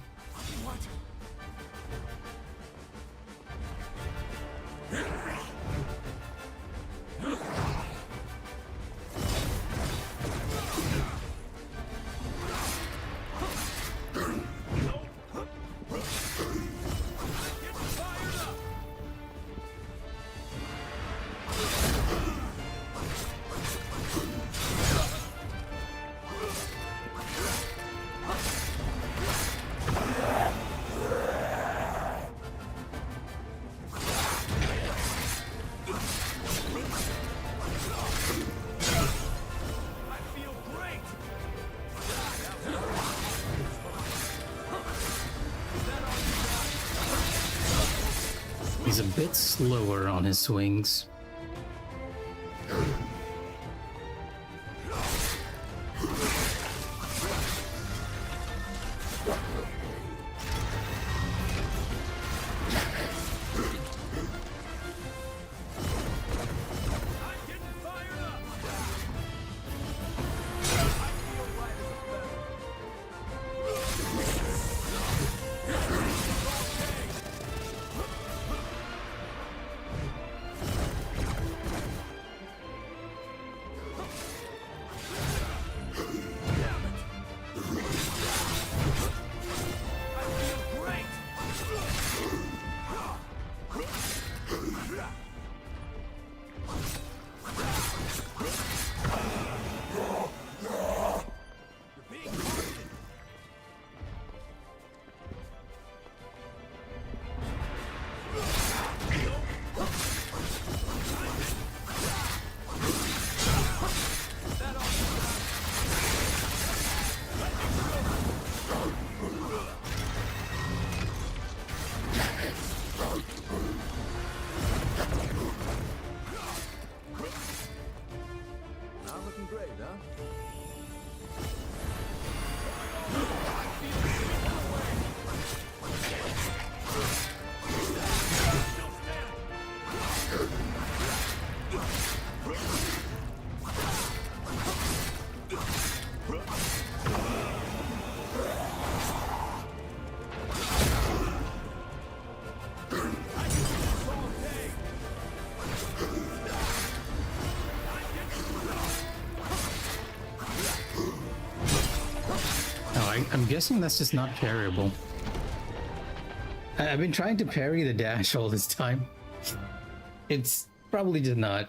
He's a bit slower on his swings. I'm guessing that's just not parryable. I've been trying to parry the dash all this time. It's probably just not.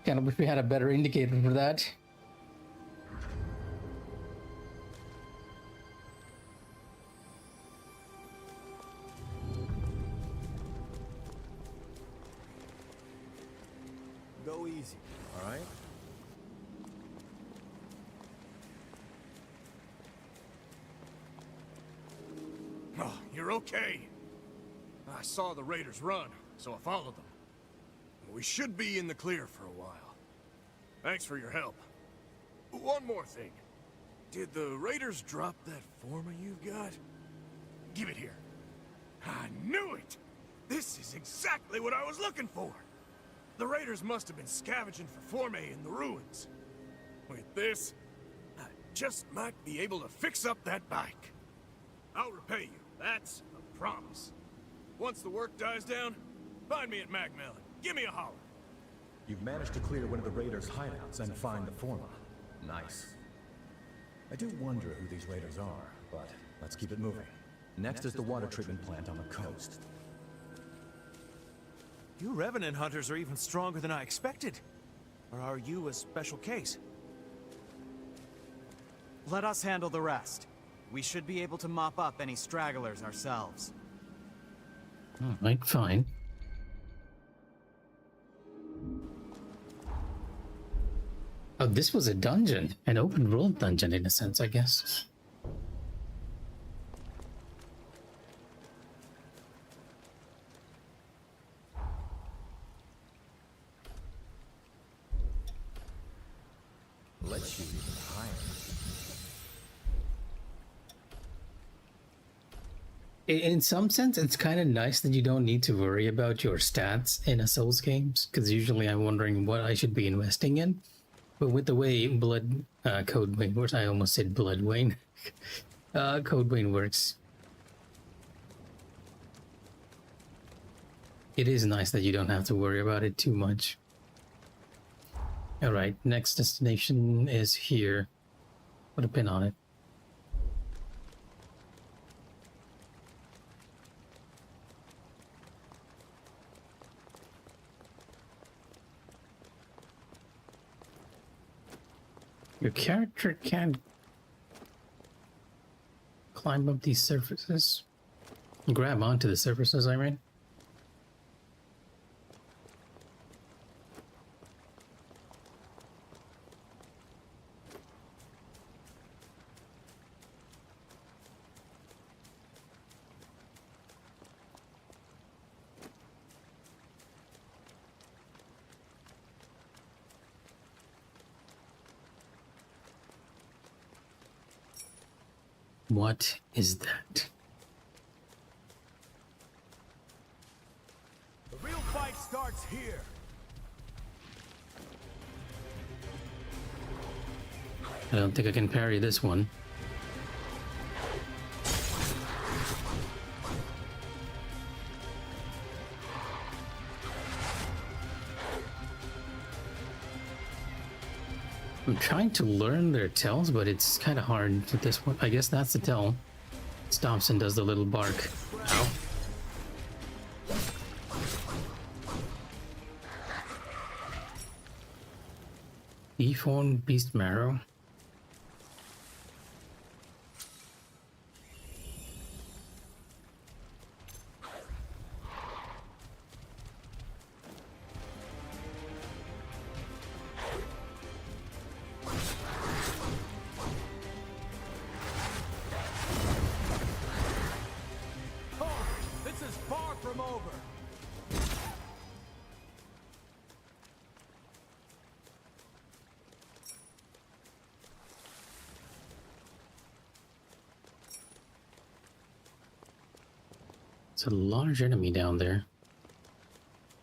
Kind of wish we had a better indicator for that. Go easy, all right? Oh, you're okay. I saw the raiders run, so I followed them. We should be in the clear for a while. Thanks for your help. One more thing. Did the raiders drop that forma you've got? Give it here. I knew it! This is exactly what I was looking for! The raiders must have been scavenging for formae in the ruins. With this, I just might be able to fix up that bike. I'll repay you. That's a promise. Once the work dies down, find me at Magmel and give me a holler. You've managed to clear one of the raiders' hideouts and find the forma. Nice. I do wonder who these raiders are, but let's keep it moving. Next is the water treatment plant on the coast. You Revenant hunters are even stronger than I expected. Or are you a special case? Let us handle the rest. We should be able to mop up any stragglers ourselves. Alright, fine. Oh, this was a dungeon. An open world dungeon in a sense, I guess. Let's shoot even higher. In some sense, it's kind of nice that you don't need to worry about your stats in a Souls games, because usually I'm wondering what I should be investing in. But with the way Code Vein works, I almost said Blood Vein. Code Vein works. It is nice that you don't have to worry about it too much. Alright, next destination is here. Put a pin on it. Your character can't climb up these surfaces. Grab onto the surfaces, I mean. What is that? The real fight starts here. I don't think I can parry this one. I'm trying to learn their tells, but it's kind of hard with this one. I guess that's the tell. Stops and does the little bark. Ow. E-Phone Beast Marrow. It's a large enemy down there.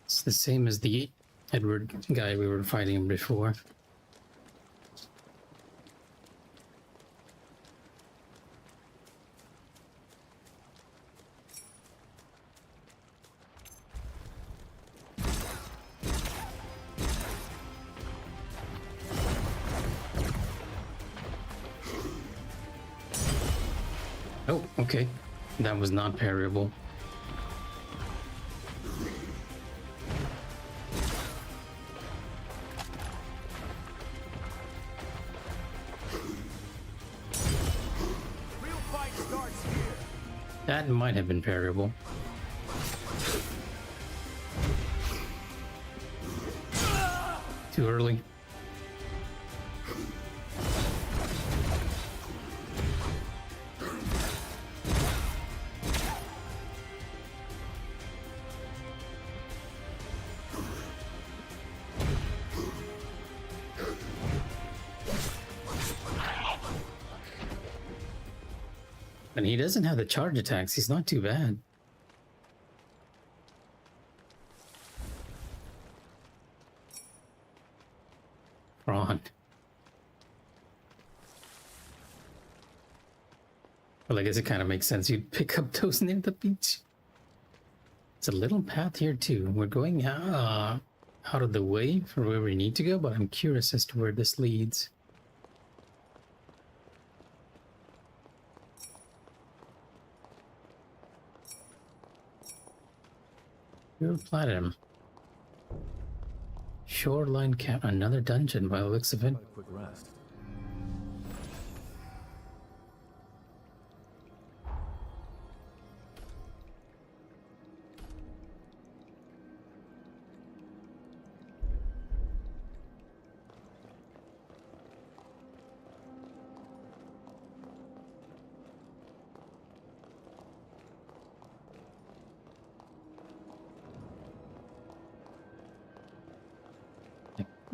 It's the same as the Edward guy we were fighting before. Oh, okay. That was not parryable. That might have been parryable. Too early. And he doesn't have the charge attacks. He's not too bad. Prawn. Well, I guess it kind of makes sense. You'd pick up those near the beach. It's a little path here too. We're going out of the way for where we need to go, but I'm curious as to where this leads. Pure Platinum. Shoreline Camp. Another dungeon by the looks of it. Quick rest.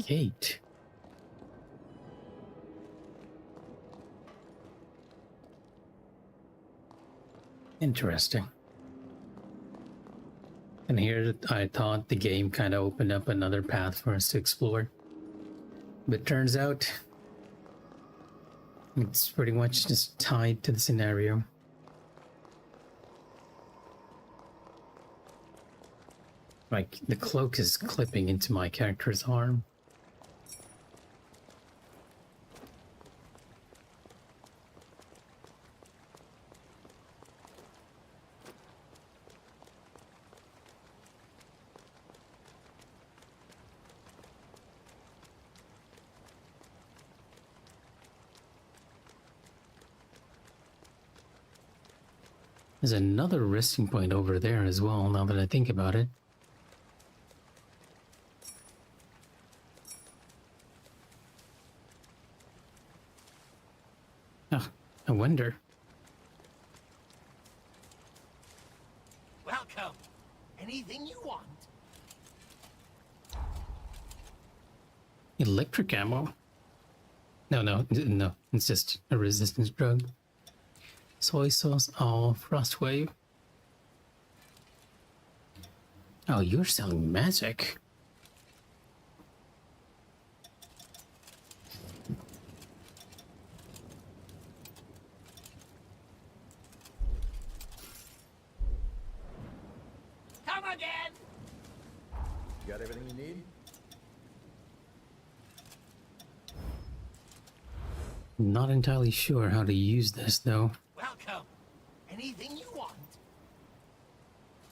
Gate. Interesting. And here I thought the game kind of opened up another path for us to explore. But turns out it's pretty much just tied to the scenario. Like the cloak is clipping into my character's arm. There's another resting point over there as well, now that I think about it. Oh, I wonder. Welcome. Anything you want. Electric ammo? No, it's just a resistance drug. Soy sauce. Oh, frost wave. Oh, you're selling magic. Come again! You got everything you need? Not entirely sure how to use this though. Welcome. Anything you want.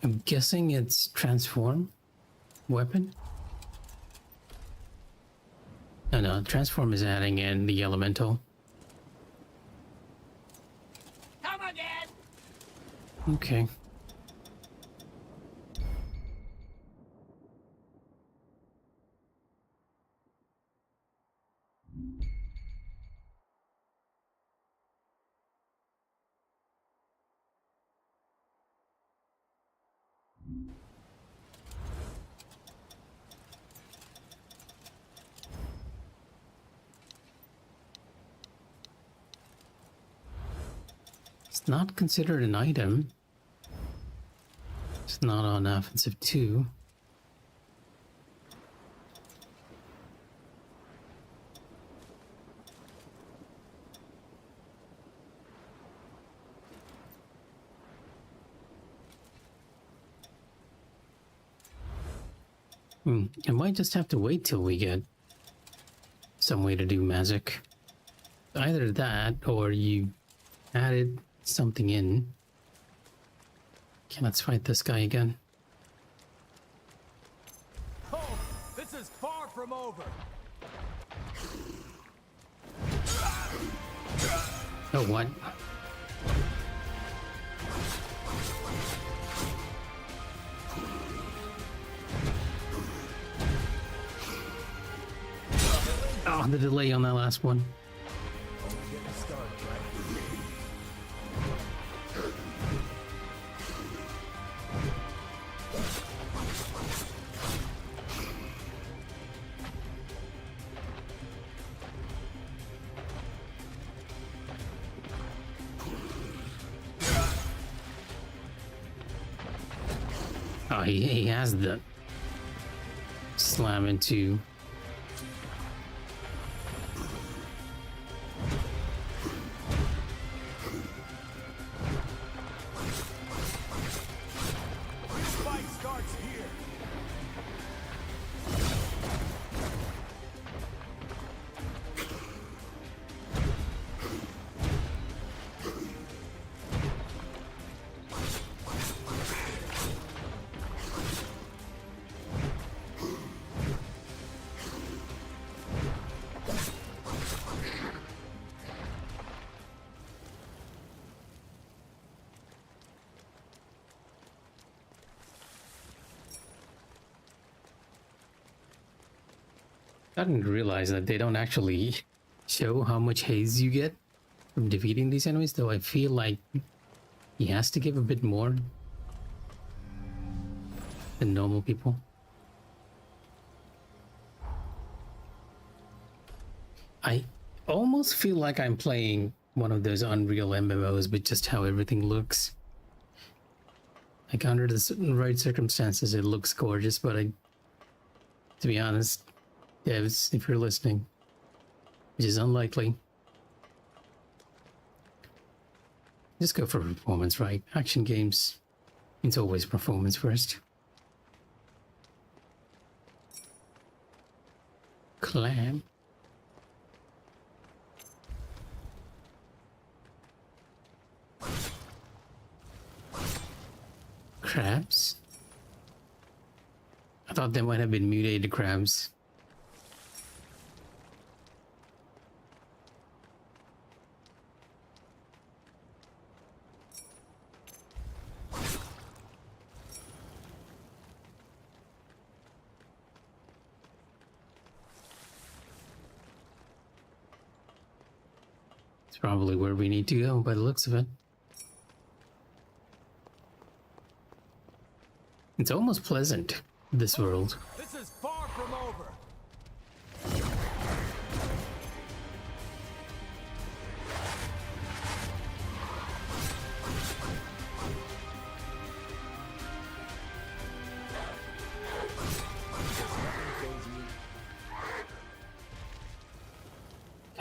I'm guessing it's transform weapon. No, transform is adding in the elemental. Come again! Okay. It's not considered an item. It's not on offensive 2. I might just have to wait till we get some way to do magic. Either that or you added something in. Okay, let's fight this guy again. Oh, this is far from over. Oh, what? Oh, the delay on that last one. Oh, he has the slam into. Fight starts here. I didn't realize that they don't actually show how much haze you get from defeating these enemies, though I feel like he has to give a bit more than normal people. I almost feel like I'm playing one of those Unreal MMOs with just how everything looks. Like under the right circumstances, it looks gorgeous, but to be honest, devs, if you're listening, which is unlikely, just go for performance, right? Action games, it's always performance first. Clam. Crabs? I thought they might have been mutated crabs. It's probably where we need to go by the looks of it. It's almost pleasant, this world. This is far from over.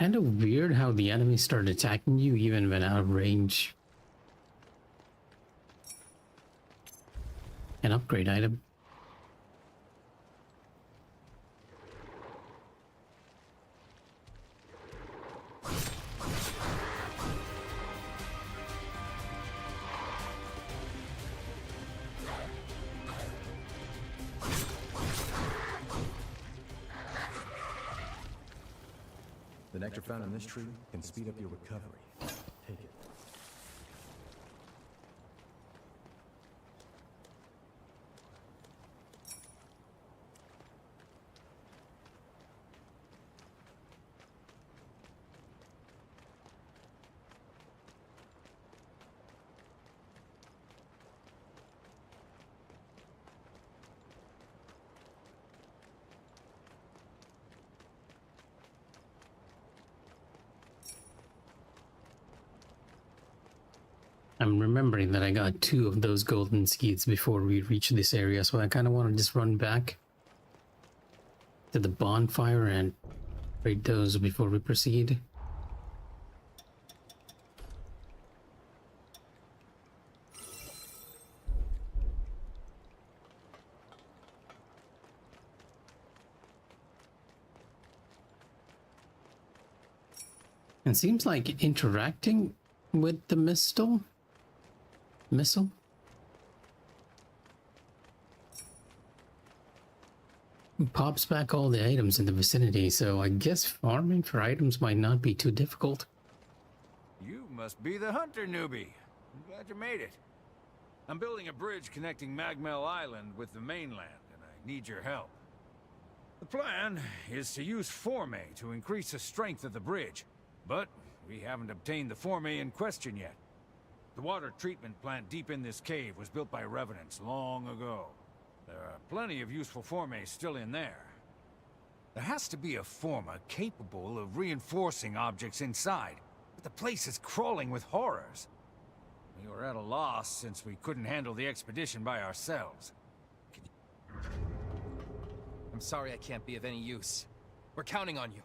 Kind of weird how the enemies start attacking you even when out of range. An upgrade item. The nectar found in this tree can speed up your recovery. Take it. I'm remembering that I got 2 of those golden seeds before we reach this area, so I kind of want to just run back to the bonfire and trade those before we proceed. It seems like interacting with the missile pops back all the items in the vicinity, so I guess farming for items might not be too difficult. You must be the hunter newbie. I'm glad you made it. I'm building a bridge connecting Magmel Island with the mainland, and I need your help. The plan is to use Forme to increase the strength of the bridge, but we haven't obtained the Forme in question yet. The water treatment plant deep in this cave was built by revenants long ago. There are plenty of useful Formes still in there. There has to be a Forma capable of reinforcing objects inside, but the place is crawling with horrors. We were at a loss since we couldn't handle the expedition by ourselves. I'm sorry I can't be of any use. We're counting on you.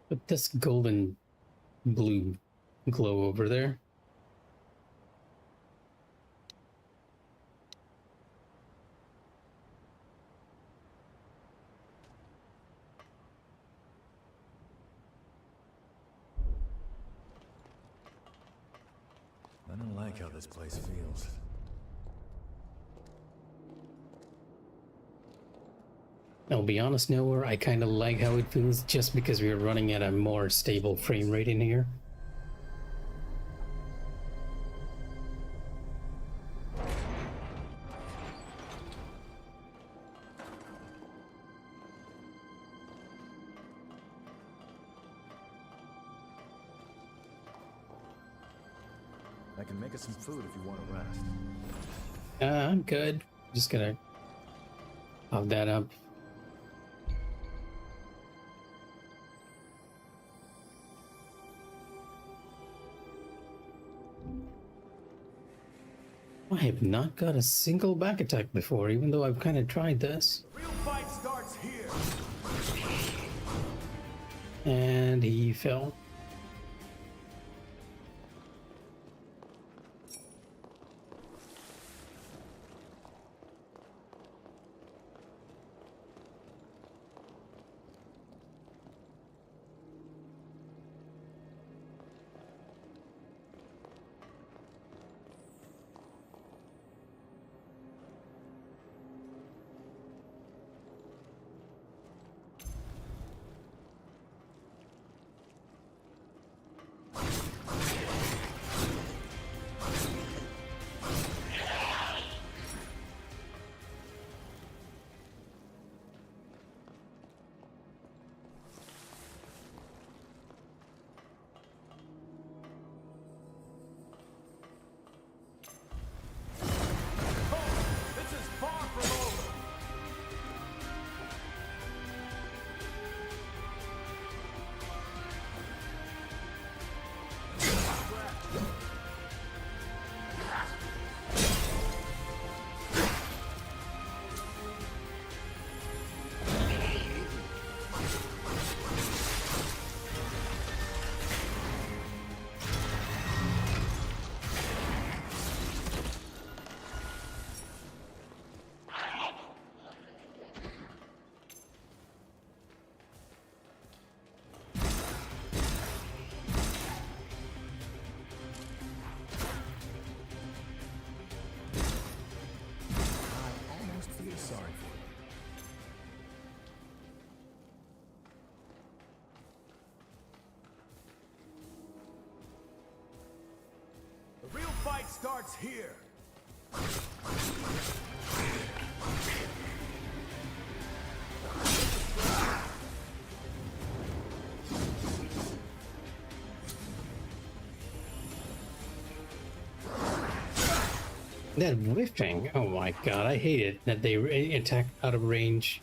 But this golden blue glow over there. I don't like how this place feels. I'll be honest, Nowhere, I kind of like how it feels just because we're running at a more stable frame rate in here. I can make us some food if you want to rest. I'm good. Just gonna pop that up. I have not got a single back attack before, even though I've kind of tried this. Real fight starts here. And he fell. starts here. That whiffing, oh my god, I hate it that they attack out of range.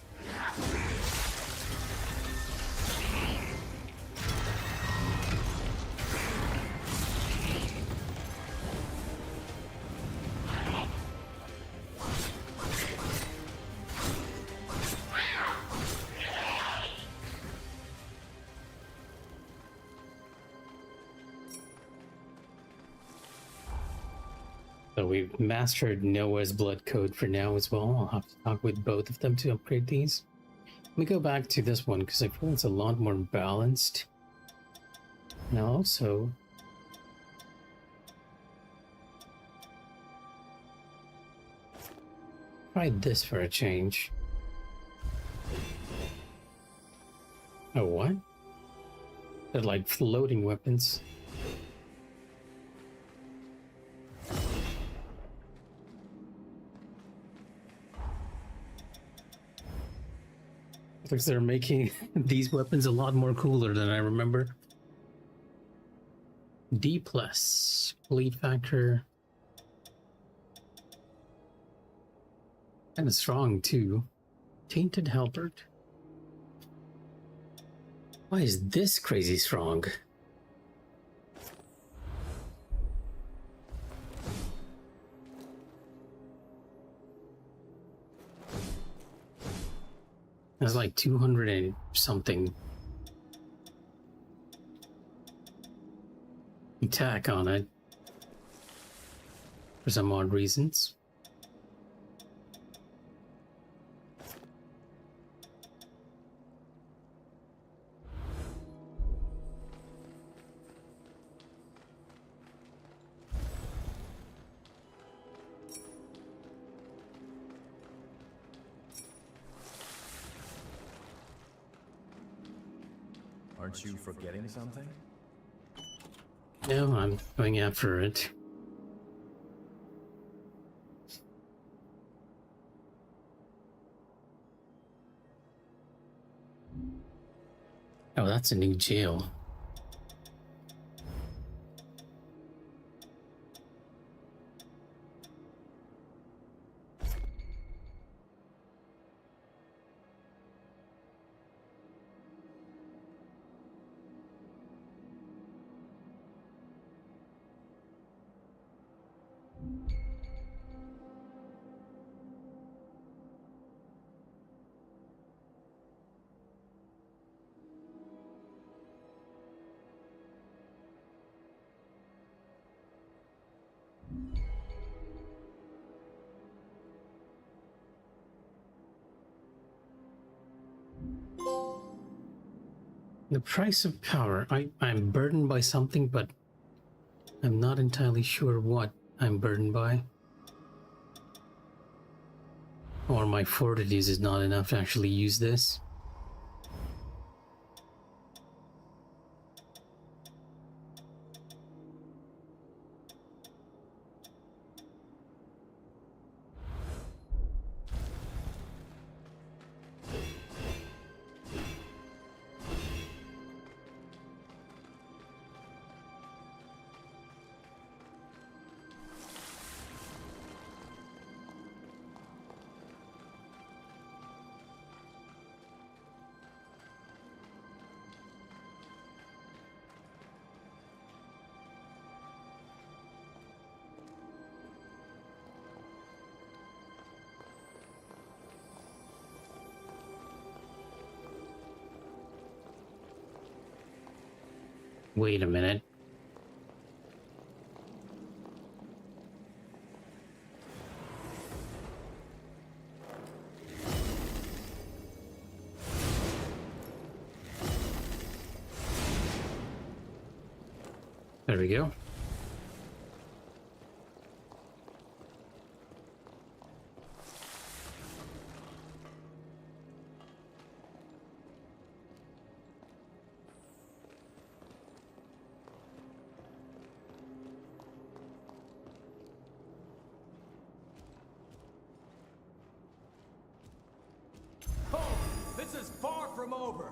So we've mastered Noah's blood code for now as well. I'll have to talk with both of them to upgrade these. Let me go back to this one because I feel it's a lot more balanced. And I'll also try this for a change. Oh, what? They're like floating weapons. Looks like they're making these weapons a lot more cooler than I remember. D+, bleed factor. Kind of strong too. Tainted halberd. Why is this crazy strong? That's like 200 and something attack on it for some odd reasons. Aren't you forgetting something? No, I'm going after it. Oh, that's a new jail. The price of power. I'm burdened by something, but I'm not entirely sure what I'm burdened by. Or my fortitude is not enough to actually use this. Wait a minute. There we go. This is far from over.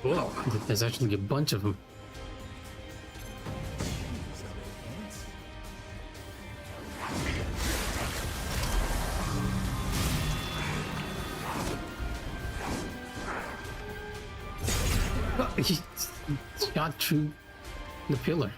Whoa, there's actually a bunch of them. Oh, he shot through the pillar.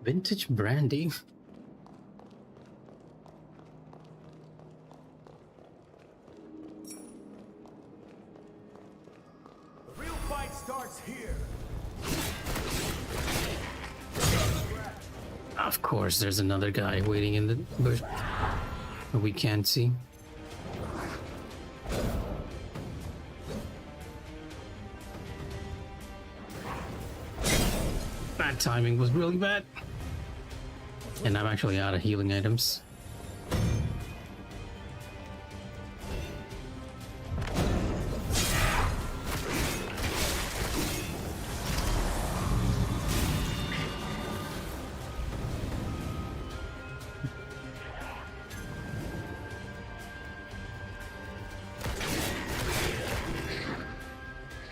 Vintage brandy. The real fight starts here. Of course, there's another guy waiting in the bush that we can't see. That timing was really bad. And I'm actually out of healing items.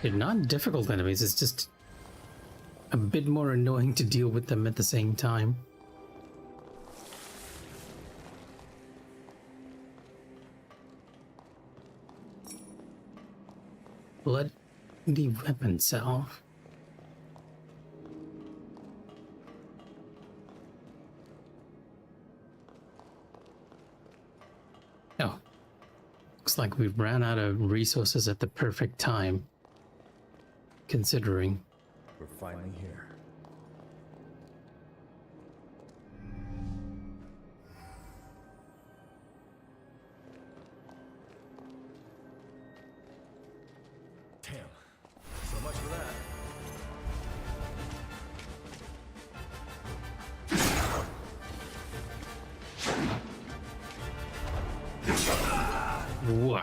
They're not difficult enemies, it's just a bit more annoying to deal with them at the same time. Bloody weapon cell. Oh, looks like we ran out of resources at the perfect time, considering. We're finally here. Damn. So much for that. Whoa.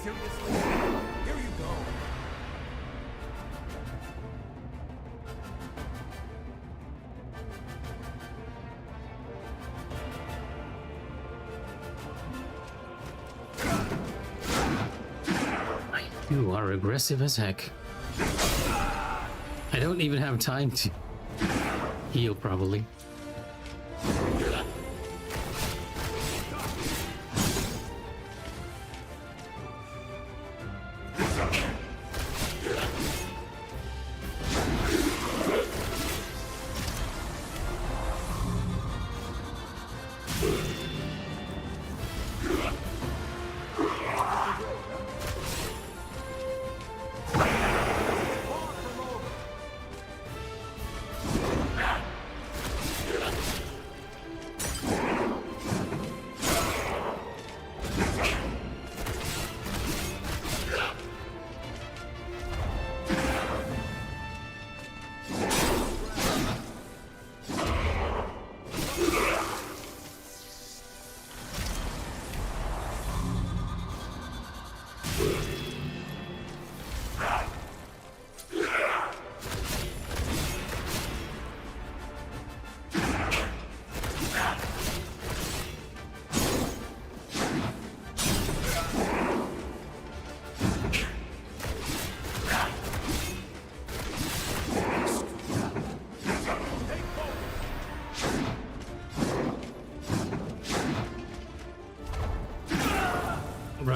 Seriously? Here you go. You are aggressive as heck. I don't even have time to heal, probably.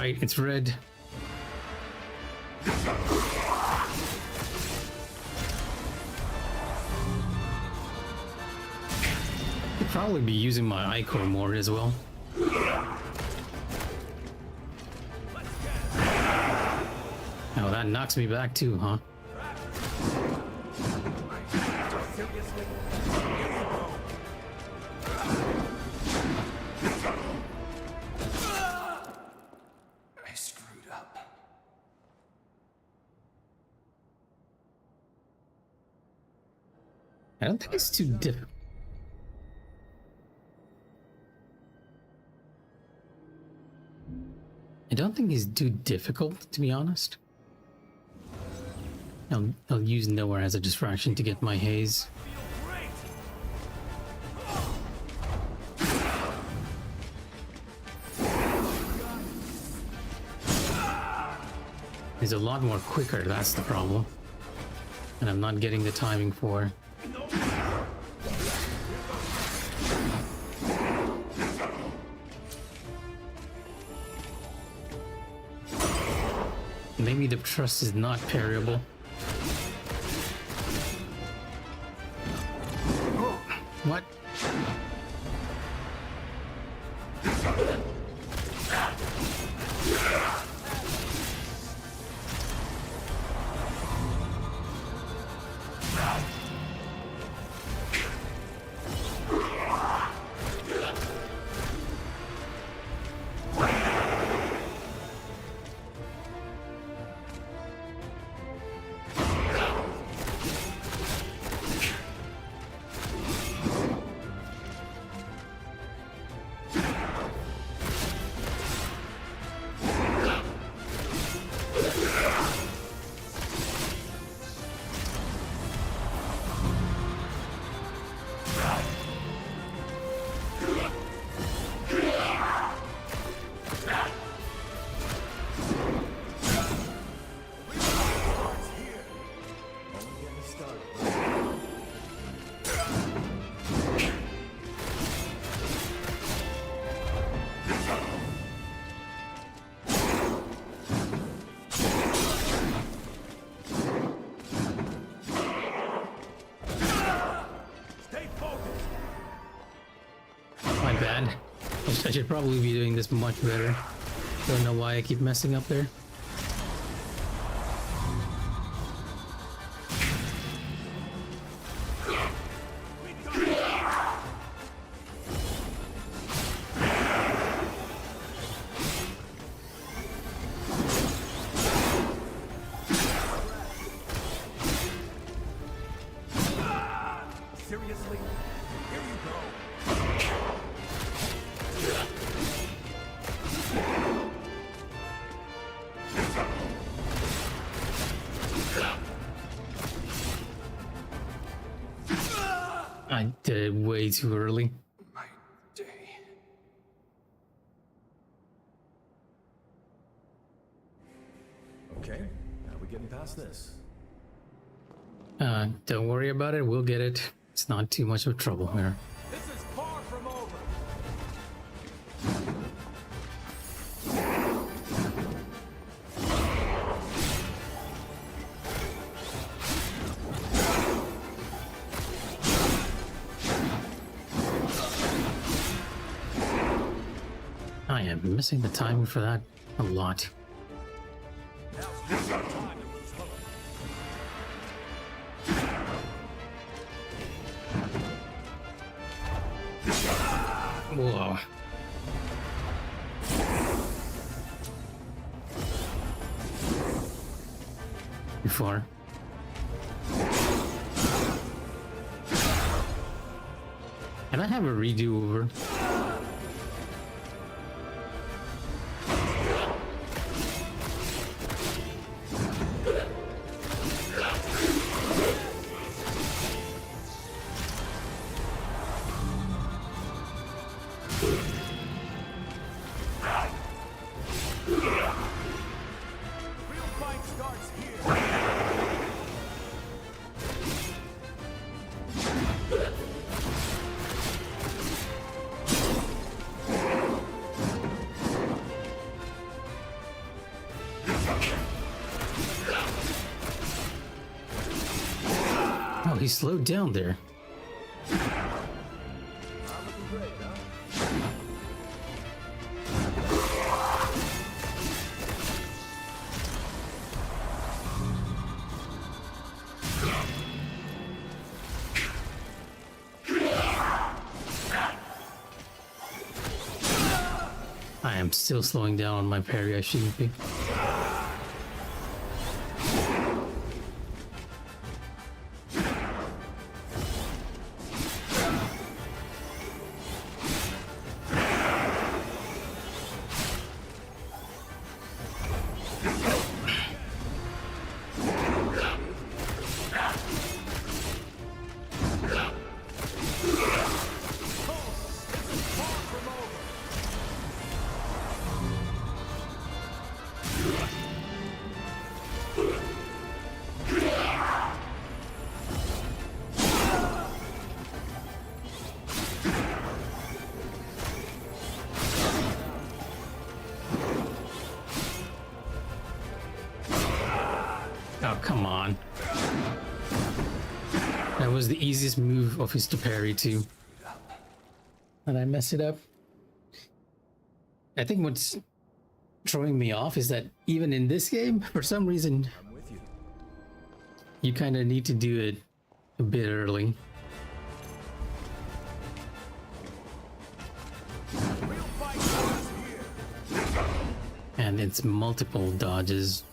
right, it's red. Could probably be using my Ichor more as well. Oh, that knocks me back too, huh? I screwed up. I don't think it's too difficult. I don't think it's too difficult, to be honest. I'll use nowhere as a distraction to get my haze. It's a lot more quicker, that's the problem. And I'm not getting the timing for. Maybe the trust is not parryable. What? My bad. I should probably be doing this much better. Don't know why I keep messing up there. Seriously? Here you go. I did it way too early. My day. Okay, now we're getting past this. Don't worry about it, we'll get it. It's not too much of trouble here. This is far from over. I am missing the timing for that a lot. Now's just our time to lose hope. Whoa. Before. Can I have a redo over? Oh, he slowed down there. I am still slowing down on my parry. I shouldn't be. Oh, come on. That was the easiest move of his to parry too. And I mess it up. I think what's throwing me off is that even in this game, for some reason, you kind of need to do it a bit early. And it's multiple dodges.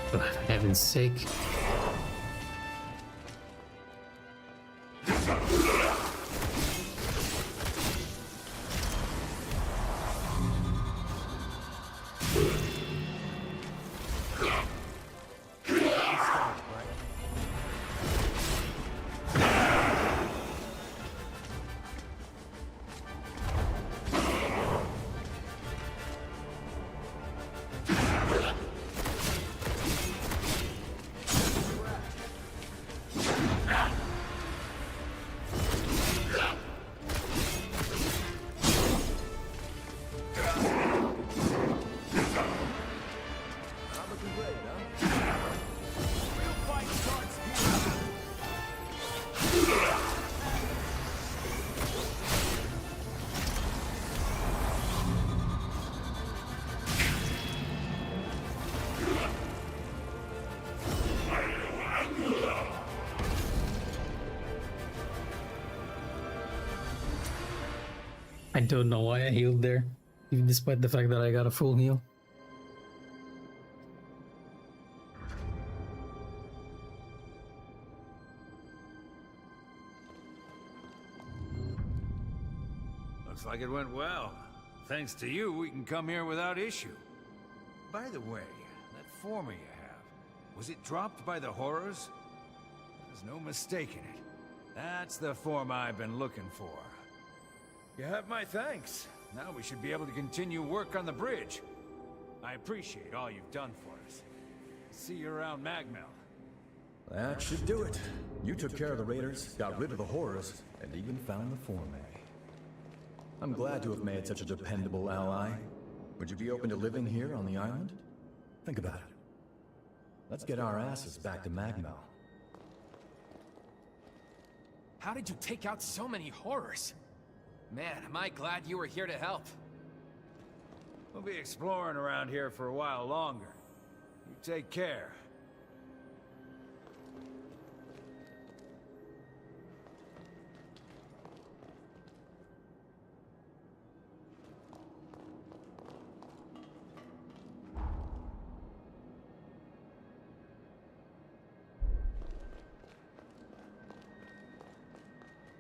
For heaven's sake. I don't know why I healed there, even despite the fact that I got a full heal. Looks like it went well. Thanks to you, we can come here without issue. By the way, that former you have, was it dropped by the horrors? There's no mistaking it. That's the form I've been looking for. You have my thanks. Now we should be able to continue work on the bridge. I appreciate all you've done for us. See you around Magmel. That should do it. You took care of the raiders, got rid of the horrors, and even found the Fourme. I'm glad to have made such a dependable ally. Would you be open to living here on the island? Think about it. Let's get our asses back to Magmel. How did you take out so many horrors? Man, am I glad you were here to help. We'll be exploring around here for a while longer. You take care.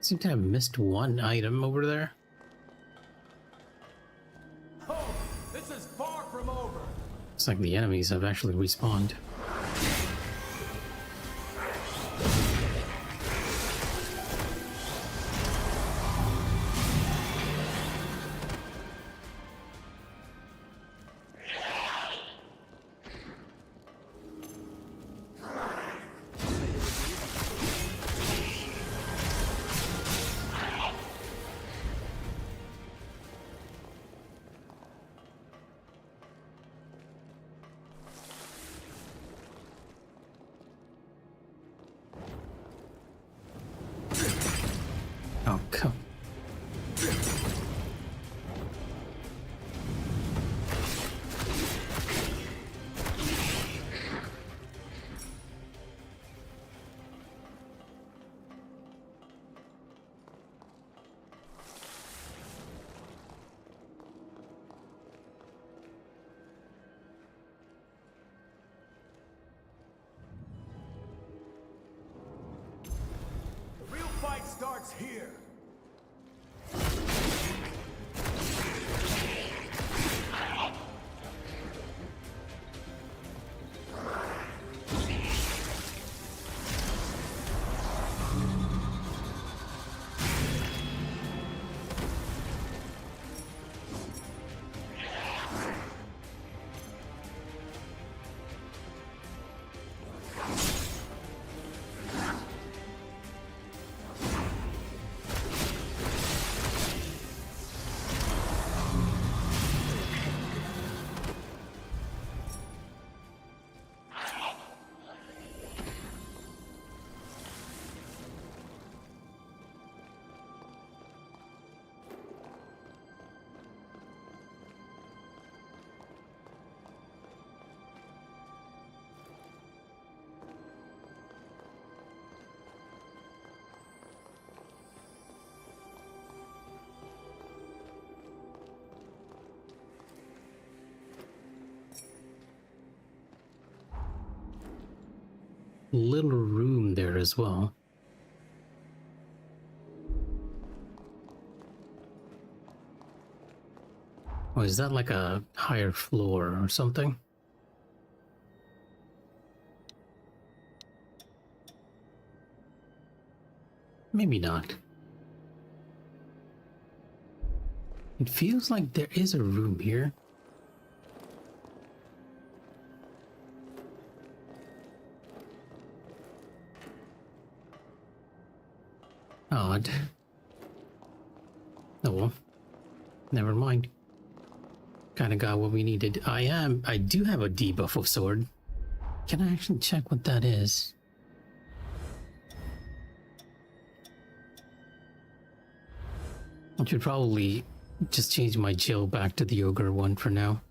Seem to have missed one item over there. Oh, this is far from over. Looks like the enemies have actually respawned. Oh, come. The real fight starts here. Little room there as well. Oh, is that like a higher floor or something? Maybe not. It feels like there is a room here. Odd. Oh well. Never mind. Kinda got what we needed. I do have a debuff of sword. Can I actually check what that is? I should probably just change my Jill back to the ogre one for now.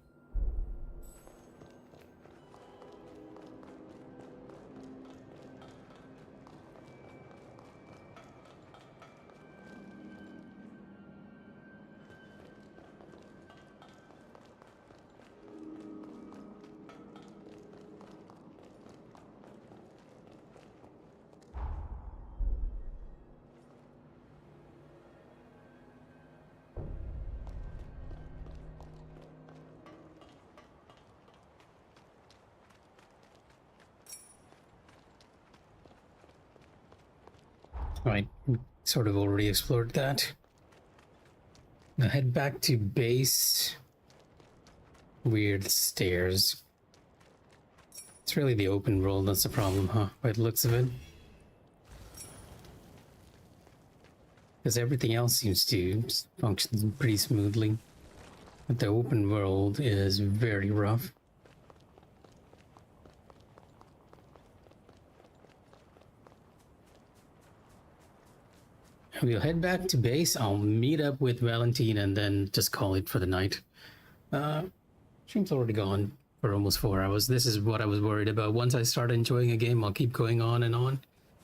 Right, sort of already explored that. Now head back to base. Weird stairs. It's really the open world that's the problem, huh? By the looks of it. because everything else seems to function pretty smoothly. But the open world is very rough. We'll head back to base. I'll meet up with Valentine and then just call it for the night. Stream's already gone for almost 4 hours. This is what I was worried about. Once I start enjoying a game, I'll keep going on and on.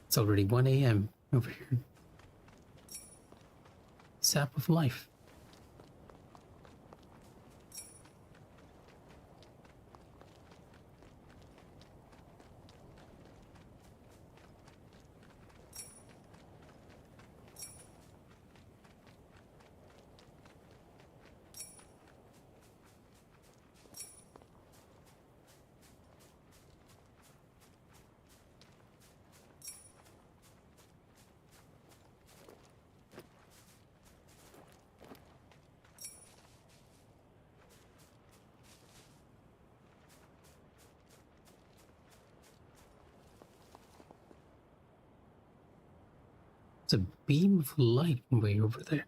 It's already 1 a.m. over here. Sap of life. It's a beam of light way over there.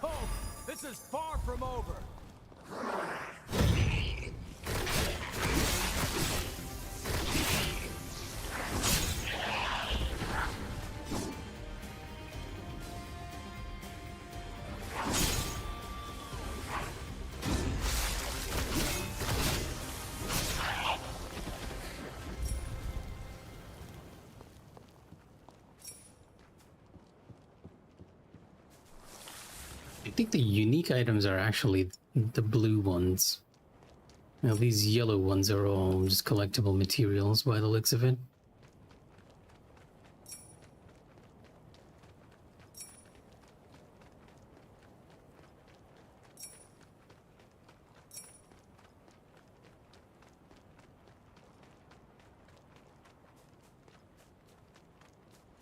Oh, this is far from over. I think the unique items are actually the blue ones. Now these yellow ones are all just collectible materials by the looks of it.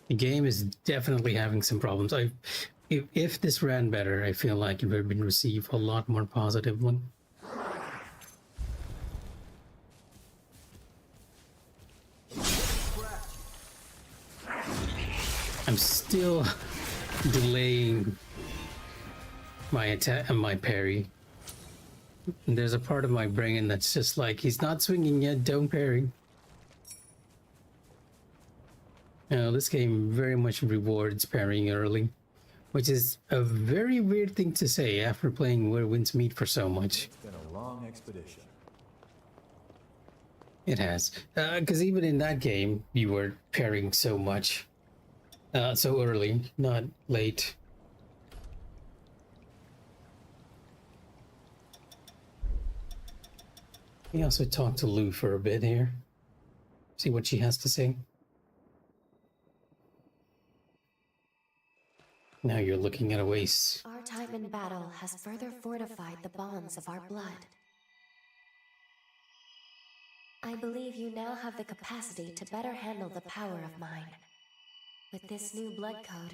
The game is definitely having some problems. If this ran better, I feel like it would have been received a lot more positively. I'm still delaying my attack and my parry. There's a part of my brain that's just like, he's not swinging yet, don't parry. This game very much rewards parrying early, which is a very weird thing to say after playing Where Winds Meet for so much. It's been a long expedition. It has. Because even in that game, you were parrying so much. So early, not late. We also talk to Lou for a bit here. See what she has to say. Now you're looking at a waste. Our time in battle has further fortified the bonds of our blood. I believe you now have the capacity to better handle the power of mine. With this new blood code,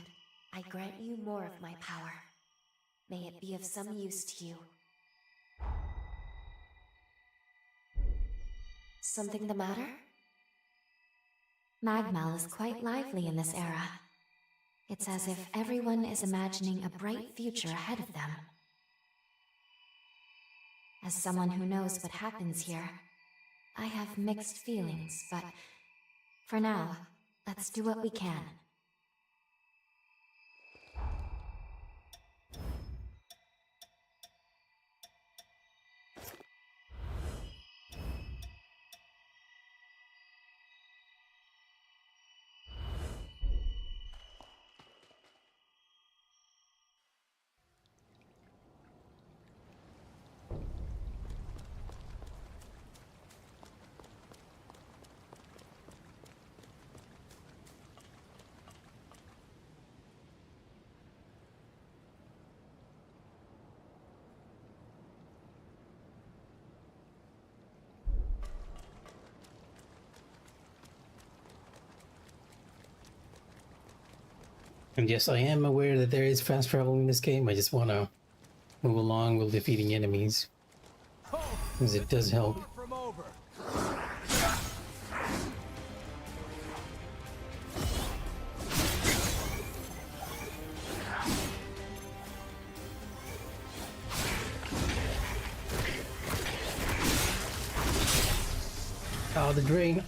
I grant you more of my power. May it be of some use to you. Something the matter? Magmal is quite lively in this era. It's as if everyone is imagining a bright future ahead of them. As someone who knows what happens here, I have mixed feelings, but for now, let's do what we can. And yes, I am aware that there is fast travel in this game. I just want to move along while defeating enemies, because it does help. Oh, the drain.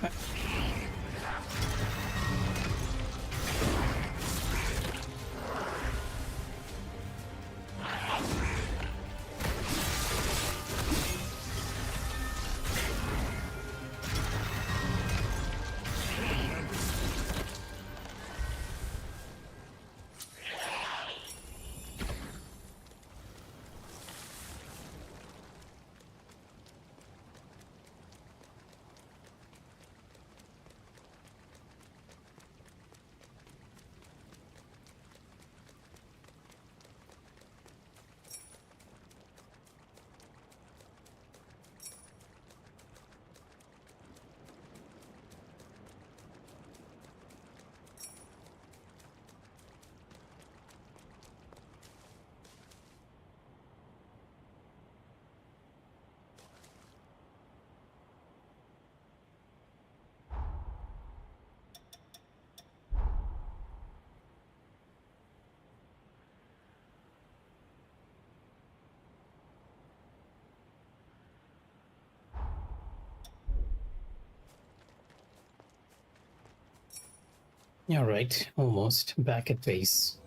All right, almost back at base.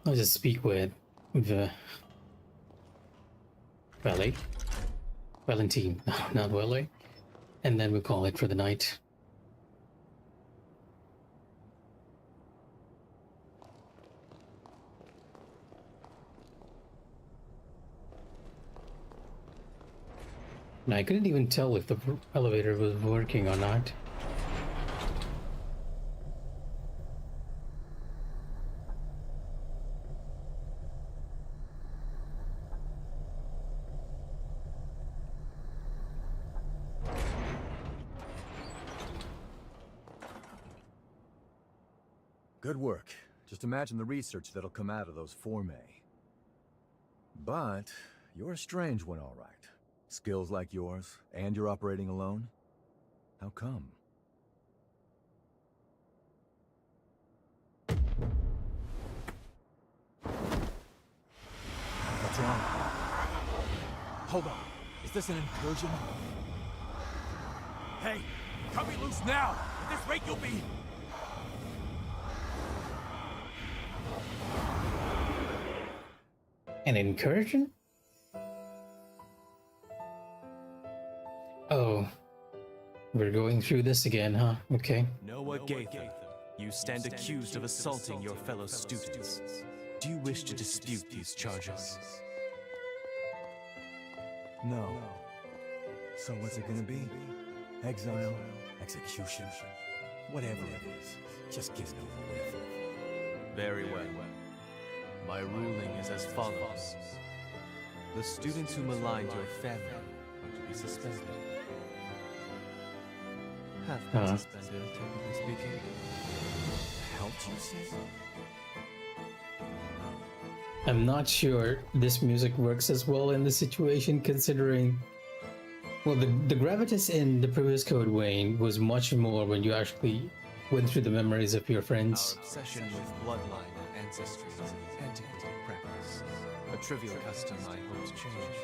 I'll just speak with the Valentine, no, not Welle, and then we'll call it for the night. And I couldn't even tell if the elevator was working or not. Good work. Just imagine the research that'll come out of those forme. But you're a strange one, all right. Skills like yours, and you're operating alone? How come? What's wrong? Hold on. Is this an incursion? Hey, cut me loose now! At this rate, you'll be... An incursion? Oh, we're going through this again, huh? Okay. Noah Gaither, you stand accused of assaulting your fellow students. Do you wish to dispute these charges? No. So what's it gonna be? Exile? Execution? Whatever it is, just get it over with. Very well. My ruling is as follows. The students who maligned your family are to be suspended. Have been suspended, technically speaking. Helped you say? I'm not sure this music works as well in this situation, considering... Well, the gravitas in the previous Code Wayne was much more when you actually went through the memories of your friends. Our obsession with bloodline and ancestry is antiquated practice. A trivial custom I hope to change.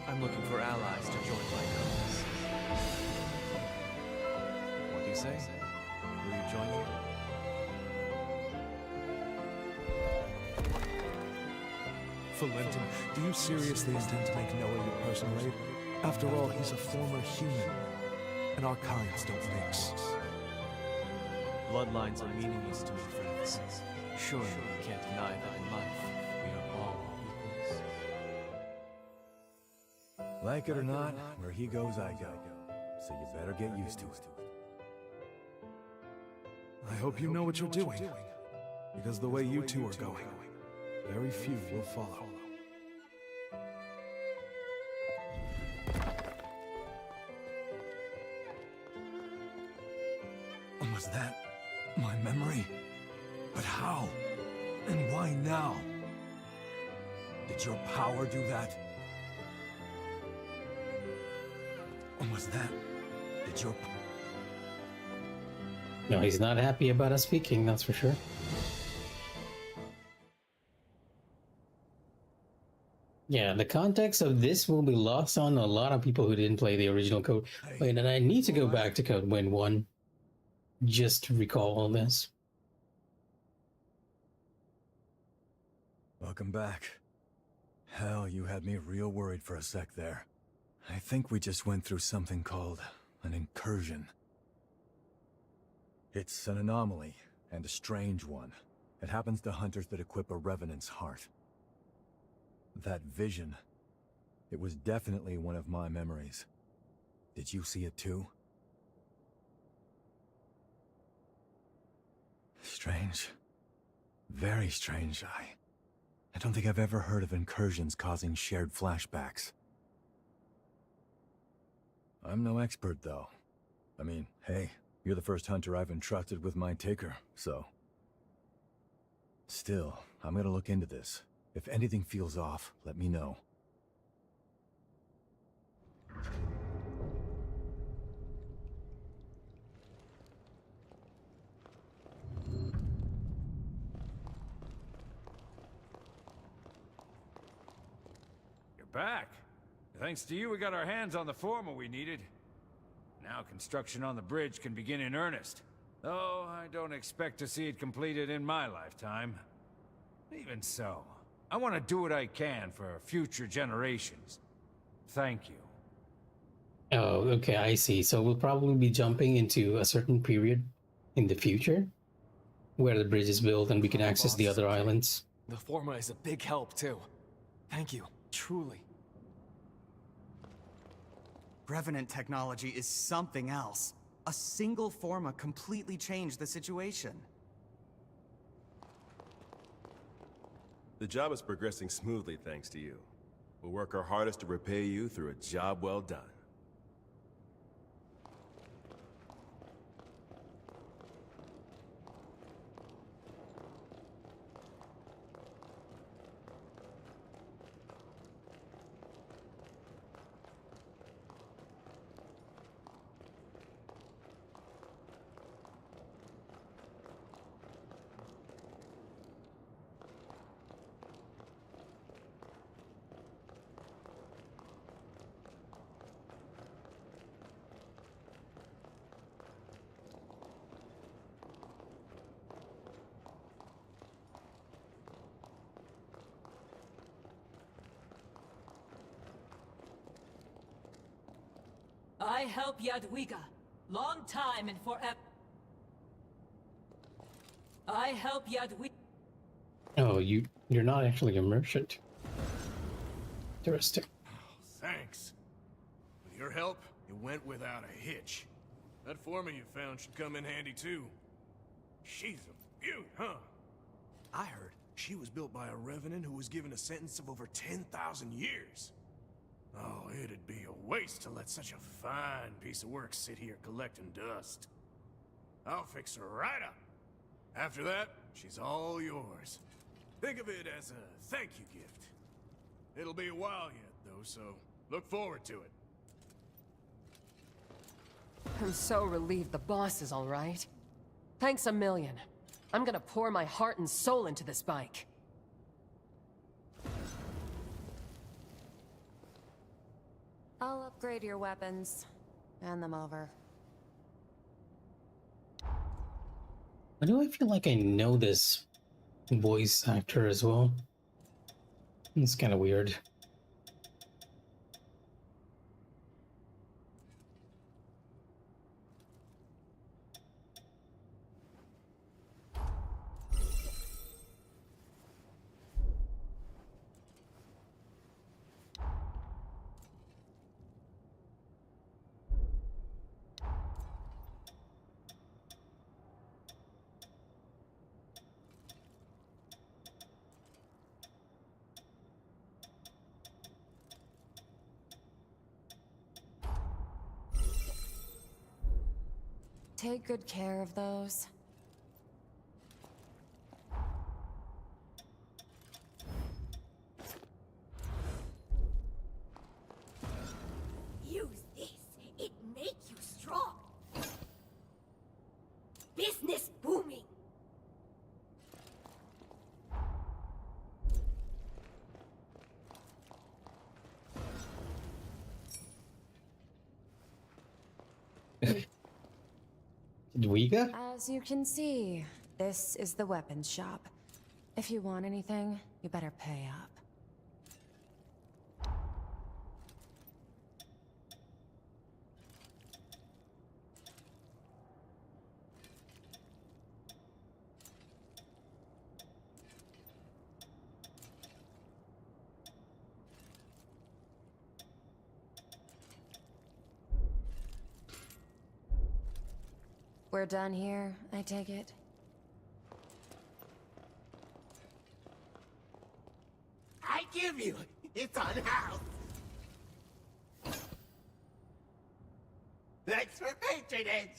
I'm looking for allies to join my cause. What do you say? Will you join me? Valentin, do you seriously intend to make Noah your personal aide? After all, he's a former human, and our kinds don't mix. Bloodlines are meaningless to me, friends. Surely you can't deny that in life, we are all equals. Like it or not, where he goes, I go. So you better get used to it. I hope you know what you're doing, because the way you two are going, very few will follow. Was that my memory? But how? And why now? Did your power do that? Or was that... Did your... No, he's not happy about us speaking, that's for sure. Yeah, the context of this will be lost on a lot of people who didn't play the original Code. Wait, and I need to go back to Code Win 1 just to recall all this. Welcome back. Hell, you had me real worried for a sec there. I think we just went through something called an incursion. It's an anomaly, and a strange one. It happens to hunters that equip a Revenant's heart. That vision, it was definitely one of my memories. Did you see it too? Strange. Very strange. I don't think I've ever heard of incursions causing shared flashbacks. I'm no expert, though. I mean, hey, you're the first hunter I've entrusted with my taker, so... Still, I'm gonna look into this. If anything feels off, let me know. You're back. Thanks to you, we got our hands on the former we needed. Now construction on the bridge can begin in earnest. Though I don't expect to see it completed in my lifetime. Even so, I want to do what I can for future generations. Thank you. Oh, okay, I see. So we'll probably be jumping into a certain period in the future where the bridge is built and we can access the other islands. The Forma is a big help, too. Thank you, truly. Revenant technology is something else. A single Forma completely changed the situation. The job is progressing smoothly thanks to you. We'll work our hardest to repay you through a job well done. I help Jadwiga. Long time and forever. I help Jadwiga. Oh, you're not actually a merchant. Interesting. Thanks. With your help, it went without a hitch. That Forma you found should come in handy too. She's a beaut, huh? I heard she was built by a revenant who was given a sentence of over 10,000 years. Oh, it'd be a waste to let such a fine piece of work sit here collecting dust. I'll fix her right up. After that, she's all yours. Think of it as a thank you gift. It'll be a while yet, though, so look forward to it. I'm so relieved the boss is all right. Thanks a million. I'm gonna pour my heart and soul into this bike. I'll upgrade your weapons. Hand them over. Why do I feel like I know this voice actor as well? It's kind of weird. Take good care of those. Use this. It make you strong. Business booming. Dweega? As you can see, this is the weapons shop. If you want anything, you better pay up. We're done here, I take it? I give you. It's on house. Thanks for patronage.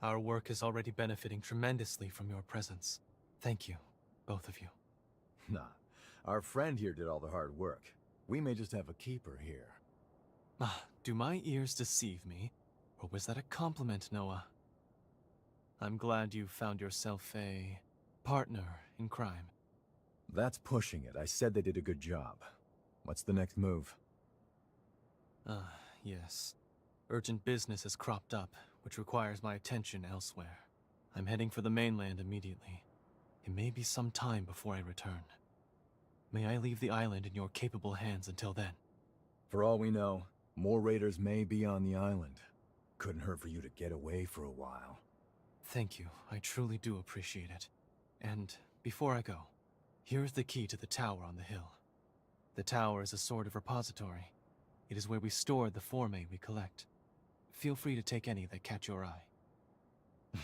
Our work is already benefiting tremendously from your presence. Thank you, both of you. Nah, our friend here did all the hard work. We may just have a keeper here. Do my ears deceive me? Or was that a compliment, Noah? I'm glad you found yourself a partner in crime. That's pushing it. I said they did a good job. What's the next move? Yes. Urgent business has cropped up, which requires my attention elsewhere. I'm heading for the mainland immediately. It may be some time before I return. May I leave the island in your capable hands until then? For all we know, more raiders may be on the island. Couldn't hurt for you to get away for a while. Thank you. I truly do appreciate it. And before I go, here's the key to the tower on the hill. The tower is a sort of repository. It is where we store the formae we collect. Feel free to take any that catch your eye.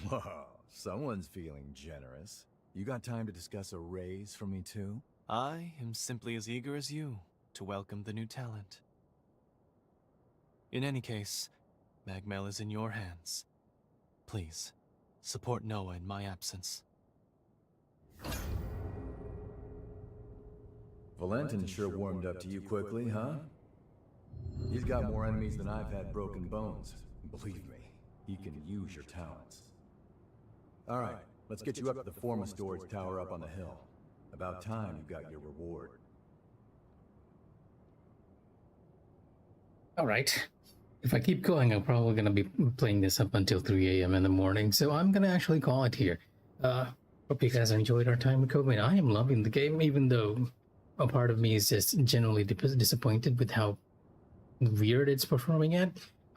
Whoa, someone's feeling generous. You got time to discuss a raise for me too? I am simply as eager as you to welcome the new talent. In any case, Magmel is in your hands. Please, support Noah in my absence. Valentin sure warmed up to you quickly, huh? He's got more enemies than I've had broken bones. Believe me, he can use your talents. Alright, let's get you up to the Forma storage tower up on the hill. About time you got your reward. Alright. If I keep going, I'm probably going to be playing this up until 3 a.m. in the morning, so I'm going to actually call it here. Hope you guys enjoyed our time with Kobe. I am loving the game, even though a part of me is just generally disappointed with how weird it's performing at.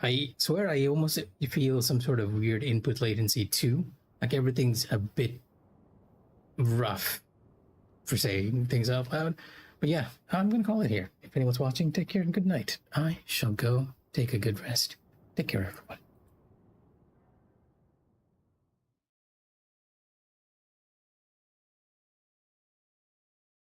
I swear I almost feel some sort of weird input latency too. Like everything's a bit rough for saying things out loud. But yeah, I'm going to call it here. If anyone's watching, take care and good night. I shall go take a good rest. Take care, everyone.